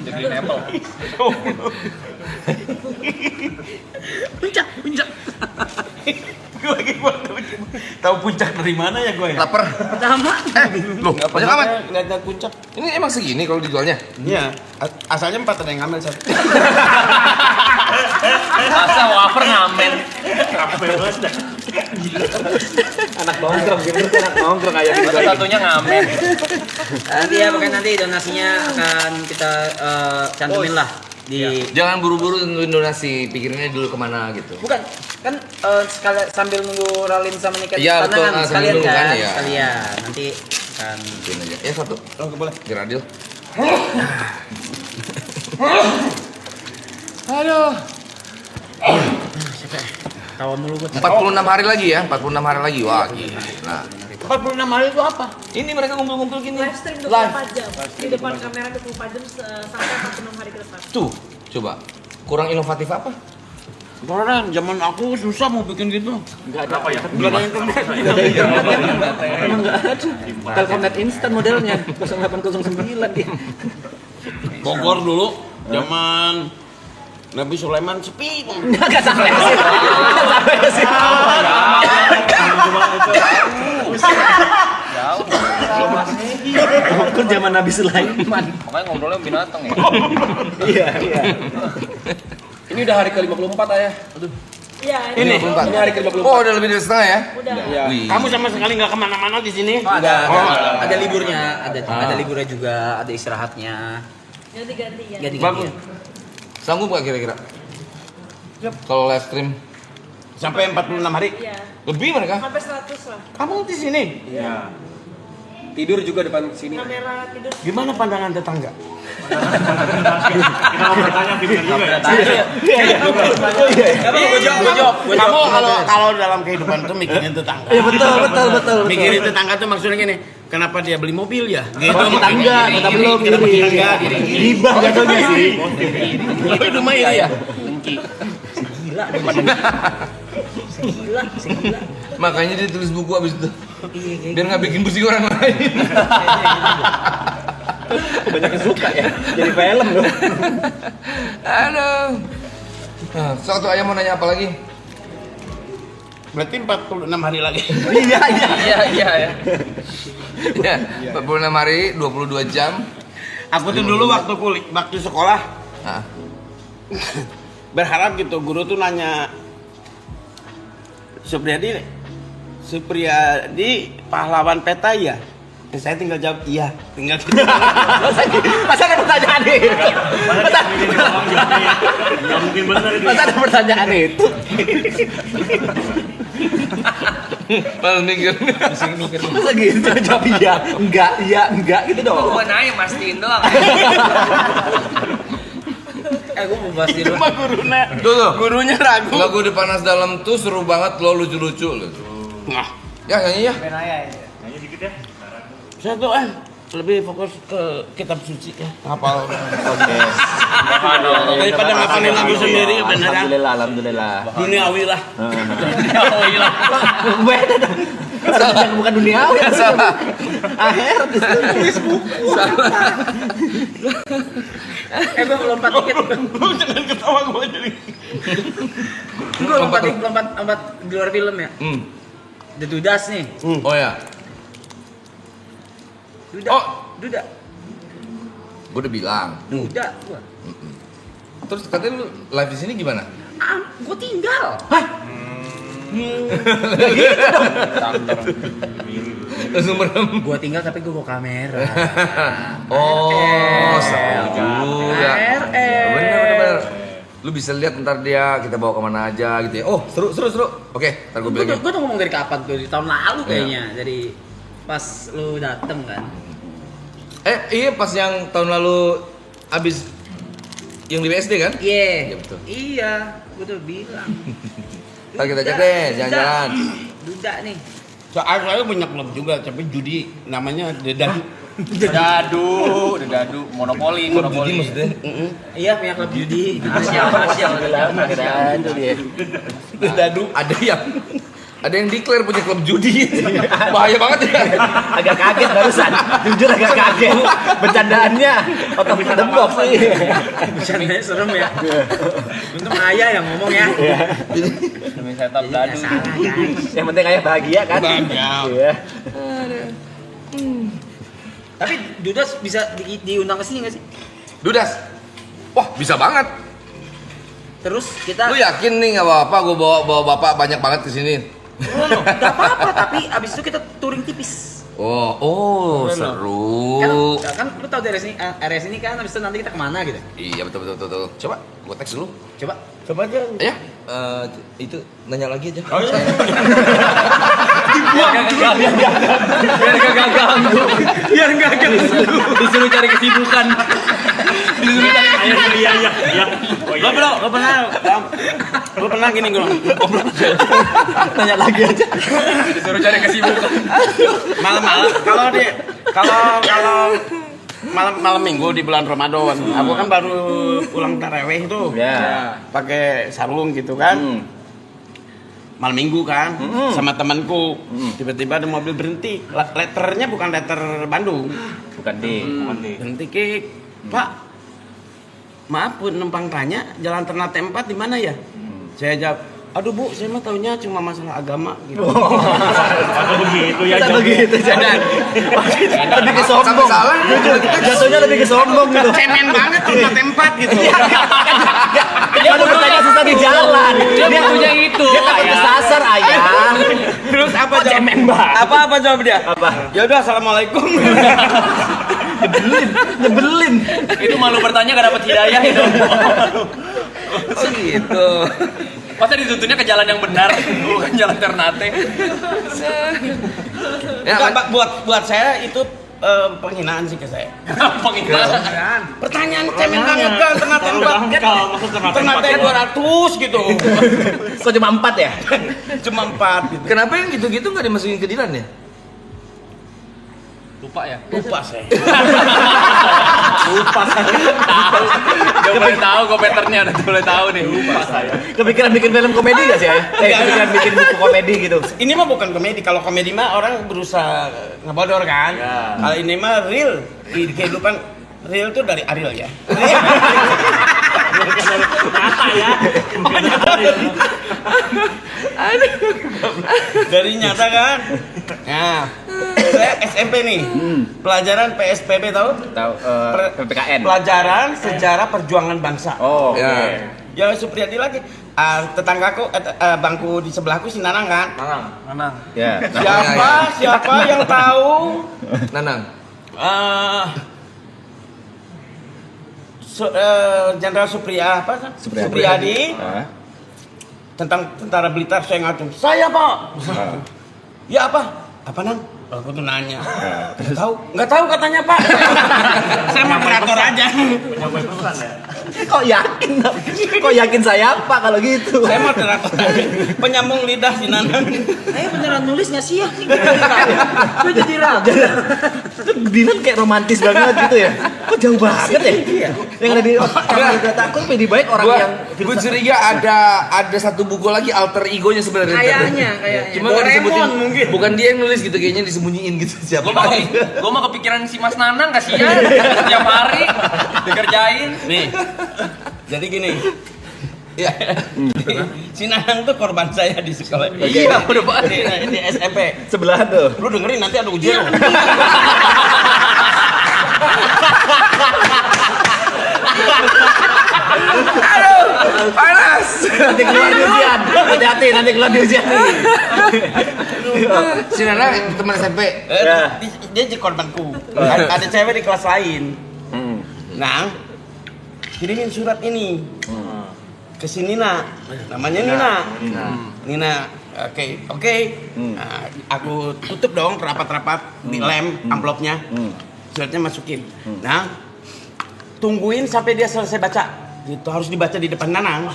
Jadi Apple.
Puncak.
Gue lagi tahu puncak dari mana ya gue ya?
Lapar.
Pertama.
Loh, banyak amat.
Lihat puncak.
Ini emang segini kalau dijualnya?
Iya. Asalnya 4 ada yang ngambil satu.
Masa wafer ngamen.
Anak nongkrong gitu, anak nongkrong kayak gitu.
Satu-satunya ngamen.
Nanti ya pokoknya nanti donasinya akan kita cantumin lah di.
Jangan buru-buru tentuin donasi, pikirinnya dulu kemana gitu.
Bukan, kan sambil nunggu Ralin sama Niken
Iya, betul.
tandangan
Sambil
sekalian
nunggu
kan,
kan, ya.
sekalian. Nanti kan
Tuin aja. Ya satu.
Oh, boleh.
Biar adil.
Aduh.
Tawa mulu gua.
46 hari lagi ya, 46 hari lagi. Wah, gila.
46 hari itu apa?
Ini mereka ngumpul-ngumpul gini.
Live stream 24 jam. Di depan kamera 24 jam sampai 46 hari ke depan.
Tuh, coba. Kurang inovatif apa?
Karena zaman aku susah mau bikin gitu.
Enggak ada apa ya?
Enggak ada internet.
Enggak ada internet. Emang enggak ada. Telkomnet instan modelnya 0809 dia.
Bogor dulu zaman Nabi Sulaiman sepi.
Enggak sampai sih. Enggak sampai sih.
Jauh.
Aku zaman Nabi Sulaiman.
Makanya ngobrolnya binatang ya.
Iya. Ini udah hari ke-54 ayah. Aduh.
Iya,
Ini
hari ke-54.
Oh, udah lebih dari setengah ya?
Udah.
Ya.
Kamu sama sekali nggak kemana-mana di sini?
Ada liburnya, ada liburnya juga, ada istirahatnya.
Ganti-ganti ya.
Ganti-ganti.
Sanggup gak kira-kira? Kalau live stream
Sampai 46 hari?
Iya.
lebih mereka?
Sampai 100 lah.
Kamu di sini?
Iya. Tidur juga depan sini.
Kamera tidur.
Gimana pandangan tetangga?
Kita mau bertanya Vivian juga ya.
Kamu kalau dalam kehidupan tuh mikirin tetangga.
Iya betul.
Mikirin tetangga tuh maksudnya gini, kenapa dia beli mobil ya? Gitu.
Kita enggak, kita belum iri. Hibah jatuhnya sih.
Itu mah iri ya.
Gila.
Makanya dia tulis buku abis itu. Biar nggak bikin pusing orang lain.
Banyak yang suka ya. Jadi film loh.
Aduh. Nah, satu ayam mau nanya apa lagi?
Berarti 46 hari lagi.
Iya.
Iya.
Ya, 46 hari, 22 jam.
Aku tuh dulu waktu sekolah
Nah,
berharap gitu guru tuh nanya Supriyadi pahlawan peta ya? Saya tinggal jawab iya, tinggal gitu.
Masa ada pertanyaan itu?
Nggak mungkin benar itu.
Masa ada pertanyaan itu?
malah mikir.
Masa gitu jawab iya, enggak gitu dong.
Gua nanya mastiin doang.
Gue mau bahas di
Itu
luar.
mah gurunya.
Tuh.
Gurunya ragu.
Lagu di Panas Dalam tuh seru banget lo, lucu-lucu lo.
Nah,
Ya nyanyi ya.
Nyanyi dikit ya.
saya tuh lebih fokus ke kitab suci ya. Hafal. Daripada ngapalin lagu sendiri beneran.
Alhamdulillah.
Duniawi lah.
Beda dong. Bukan duniawi.
Salah.
Akhir tulis buku.
Gue melompat dikit.
Jangan ketawa gue jadi.
Gue lompat di luar film ya. The Dudas nih.
Oh ya.
Duda.
Gue udah bilang.
Duda gua.
Terus katanya lu live di sini gimana?
Gue tinggal.
Langsung merem.
Gue tinggal tapi gue bawa kamera.
Oh, seru juga.
RL.
Bener. Lu bisa lihat ntar dia kita bawa kemana aja gitu ya. Oh, seru. Oke, ntar gue bilangin.
Gue tuh ngomong dari kapan tuh? Di tahun lalu kayaknya. Dari pas lu dateng kan.
Iya pas yang tahun lalu abis yang di BSD kan?
Iya.
Iya betul.
Iya, gue tuh bilang.
Ntar kita cek deh, jalan-jalan.
Duda nih.
Saya banyak klub juga, tapi judi namanya Dedadu.
Dadu, monopoli.
Maksudnya?
Iya, punya klub judi.
Siapa?
Dedadu. Ada yang declare punya klub judi. Bahaya banget ya.
Agak kaget barusan. Jujur agak kaget. Bercandaannya out of the box sih.
Bercandanya serem ya. Untung Ayah yang ngomong ya.
Demi setup dadu.
Salah guys.
Yang penting ayah bahagia kan?
Bahagia.
Iya.
Tapi Dudas bisa diundang ke sini nggak sih?
Dudas. Wah, bisa banget.
Terus kita.
Lu yakin nih nggak apa-apa gue bawa bapak banyak banget ke sini?
Gak apa-apa, tapi abis itu kita touring tipis.
Oh, seru.
Kan lu tau di area sini kan, abis itu nanti kita kemana gitu.
Iya betul. Coba gue teks dulu.
Coba aja.
Ya. Itu nanya lagi aja.
Oh, iya.
Biar gak ganggu. Disuruh cari kesibukan.
Iya. Oh
Gue pernah gini gue.
Tanya lagi aja.
Disuruh cari kesibukan.
Malam-malam kalau malam minggu di bulan Ramadan, aku kan baru pulang tarawih tuh, pakai sarung gitu kan, malam minggu kan, sama temanku, tiba-tiba ada mobil berhenti, letternya bukan letter Bandung, berhenti Kik, Pak, maaf pun numpang tanya, jalan Ternate 4 di mana ya? Saya jawab, aduh Bu, saya mah taunya cuma masalah agama gitu.
Begitu ya.
Begitu jangan. Lebih ke sombong. Jatuhnya lebih ke sombong gitu.
Cemen banget tuh tempat gitu.
Dia mau bertanya susah di jalan.
Dia punya itu.
Dia takut kesasar ayah.
Terus apa jawab? Apa jawab dia? Apa? Ya udah, assalamualaikum.
Nyebelin.
Itu malu bertanya gak dapat hidayah itu.
Oh gitu.
Masa dituntutnya ke jalan yang benar, bukan jalan Ternate.
Ya, buat saya itu penghinaan sih ke saya.
Penghinaan.
Pertanyaan cemen banget kan, Ternate 200 gitu.
Kok cuma 4 ya?
Cuma 4 gitu.
Kenapa yang gitu-gitu nggak dimasukin ke Dilan ya?
Lupa ya?
Lupa saya.
Udah boleh tahu komentarnya, udah boleh tahu nih. Lupa saya.
Kepikiran bikin film komedi gak sih ayah? Kepikiran bikin buku komedi gitu.
Ini mah bukan komedi. Kalau komedi mah orang berusaha ngebodor kan. Kalau ini mah real. Di kehidupan real tuh dari Ariel ya. Dari nyata kan. Nah, saya SMP nih. Pelajaran PSPB tahu?
Tahu PPKN.
Pelajaran Sejarah Perjuangan Bangsa.
Oh, oke.
Ya Supriyadi lagi. Tetanggaku bangku di sebelahku si Nanang kan?
Nanang.
Ya.
Siapa yang tahu?
Nanang.
Jenderal Supriyadi tentang tentara Blitar saya ngacung. Saya Pak. Ya apa? Apa Nang? Aku tuh nanya. Nggak tahu katanya Pak. Saya moderator aja.
Kok yakin saya apa kalau gitu?
Saya moderator aja. Penyambung lidah si Nanang.
Ayo beneran nulis nggak sih ya?
Gue jadi ragu. Dilan kayak romantis banget gitu ya. Kok jauh banget ya? Iya. Yang ada di otak aku lebih baik orang yang
Gue curiga ada satu buku lagi alter egonya sebenarnya.
Kayaknya.
Cuma nggak disebutin. Bukan dia yang nulis gitu, kayaknya disembunyiin gitu siapa.
Gue mau kepikiran si Mas Nanang, kasihan. Tiap hari dikerjain.
Nih. Jadi gini. Ya. Si Nanang tuh korban saya di sekolah.
Iya, udah Pak.
Di SMP.
Sebelah tuh.
Lu dengerin nanti ada ujian.
Aduh, panas.
Nanti keluar di ujian. Hati-hati nanti keluar di ujian nih.
Si Nanang teman SMP.
Dia jadi korbanku. Ada cewek di kelas lain. Nah, kirimin surat ini ke si Nina. Namanya Nina. Oke. Nah, aku tutup dong rapat-rapat di lem amplopnya. Suratnya masukin. Nah, tungguin sampai dia selesai baca. Itu harus dibaca di depan Nanang.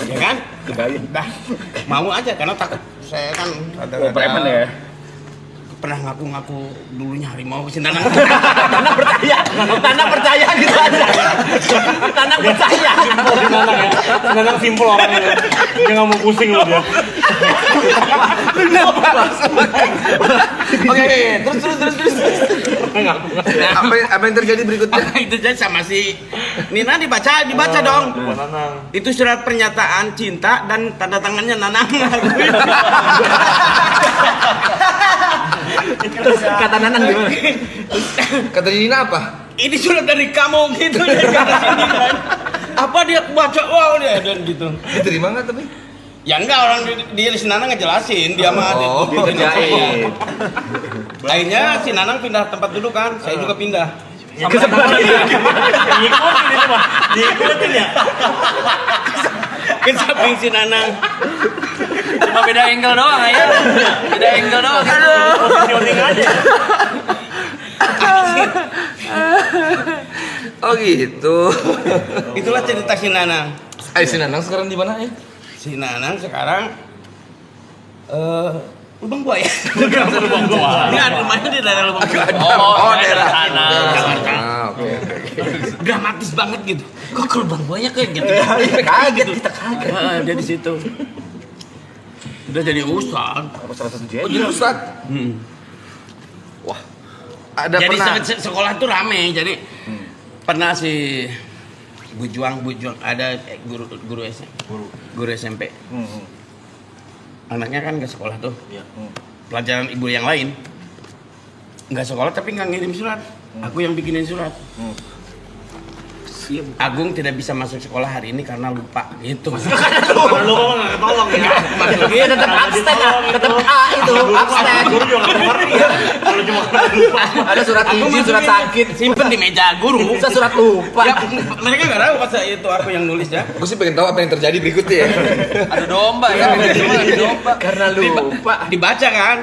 Ya kan? Dah. Mau aja karena takut saya kan
preman ya.
Pernah ngaku-ngaku dulunya harimau ke Nanang.
Tanah percaya gitu aja. Tanah percaya.
Nanang simpel orangnya. Dia nggak mau pusing loh dia.
Oke, terus. Apa yang terjadi berikutnya?
Itu aja sama si Nina dibaca dong. Itu surat pernyataan cinta dan tanda tangannya Nanang.
Terus kata Nanang gimana?
Kata Nina apa?
Ini surat dari kamu gitu dia kata si Nina. Apa dia baca wow dia dan gitu.
Diterima nggak tapi?
Ya enggak, orang dia si Nanang ngejelasin dia mah
Dikerjain.
Akhirnya si Nanang pindah tempat duduk kan, saya juga pindah.
Ke sebelah dia.
Diikutin itu mah. Diikutin ya.
Ke samping si Nanang.
Cuma beda angle doang ya. Beda angle doang.
Positioning aja.
Oh gitu.
Itulah cerita si Nanang.
Si Nanang sekarang di mana ya?
Si Nanang sekarang Lubang Buaya.
Lubang Buaya.
Enggak, rumahnya di daerah Lubang Buaya.
Daerah sana.
Oke.
Dramatis banget gitu. Kok ke Lubang Buaya kayak gitu?
Kaget kita kaget.
Dia di situ. Udah jadi ustad.
Oh jadi ustad. Wah. Ada
jadi
pernah.
sekolah tuh rame. Jadi pernah si Bujuang ada guru SMP. Anaknya kan nggak sekolah tuh. Pelajaran ibu yang lain nggak sekolah tapi nggak ngirim surat. Aku yang bikinin surat. Agung tidak bisa masuk sekolah hari ini karena lupa gitu.
Kalau lupa nggak ketolong ya.
Iya tetap absen ya, tetap A itu absen.
Guru juga nggak ngerti ya. Kalau cuma lupa.
Ada surat izin, surat sakit,
simpen di meja guru.
Bisa surat lupa.
Ya, mereka nggak tahu pas itu aku yang nulis ya.
Gue sih pengen tahu apa yang terjadi berikutnya ya.
Ada domba ya. Ada domba.
Karena lupa.
Dibaca kan.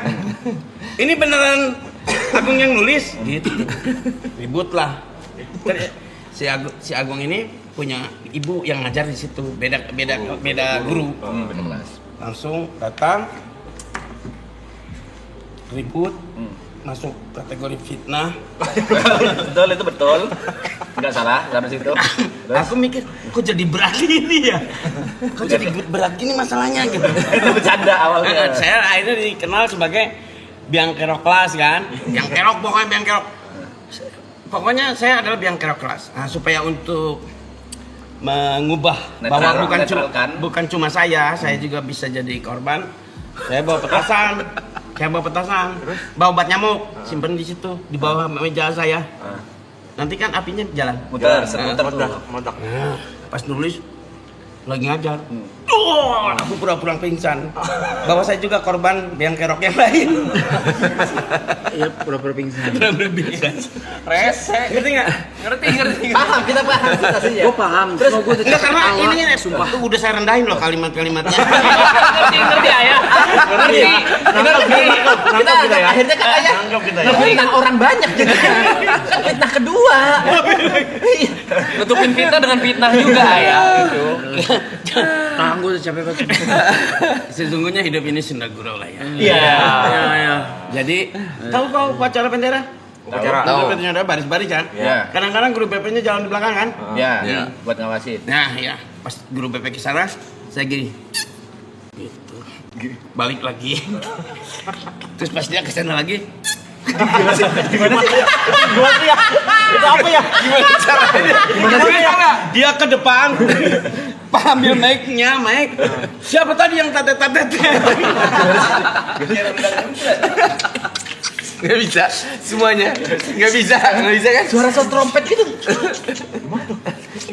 Ini beneran Agung yang nulis gitu. Ribut lah. Si Agung ini punya ibu yang ngajar di situ, beda guru. Langsung datang, ribut, masuk kategori fitnah.
Betul itu betul. Enggak salah sampai situ.
Aku mikir, kok jadi berat ini ya? Kok jadi berat ini masalahnya gitu.
Itu bercanda awalnya.
Saya akhirnya dikenal sebagai biang kerok kelas kan, biang kerok pokoknya biang kerok. Pokoknya saya adalah biang kerok kelas. Nah, supaya untuk mengubah bahwa bukan cuma saya juga bisa jadi korban. Saya bawa petasan, bawa obat nyamuk, simpen di situ di bawah meja saya. Nanti kan apinya jalan.
Muter,
meledak.
Pas nulis lagi ngajar. Aku pura-pura pingsan. Bahwa saya juga korban biang kerok yang lain.
Iya, pura-pura pingsan.
Rese.
Ngerti nggak?
Ngerti.
Paham, kita paham situasinya. Gue paham. Terus gue
enggak karena ini sumpah tuh udah saya rendahin loh kalimat-kalimatnya.
Ngerti ayah. Ngerti.
Kita akhirnya kan ayah fitnah orang banyak jadi fitnah kedua.
Nutupin fitnah dengan fitnah juga ayah.
Tangan gue udah capek banget. Sesungguhnya hidup ini senda gurau lah ya.
Iya.
Jadi tahu kau upacara bendera? Tahu. Bendera baris-baris kan?
Iya.
Kadang-kadang guru BP-nya jalan di belakang kan?
Iya. Buat ngawasin.
Nah ya, pas guru BP ke sana, saya gini. Gitu. Balik lagi. Terus pas dia ke sana lagi.
Gimana sih ya? Itu apa ya?
Gimana caranya? Dia ke depan. Pak ambil mic-nya. Siapa tadi yang tatet-tatet?
Nggak bisa semuanya. Nggak bisa kan?
Suara trompet gitu.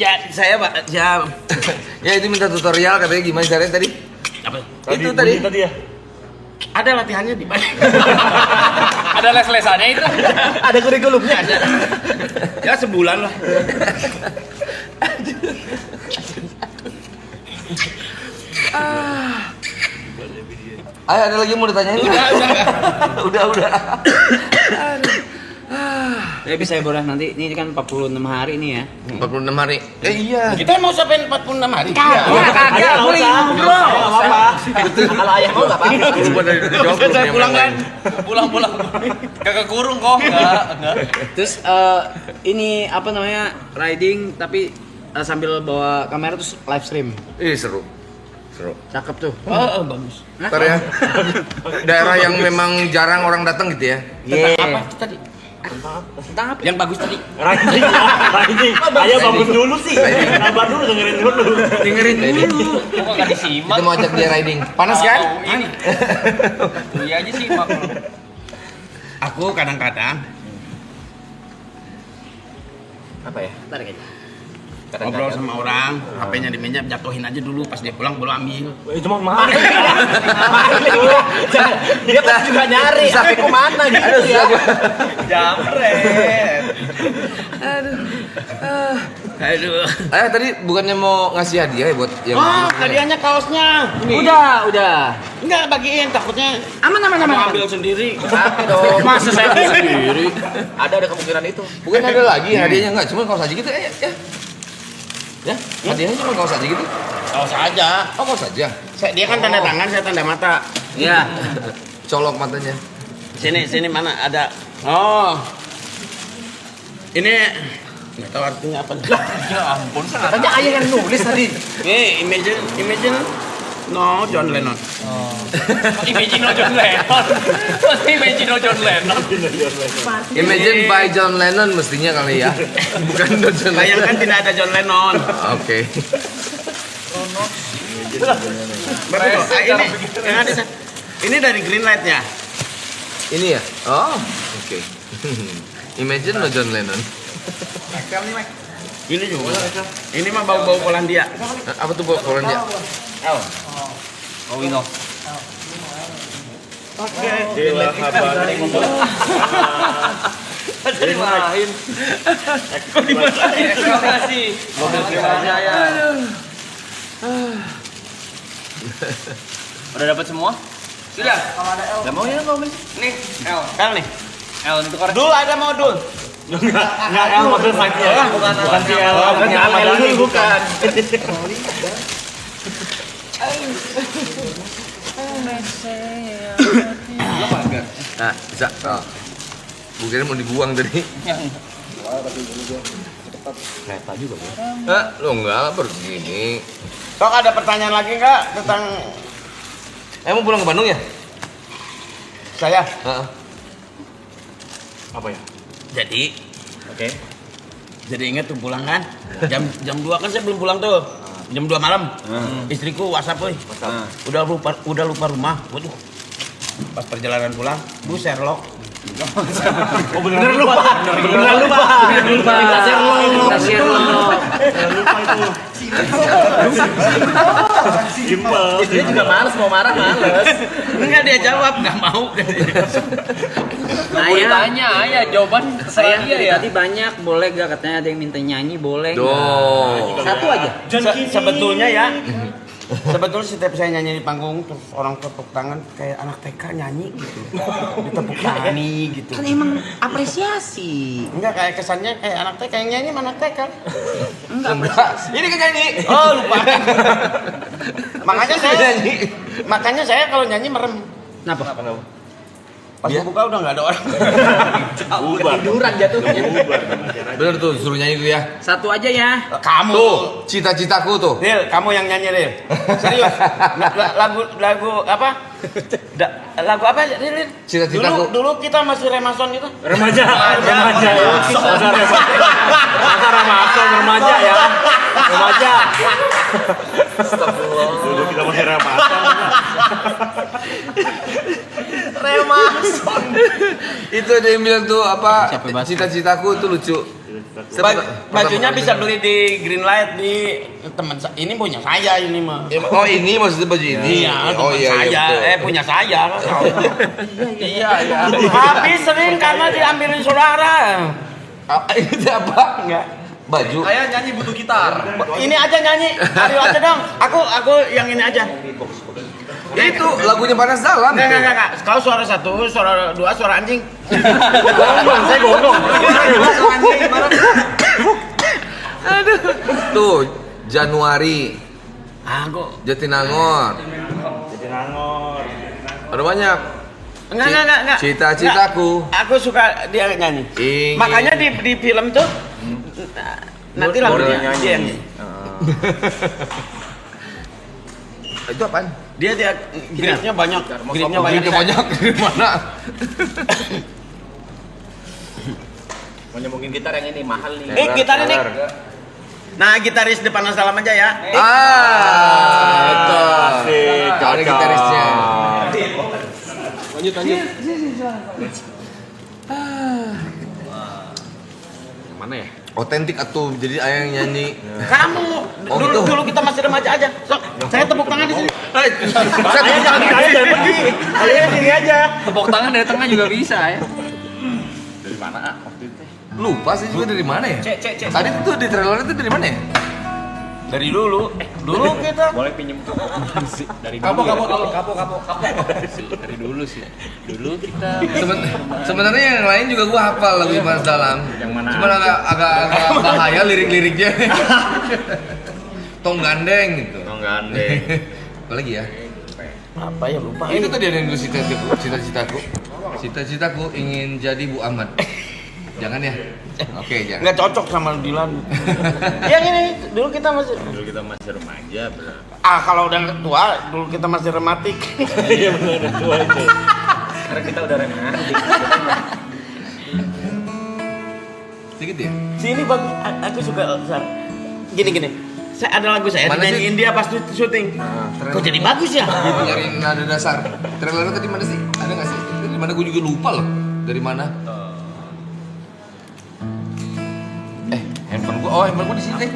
Ya saya Pak,
ya itu minta tutorial katanya gimana caranya tadi?
Apa?
Itu tadi
ya.
Ada latihannya di balik.
Ada les-lesannya itu.
Ada kurikulumnya ada.
Ya sebulan lah.
Ada lagi yang mau ditanyain? Udah.
Ya bisa ya Bora, nanti ini kan 46 hari nih ya.
46 hari. Iya.
Kita mau sampai 46 hari.
Kagak, boleh ngobrol. Kalau ayah mau enggak apa-apa.
Saya pulang kan.
Pulang. Kagak kurung kok. Enggak.
Terus ini apa namanya riding tapi sambil bawa kamera terus live stream.
Seru.
Cakep tuh.
Oh, bagus.
Ntar ya. Daerah yang memang jarang orang datang gitu ya.
Tentang apa itu tadi?
Tentang apa?
Yang bagus tadi.
Riding. Ayo bangun dulu sih. Sabar dulu, dengerin dulu.
Kok enggak disimak?
Kita mau ajak dia riding. Panas kan?
Ini. Tuh ya aja simak.
Aku kadang-kadang
Apa ya? Tarik aja.
ngobrol sama orang, HP-nya di meja, jatuhin aja dulu, pas dia pulang baru ambil.
Itu mah mahal.
Dia pasti juga nyari, HP-ku mana gitu ya.
Jamret.
Aduh.
Tadi bukannya mau ngasih hadiah ya buat yang
Oh, hadiahnya kaosnya.
Udah.
Enggak bagiin, takutnya
aman.
ambil sendiri.
Tapi dong.
Masa saya ambil sendiri?
Ada kemungkinan itu. Bukan ada lagi hadiahnya enggak, cuma kaos aja gitu ya. Ya, hadiahnya cuma kaos aja gitu.
Kaos aja.
Oh, kaos aja.
Dia kan tanda tangan, saya tanda mata.
Iya.
Colok matanya.
Sini mana ada. Oh. Ini nggak tahu artinya apa.
Ya ampun, katanya ayah yang nulis tadi.
Imagine no John Lennon.
Imagine no John Lennon. Imagine no John Lennon.
Imagine by John Lennon mestinya kali ya. Bukan no John Lennon.
Bayangkan tidak ada John Lennon.
Oke.
Ini dari Greenlight-nya.
Ini ya? Oh, oke. Imagine no John Lennon.
Ini juga. Ini mah bau-bau Polandia.
Apa tuh bau Polandia?
Oh, Wino.
Oke.
Itulah kabar.
Dimarahin. Terima kasih. Mobil saya. Udah dapat semua? Sudah.
Udah mau ya mau
Nih,
L nih.
L itu korek.
Dul ada mau Dul.
Enggak L mobil fight-nya ya. Bukan si L.
Bukan.
Nah, bisa. Oh. Bukannya mau dibuang tadi. Kereta juga, Bro. Lo enggak begini.
Kok ada pertanyaan lagi enggak tentang
Mau pulang ke Bandung ya?
saya?
Apa ya?
Jadi,
Oke.
jadi ingat tuh pulang kan? Jam 2 kan saya belum pulang tuh. Jam 2 malam. Istriku WhatsApp, woy. Udah lupa rumah. Waduh. Pas perjalanan pulang, Bu Sherlock.
Oh beneran lupa. Beneran lupa.
Kita Sherlock.
Lupa itu. Simpel.
Dia juga males mau marah males.
Enggak, dia jawab enggak mau.
Nah,
Boleh tanya, ya jawaban
saya
dia ya.
tadi banyak, boleh gak katanya ada yang minta nyanyi, boleh nggak?
Duh.
Satu aja.
Sebetulnya ya. Sebetulnya setiap saya nyanyi di panggung terus orang tepuk tangan kayak anak TK nyanyi gitu. Ditepuk tani gitu.
Kan emang apresiasi.
Enggak, kayak kesannya kayak anak TK yang nyanyi mana TK.
Enggak.
Ini kan nyanyi. Oh, lupa. Makanya saya kalau nyanyi merem.
Kenapa?
Pas buka udah nggak ada orang.
Ketiduran jatuhnya.
Bener tuh, suruh nyanyi tuh ya.
Satu aja ya.
Kamu.
Tuh, cita-citaku tuh.
Ril, kamu yang nyanyi, Ril. Serius. Lagu apa? Lagu apa, Ril?
Cita-citaku.
Dulu kita masih remason gitu.
Remaja ya. Masa remaja ya. Remaja.
Astagfirullah.
Dulu kita masih remaja.
Remason. Itu ada yang bilang tuh apa? Cita-citaku tuh lucu.
Bajunya bisa beli di Greenlight di teman saya. Ini punya saya ini mah.
Oh, ini maksudnya baju ini.
Iya,
Oh
teman
iya,
saya.
betul.
Punya saya kan.
Iya.
Habis sering karena diambilin saudara.
Ini apa?
Enggak.
Baju.
Ayah nyanyi butuh gitar.
Ini aja nyanyi. Ayo aja dong. Aku yang ini aja.
Itu lagunya Panas Dalam.
Enggak. Kau suara 1, suara 2, suara anjing.
Saya gonggong.
Aduh. Tuh, Januari. Jatinangor. Ada banyak.
Enggak.
Cita-citaku.
Aku suka dia nyanyi.
Ingin.
Makanya di film tuh nanti lagunya dia nyanyi.
Itu apaan?
Dia gripnya banyak. Gripnya
banyak. Di mana?
Mau nyambungin gitar yang ini mahal nih.
Gitar ini. Nah, gitaris depan Salam aja ya.
Betul. Ada gitarisnya.
Lanjut.
Mana ya? Otentik atau jadi ayah yang nyanyi.
Kamu dulu kita masih remaja aja. Sok, saya tepuk tangan di sini.
Saya jangan pergi. Kalian sini aja.
Tepuk tangan dari tengah juga bisa ya.
Dari mana waktu itu?
Lupa sih juga dari mana ya?
Cek.
Tadi tuh di trailer itu dari mana ya?
Dari dulu kita.
Boleh pinjem tuh. Dari dulu.
Kapok.
Dari dulu sih. Dulu kita
Sebenarnya yang lain juga gua hafal lagu Imas Dalam.
Yang mana?
Cuman agak bahaya lirik-liriknya. Tong gandeng gitu.
Tong gandeng.
Apa lagi ya?
Apa ya lupa.
Itu tadi ada yang dulu cita-citaku ingin jadi Bu Ahmad. Jangan ya? Oke, jangan.
Nggak cocok sama Dilan. Yang ini dulu kita masih
remaja, bro.
Kalau udah tua, dulu kita masih rematik.
Iya benar, udah tua itu.
Sekarang kita udah rematik.
Sedikit ya?
Sini bagus, aku suka Sar. Gini. Ada lagu saya dinyanyiin dia pas syuting. Kok jadi bagus ya?
Gitu nyariin nada dasar. Trailernya tadi mana sih? Ada nggak sih? Dari mana gue juga lupa loh. Dari mana? Handphone gua di sini.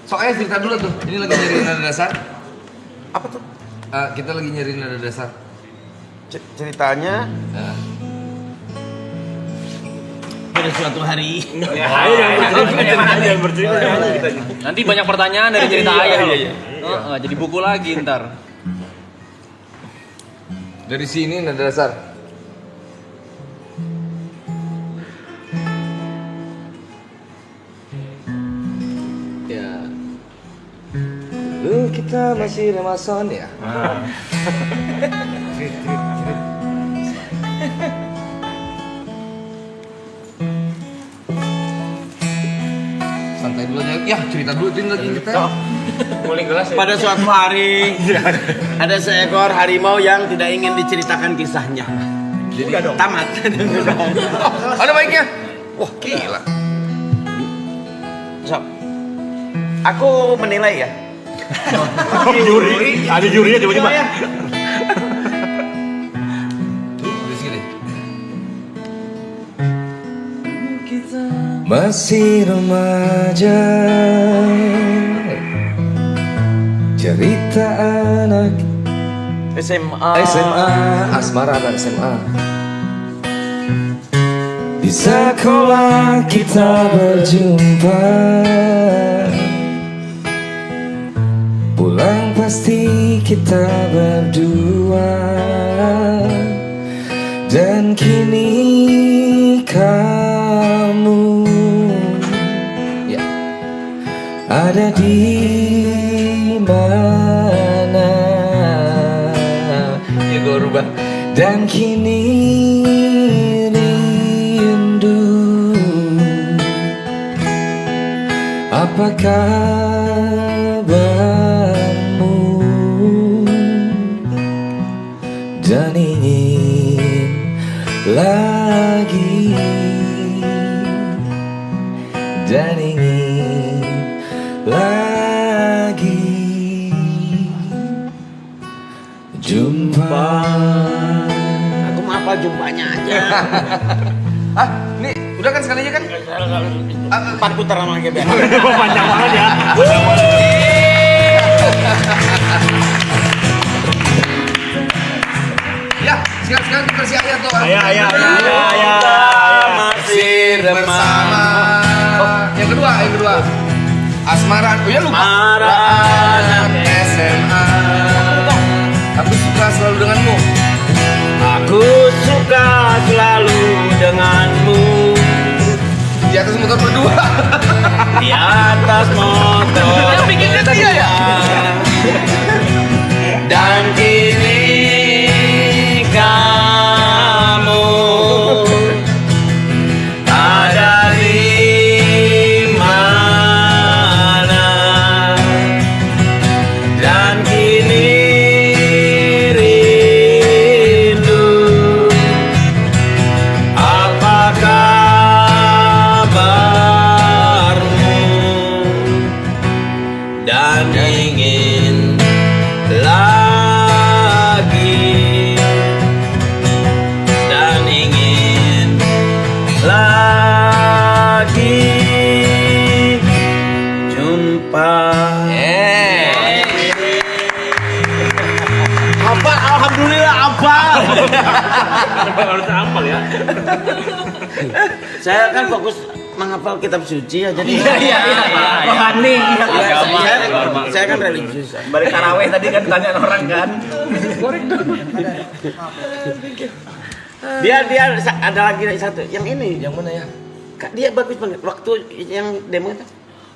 Soalnya cerita dulu tuh. Ini lagi nyariin nada dasar.
Apa tuh?
Kita lagi nyariin nada dasar.
Ceritanya pada suatu hari.
Jangan bercerita. Nanti banyak pertanyaan dari cerita ayah loh. Jadi buku lagi ntar.
Dari sini nada dasar. Ya. Dulu kita masih remason ya. Santai dulu aja. Ya, cerita dulu ini lagi kita.
Nguling gelas ya.
Pada suatu hari ada seekor harimau yang tidak ingin diceritakan kisahnya.
Jadi
tamat.
Ada baiknya. Wah, gila.
Sob, aku menilai ya.
Ada jurinya tiba-tiba.
Ya.
Masih remaja, cerita anak
SMA,
asmara anak SMA. Di sekolah kita berjumpa, pulang pasti kita berdua. Dan kini kamu ada di mana? Ya gue rubah. Dan kini rindu. Apa kabarmu? Dan ingin lagi. Dan ingin lagi jumpa.
Aku mau apa jumpanya aja.
Nih udah kan sekali aja kan?
4 putaran lagi biar.
Panjang banget ya.
Ya, sekarang kita si Ayah tuh.
Ayah.
Masih bersama. Yang kedua. Asmara, ya lupa. Anak SMA. Aku suka selalu denganmu.
Aku suka selalu denganmu.
Di atas motor berdua.
Di atas motor.
Yang bikinnya dia ya.
Dan kini kamu ada di mana? Dan kini rindu. Apa kabarmu? Dan ingin lagi. Dan ingin lagi jumpa. Apa? Alhamdulillah apa?
Harus hafal ya.
Saya kan fokus menghafal kitab suci ya, jadi
rohani.
Saya kan religius.
Balik taraweh tadi kan tanya orang kan.
Dia ada lagi satu, yang ini.
Yang mana ya?
Kak, dia bagus banget waktu yang demo itu.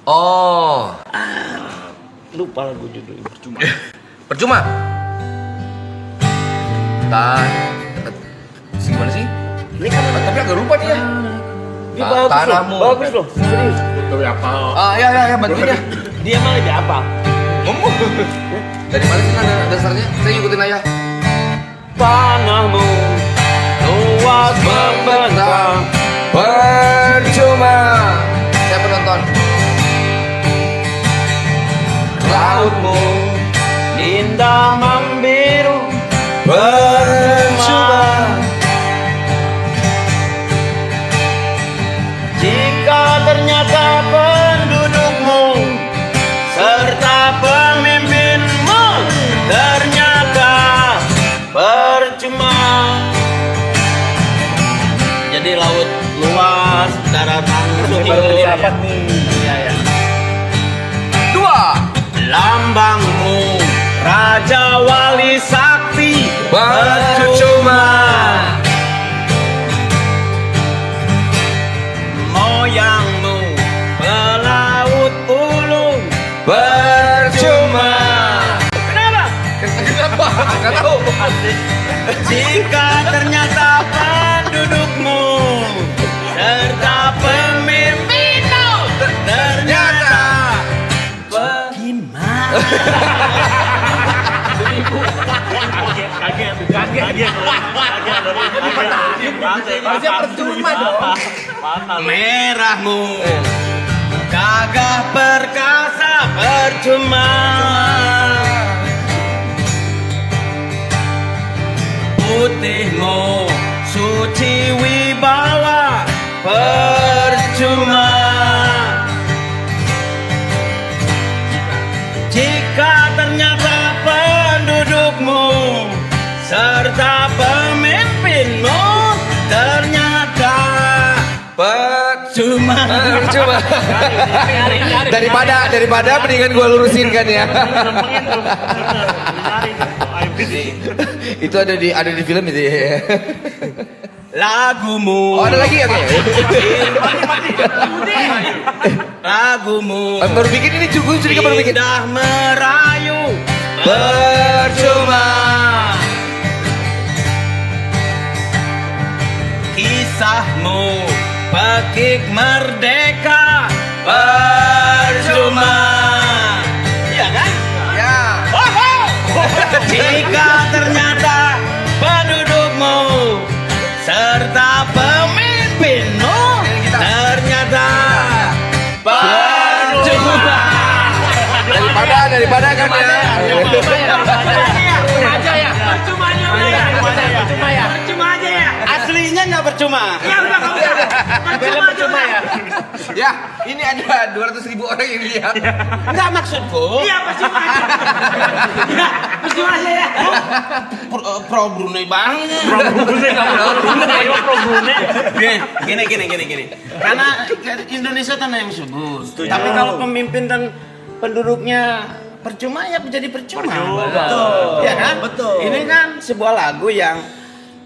Oh.
Lupa lagu judulnya.
Percuma. Gimana sih?
Ini kan
tapi agak lupa dia.
Dia bagus loh. Serius.
Tapi apa?
Ya, bantuin ya.
Dia malah dia apa?
Ngomong. Dari mana sih ada dasarnya? Saya ngikutin ayah.
Tanahmu luas membentang,
percuma. Saya penonton.
Lautmu indah membiru,
percuma.
Jika ternyata pendudukmu serta pemimpinmu ternyata percuma. Jadi laut luas, daratan suci.
Dapat nih. Iya.
2.
Lambangmu Raja Wali Sakti,
percuma.
Moyangmu pelaut ulung,
percuma.
Kenapa?
Nggak tahu.
Jika ternyata pendudukmu serta pemimpinmu ternyata gimana?
Kaget.
Harusnya percuma dong.
Merahmu gagah perkasa percuma. Putihmu suci wibawa percuma. Jika ternyata pendudukmu serta pemimpinmu ternyata percuma.
Daripada mendingan gua lurusin kan ya. Itu ada di film itu ya.
Lagumu.
Oh, ada lagi ya?
Lagumu.
Baru bikin ini juga baru bikin.
Indah merayu
percuma.
Kisahmu pekik merdeka percuma. Iya kan?
Ya.
Jika ternyata pendudukmu serta pemimpinmu ternyata percuma.
Daripada kan ya.
Percuma aja ya. Aslinya nggak percuma.
Ya udah kamu percuma ya.
Ya, ini ada 200.000 orang yang lihat.
Enggak maksudku.
Iya percuma aja. Ya, percuma aja ya.
Pro Brunei banget.
Pro Brunei.
Gini. Karena Indonesia tanah yang subur. Tapi kalau pemimpin dan penduduknya percuma ya menjadi percuma.
Betul.
Ya kan?
Betul.
Ini kan sebuah lagu yang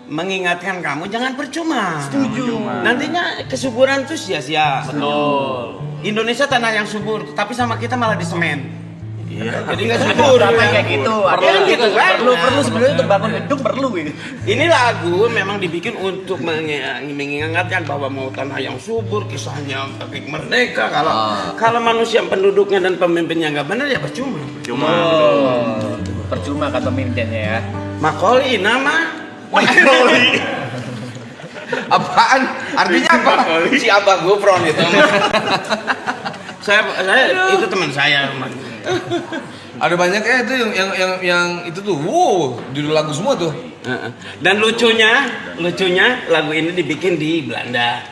mengingatkan kamu jangan percuma.
Setuju.
Nantinya kesuburan tuh sia-sia.
Betul.
Indonesia tanah yang subur, tapi sama kita malah disemen.
Iya.
Jadi nggak subur.
Kayak gitu.
Perlu gitu kan?
Perlu sebenarnya untuk bangun gedung perlu gitu.
Ini lagu memang dibikin untuk mengingatkan bahwa mau tanah yang subur, kisahnya pekik merdeka. Kalau manusia penduduknya dan pemimpinnya nggak benar ya percuma.
Percuma kata pemimpinnya ya.
Macaulay nama.
Apaan? Artinya apa?
Si Abah Gufron itu. saya itu teman saya.
Ada banyak itu yang itu tuh. Wow, judul lagu semua tuh.
Dan lucunya lagu ini dibikin di Belanda.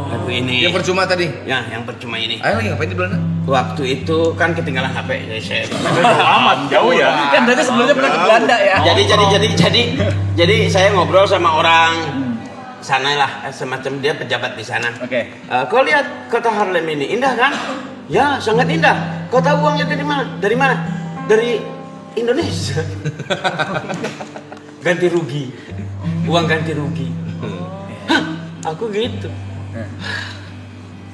Lagu ini.
Yang percuma tadi.
Ya, yang percuma ini.
Ayo lagi ngapain di Belanda?
Waktu itu kan ketinggalan HP jadi saya.
Amat jauh ya.
Kan berarti sebelumnya pernah ke Belanda ya.
Jadi saya ngobrol sama orang sana lah, semacam dia pejabat di sana.
Oke.
Kau lihat kota Harlem ini indah kan? Ya, sangat indah. Kau tahu uangnya dari mana? Dari mana? Dari Indonesia. Ganti rugi. Uang ganti rugi. Hah, aku gitu.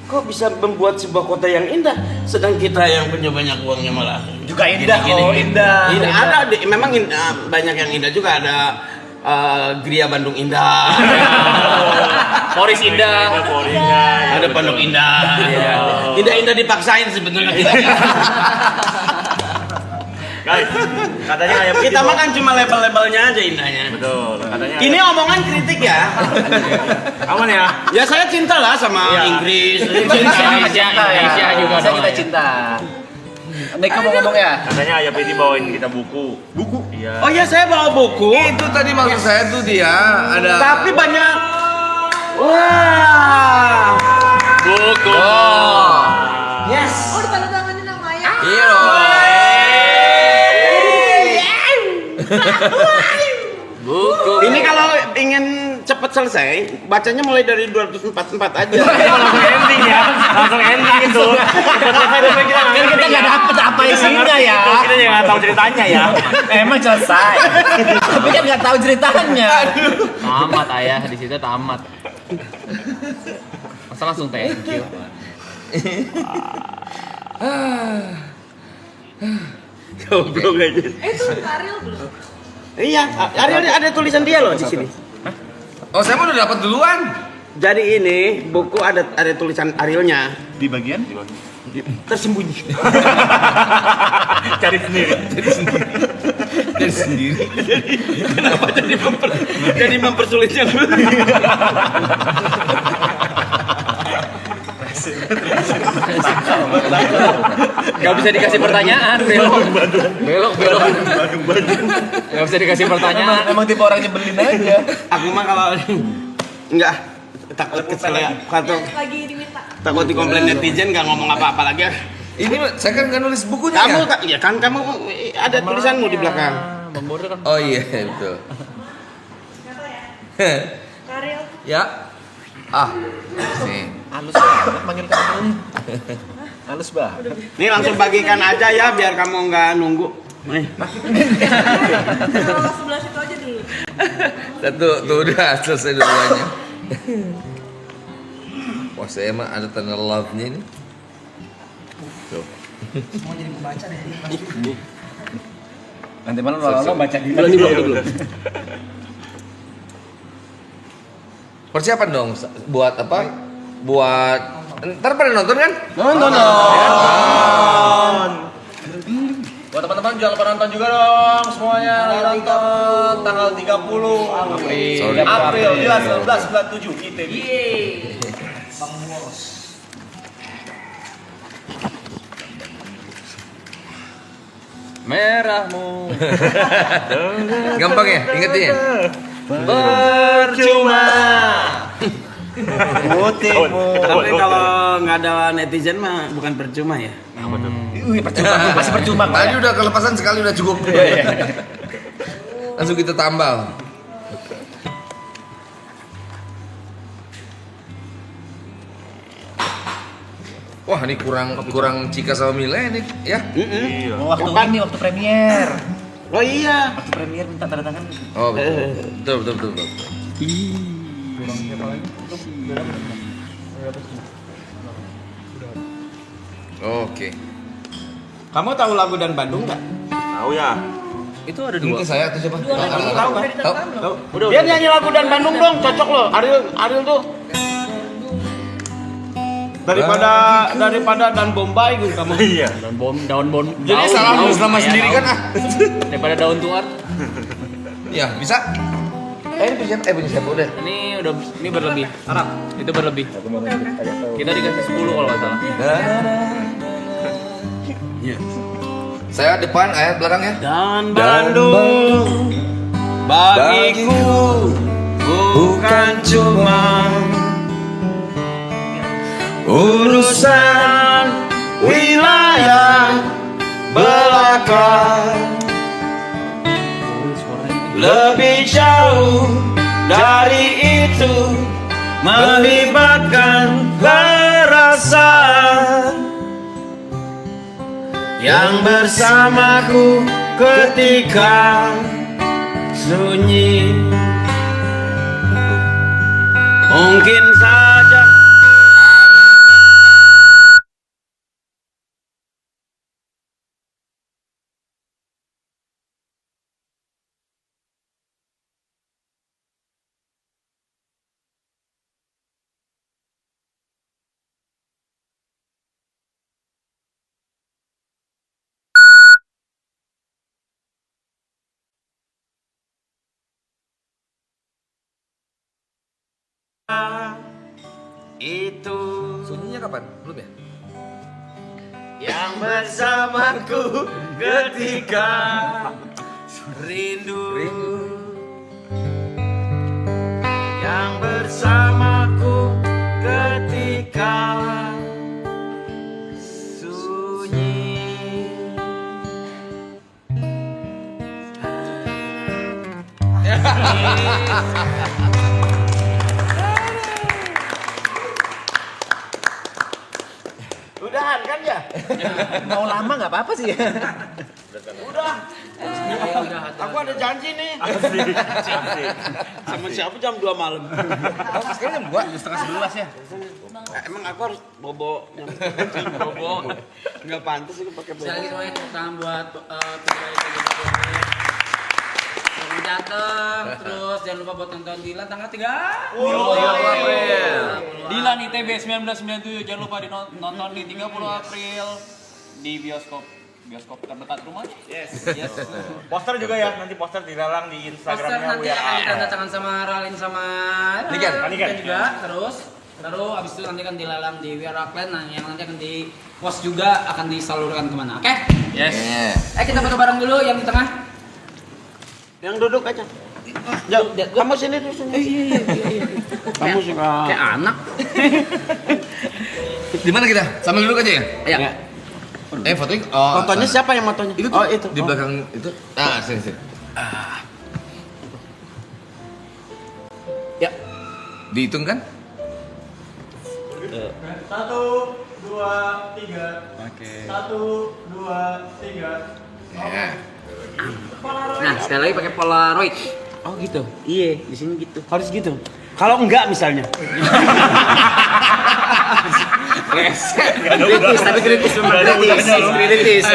Kok bisa membuat sebuah kota yang indah, sedang kita yang punya banyak uangnya malah
Juga indah kok, indah.
Ini ada, memang banyak yang indah juga, ada Gria Bandung Indah,
Poris indah,
ada Pondok Indah, indah-indah dipaksain sebetulnya kita.
Katanya ayam
Kita mah kan cuma level-levelnya aja indahnya.
Betul. Katanya
Ini omongan kritik ya.
aman ya?
Ya saya cinta lah sama Inggris.
Indonesia juga
Saya
dong.
juga cinta. Neko mau ngomong ya?
Katanya ayam ini bawain kita buku.
Buku?
Iya.
Oh ya, saya bawa buku.
Itu tadi maksud saya tuh dia ada.
Tapi banyak. Wah.
Buku.
Yes.
Oh, ditandatanganin sama Ayah.
Iya loh.
Buku.
Ini kalau ingin cepat selesai, bacanya mulai dari 244 aja.
Langsung ending ya. Langsung ending itu.
Kita nggak dapet apa isinya ya.
Kita yang nggak tahu ceritanya ya.
Emang selesai. Tapi kan nggak tahu ceritanya.
Tamat ayah di situ tamat. Masa langsung thank you.
Goblok aja.
Itu Ariel belum?
Iya, ada tulisan dia loh di sini.
Oh, saya mah udah dapat duluan.
Jadi ini buku ada tulisan Arielnya
Di bagian?
tersembunyi.
Cari sendiri.
Dari sendiri.
Kenapa jadi mempersulitnya?
Gak bisa dikasih pertanyaan, belok. Gak bisa dikasih pertanyaan.
Emang tipe orang nyebelin aja.
Aku mah kalau enggak takut kesel ya.
Lagi diminta.
Takut dikomplain netizen nggak ngomong apa-apa lagi.
Ini saya kan nggak nulis bukunya
Kamu
ya.
ya kan kamu ada tulisanmu di belakang.
Bang Boril kan.
Oh iya betul.
Ariel.
Ya. Ah. Nih.
Halus banget manggil kamu. Halus bah.
Nih langsung bagikan aja ya biar kamu nggak nunggu. Nih.
Kalau sebelah situ aja dulu.
Satu tuh udah selesai duluannya. Wah saya mah ada tanda love-nya ini. Tuh.
Mau jadi pembaca deh.
Nanti malam lo baca di
Belum.
Persiapan dong buat apa? Buat ntar pada nonton kan?
Nonton.
Buat teman-teman jangan lupa nonton juga dong semuanya. Lagi nonton tanggal 30 April 1997 ITB.
Bang Boros.
Merahmu.
Gampang ya, ingetin ya?
Percuma.
Putihmu.
Tapi kalau nggak ada netizen mah bukan percuma ya.
Percuma, masih percuma.
Tadi udah kelepasan sekali udah cukup. Langsung kita tambal. Wah ini kurang Cika sama Mila ini ya.
Waktu premier.
Oh iya.
Waktu premier minta tanda tangan.
Oh betul. Oke.
Kamu tahu lagu Dan Bandung nggak?
Tahu ya.
Itu ada
Mungkin saya atau siapa?
Kamu tahu kan?
Tahu.
Dia nyanyi lagu Dan Bandung dong, cocok loh. Ariel tuh. Daripada Dan Bombay gitu kamu.
Iya.
Daun bon.
Jadi salah nulis nama sendiri kan ah.
Daripada daun tuar.
Ya bisa. Ini punya siapa udah?
Ini berlebih. Itu berlebih. Kita dikasih 10 kalau nggak salah.
Iya. Saya depan, ayat belakang ya.
Dan Bandung bagiku bukan cuma urusan wilayah belakang, lebih jauh dari itu melibatkan perasaan yang bersamaku ketika sunyi. Mungkin saja itu
sunyinya kapan? Belum ya?
yang bersamaku ketika rindu. Yang bersamaku ketika sunyi. Udahan kan ya?
Mau lama nggak apa-apa sih.
Udah. Aku ada janji nih. Sama siapa jam 2 malam.
Sekarang jam 2, setengah 11 ya.
Emang aku harus bobo yang bobo. Enggak pantas aku pakai bobo.
Sekali lagi semuanya tepuk tangan buat yang datang. Terus jangan lupa buat nonton Dilan tanggal 3 April.
Dilan ITB 1997, jangan lupa nonton di 30 April di bioskop terdekat rumahnya.
Yes. Poster juga ya, nanti poster dilelang di
Poster
Instagramnya
nanti akan tanda tangan sama Ralin sama
Niken
juga. Terus abis itu nanti akan dilelang di We Are Rockland, yang nanti akan di post juga, akan disalurkan kemana. Oke?
Yes.
Kita foto bareng dulu yang di tengah.
Yang duduk aja. Kamu sini tuh sini.
Iya.
Kamu suka
kayak anak.
Di mana kita? Sambil duduk aja ya?
Iya.
Fotonya.
Fotonya siapa yang motonya?
Itu tuh, itu. Di belakang itu. Nah, sini.
Ya.
Dihitung kan?
1, 2, 3.
Oke.
1, 2, 3.
Ya.
Nah, sekali lagi pakai Polaroid.
Oh gitu. Iya, di sini gitu. Harus gitu. Kalau enggak misalnya.
Kritis, tapi kritis memang kritis.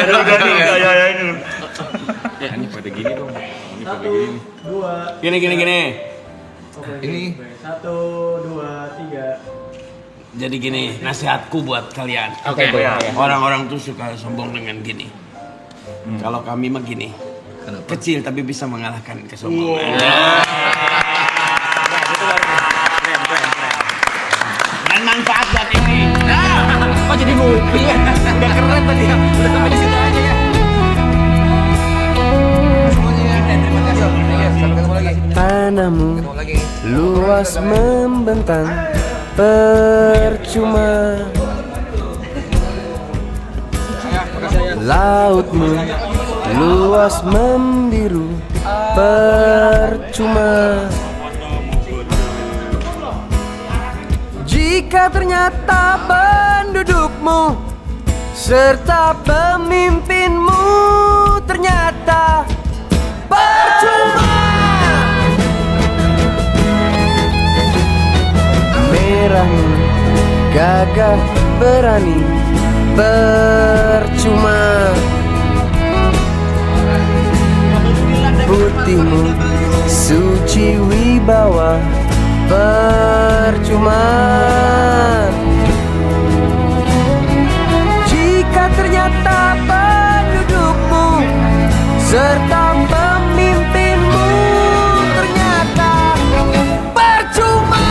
Ini pada gini dong.
1, 2.
Gini.
Ini
1, 2, 3.
Jadi gini, nasihatku buat kalian.
Oke.
Orang-orang tuh suka sombong dengan gini. Kalau kami mah gini. Kecil tapi bisa mengalahkan kesombongan. Dan manfaat buat ini.
Oh jadi ngopi ya? Udah keren tadi ya? Udah sampai di situ aja ya?
Tanahmu luas membentang, percuma. Lautmu luas membiru, percuma. Jika ternyata pendudukmu serta pemimpinmu ternyata percuma. Merahmu gagah berani, percuma. Putihmu suci wibawa, percuma. Jika ternyata pendudukmu serta pemimpinmu ternyata percuma.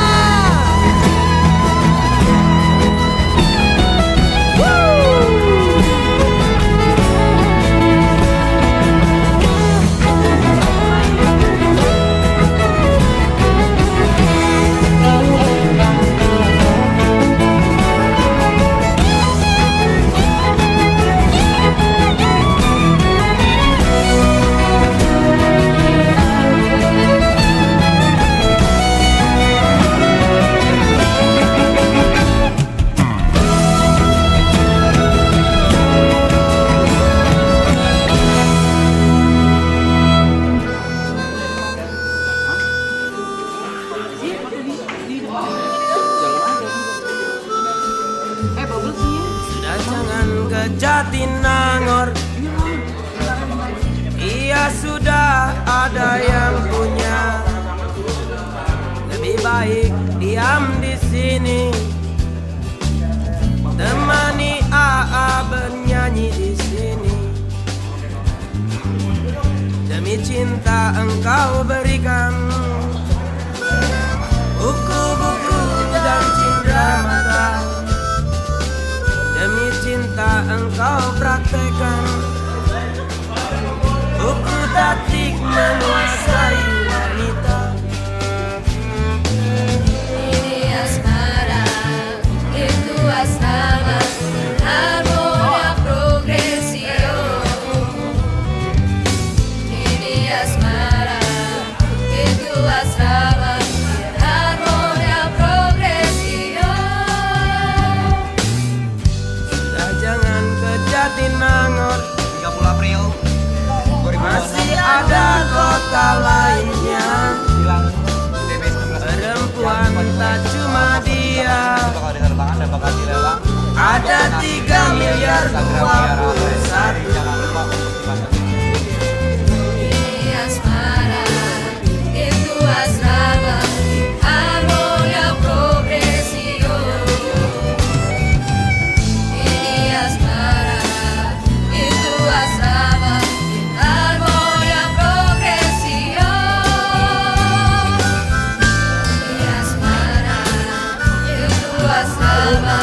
ke Jatinangor. Ia sudah ada yang punya. Lebih baik diam di sini, temani AA bernyanyi di sini. Demi cinta engkau berikan buku-buku dan cindera mata. Demi cinta engkau praktekkan buku taktik menguasai wanita.
Ini asmara, itu asrama, harmonia progresio. Ini asmara, itu asrama, harmonia progresio.
Sudah jangan ke Jatinangor,
30 April.
masih ada kota lainnya. Perempuan tak cuma dia, ada 3 miliar 21.
Ini asmara, itu asrama, harmonia progresio. Ini asmara, itu asrama, harmonia progresio. Ini asmara, itu asrama,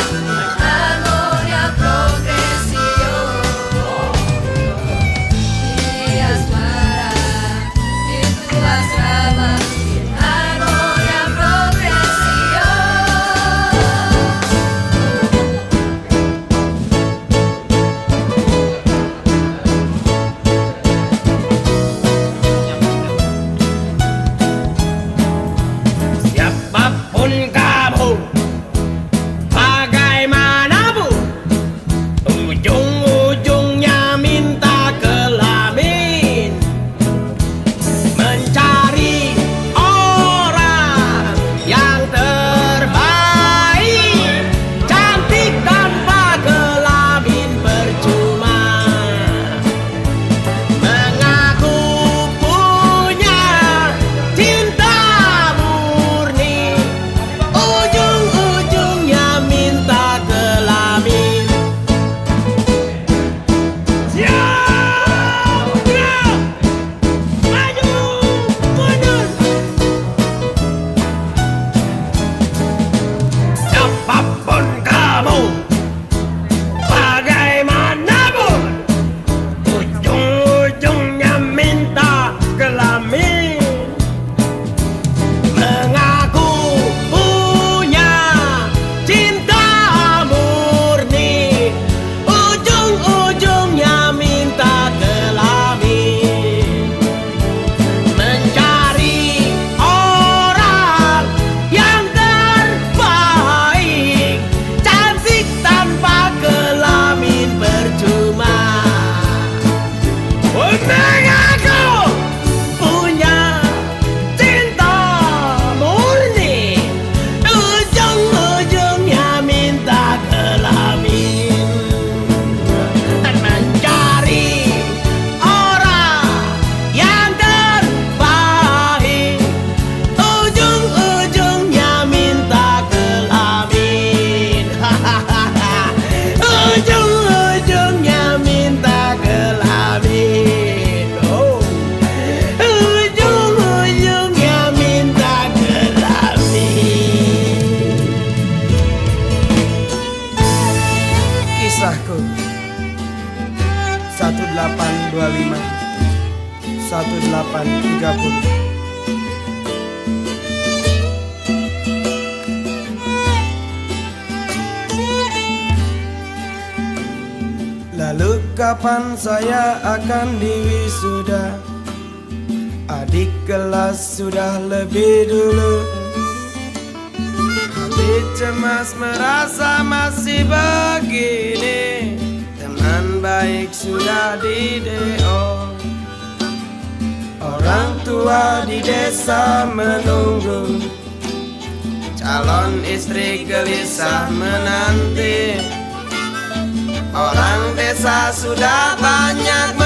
harmonia progresio. Ini asmara, itu asrama, harmonia progresio.
Siapapun kamu, bagaimanapun, ujung-ujungnya minta kelamin. Mencari orang yang terbaik, cantik tanpa kelamin percuma. Mengaku punya cinta murni, ujung-ujungnya minta kelamin. Siap, gerak, maju, mundur. Siapapun kamu, bagaimanapun, ujung-ujungnya minta kelamin. Mengaku punya cinta murni, ujung-ujungnya minta kelamin. Mencari orang yang terbaik, cantik tanpa kelamin percuma. Mengaku punya cinta murni, ujung-ujungnya minta kelamin. Mencari orang yang terbaik, ujung-ujungnya minta kelamin. Ujung-ujungnya minta kelamin. Oh. Ujung-ujungnya minta kelamin. Kisahku 1825 1830. Lalu kapan saya akan diwisuda? Adik kelas sudah lebih dulu. Hati cemas merasa masih begini. Teman baik sudah di DO. Orang tua di desa menunggu. Calon istri gelisah menanti. Orang desa sudah banyak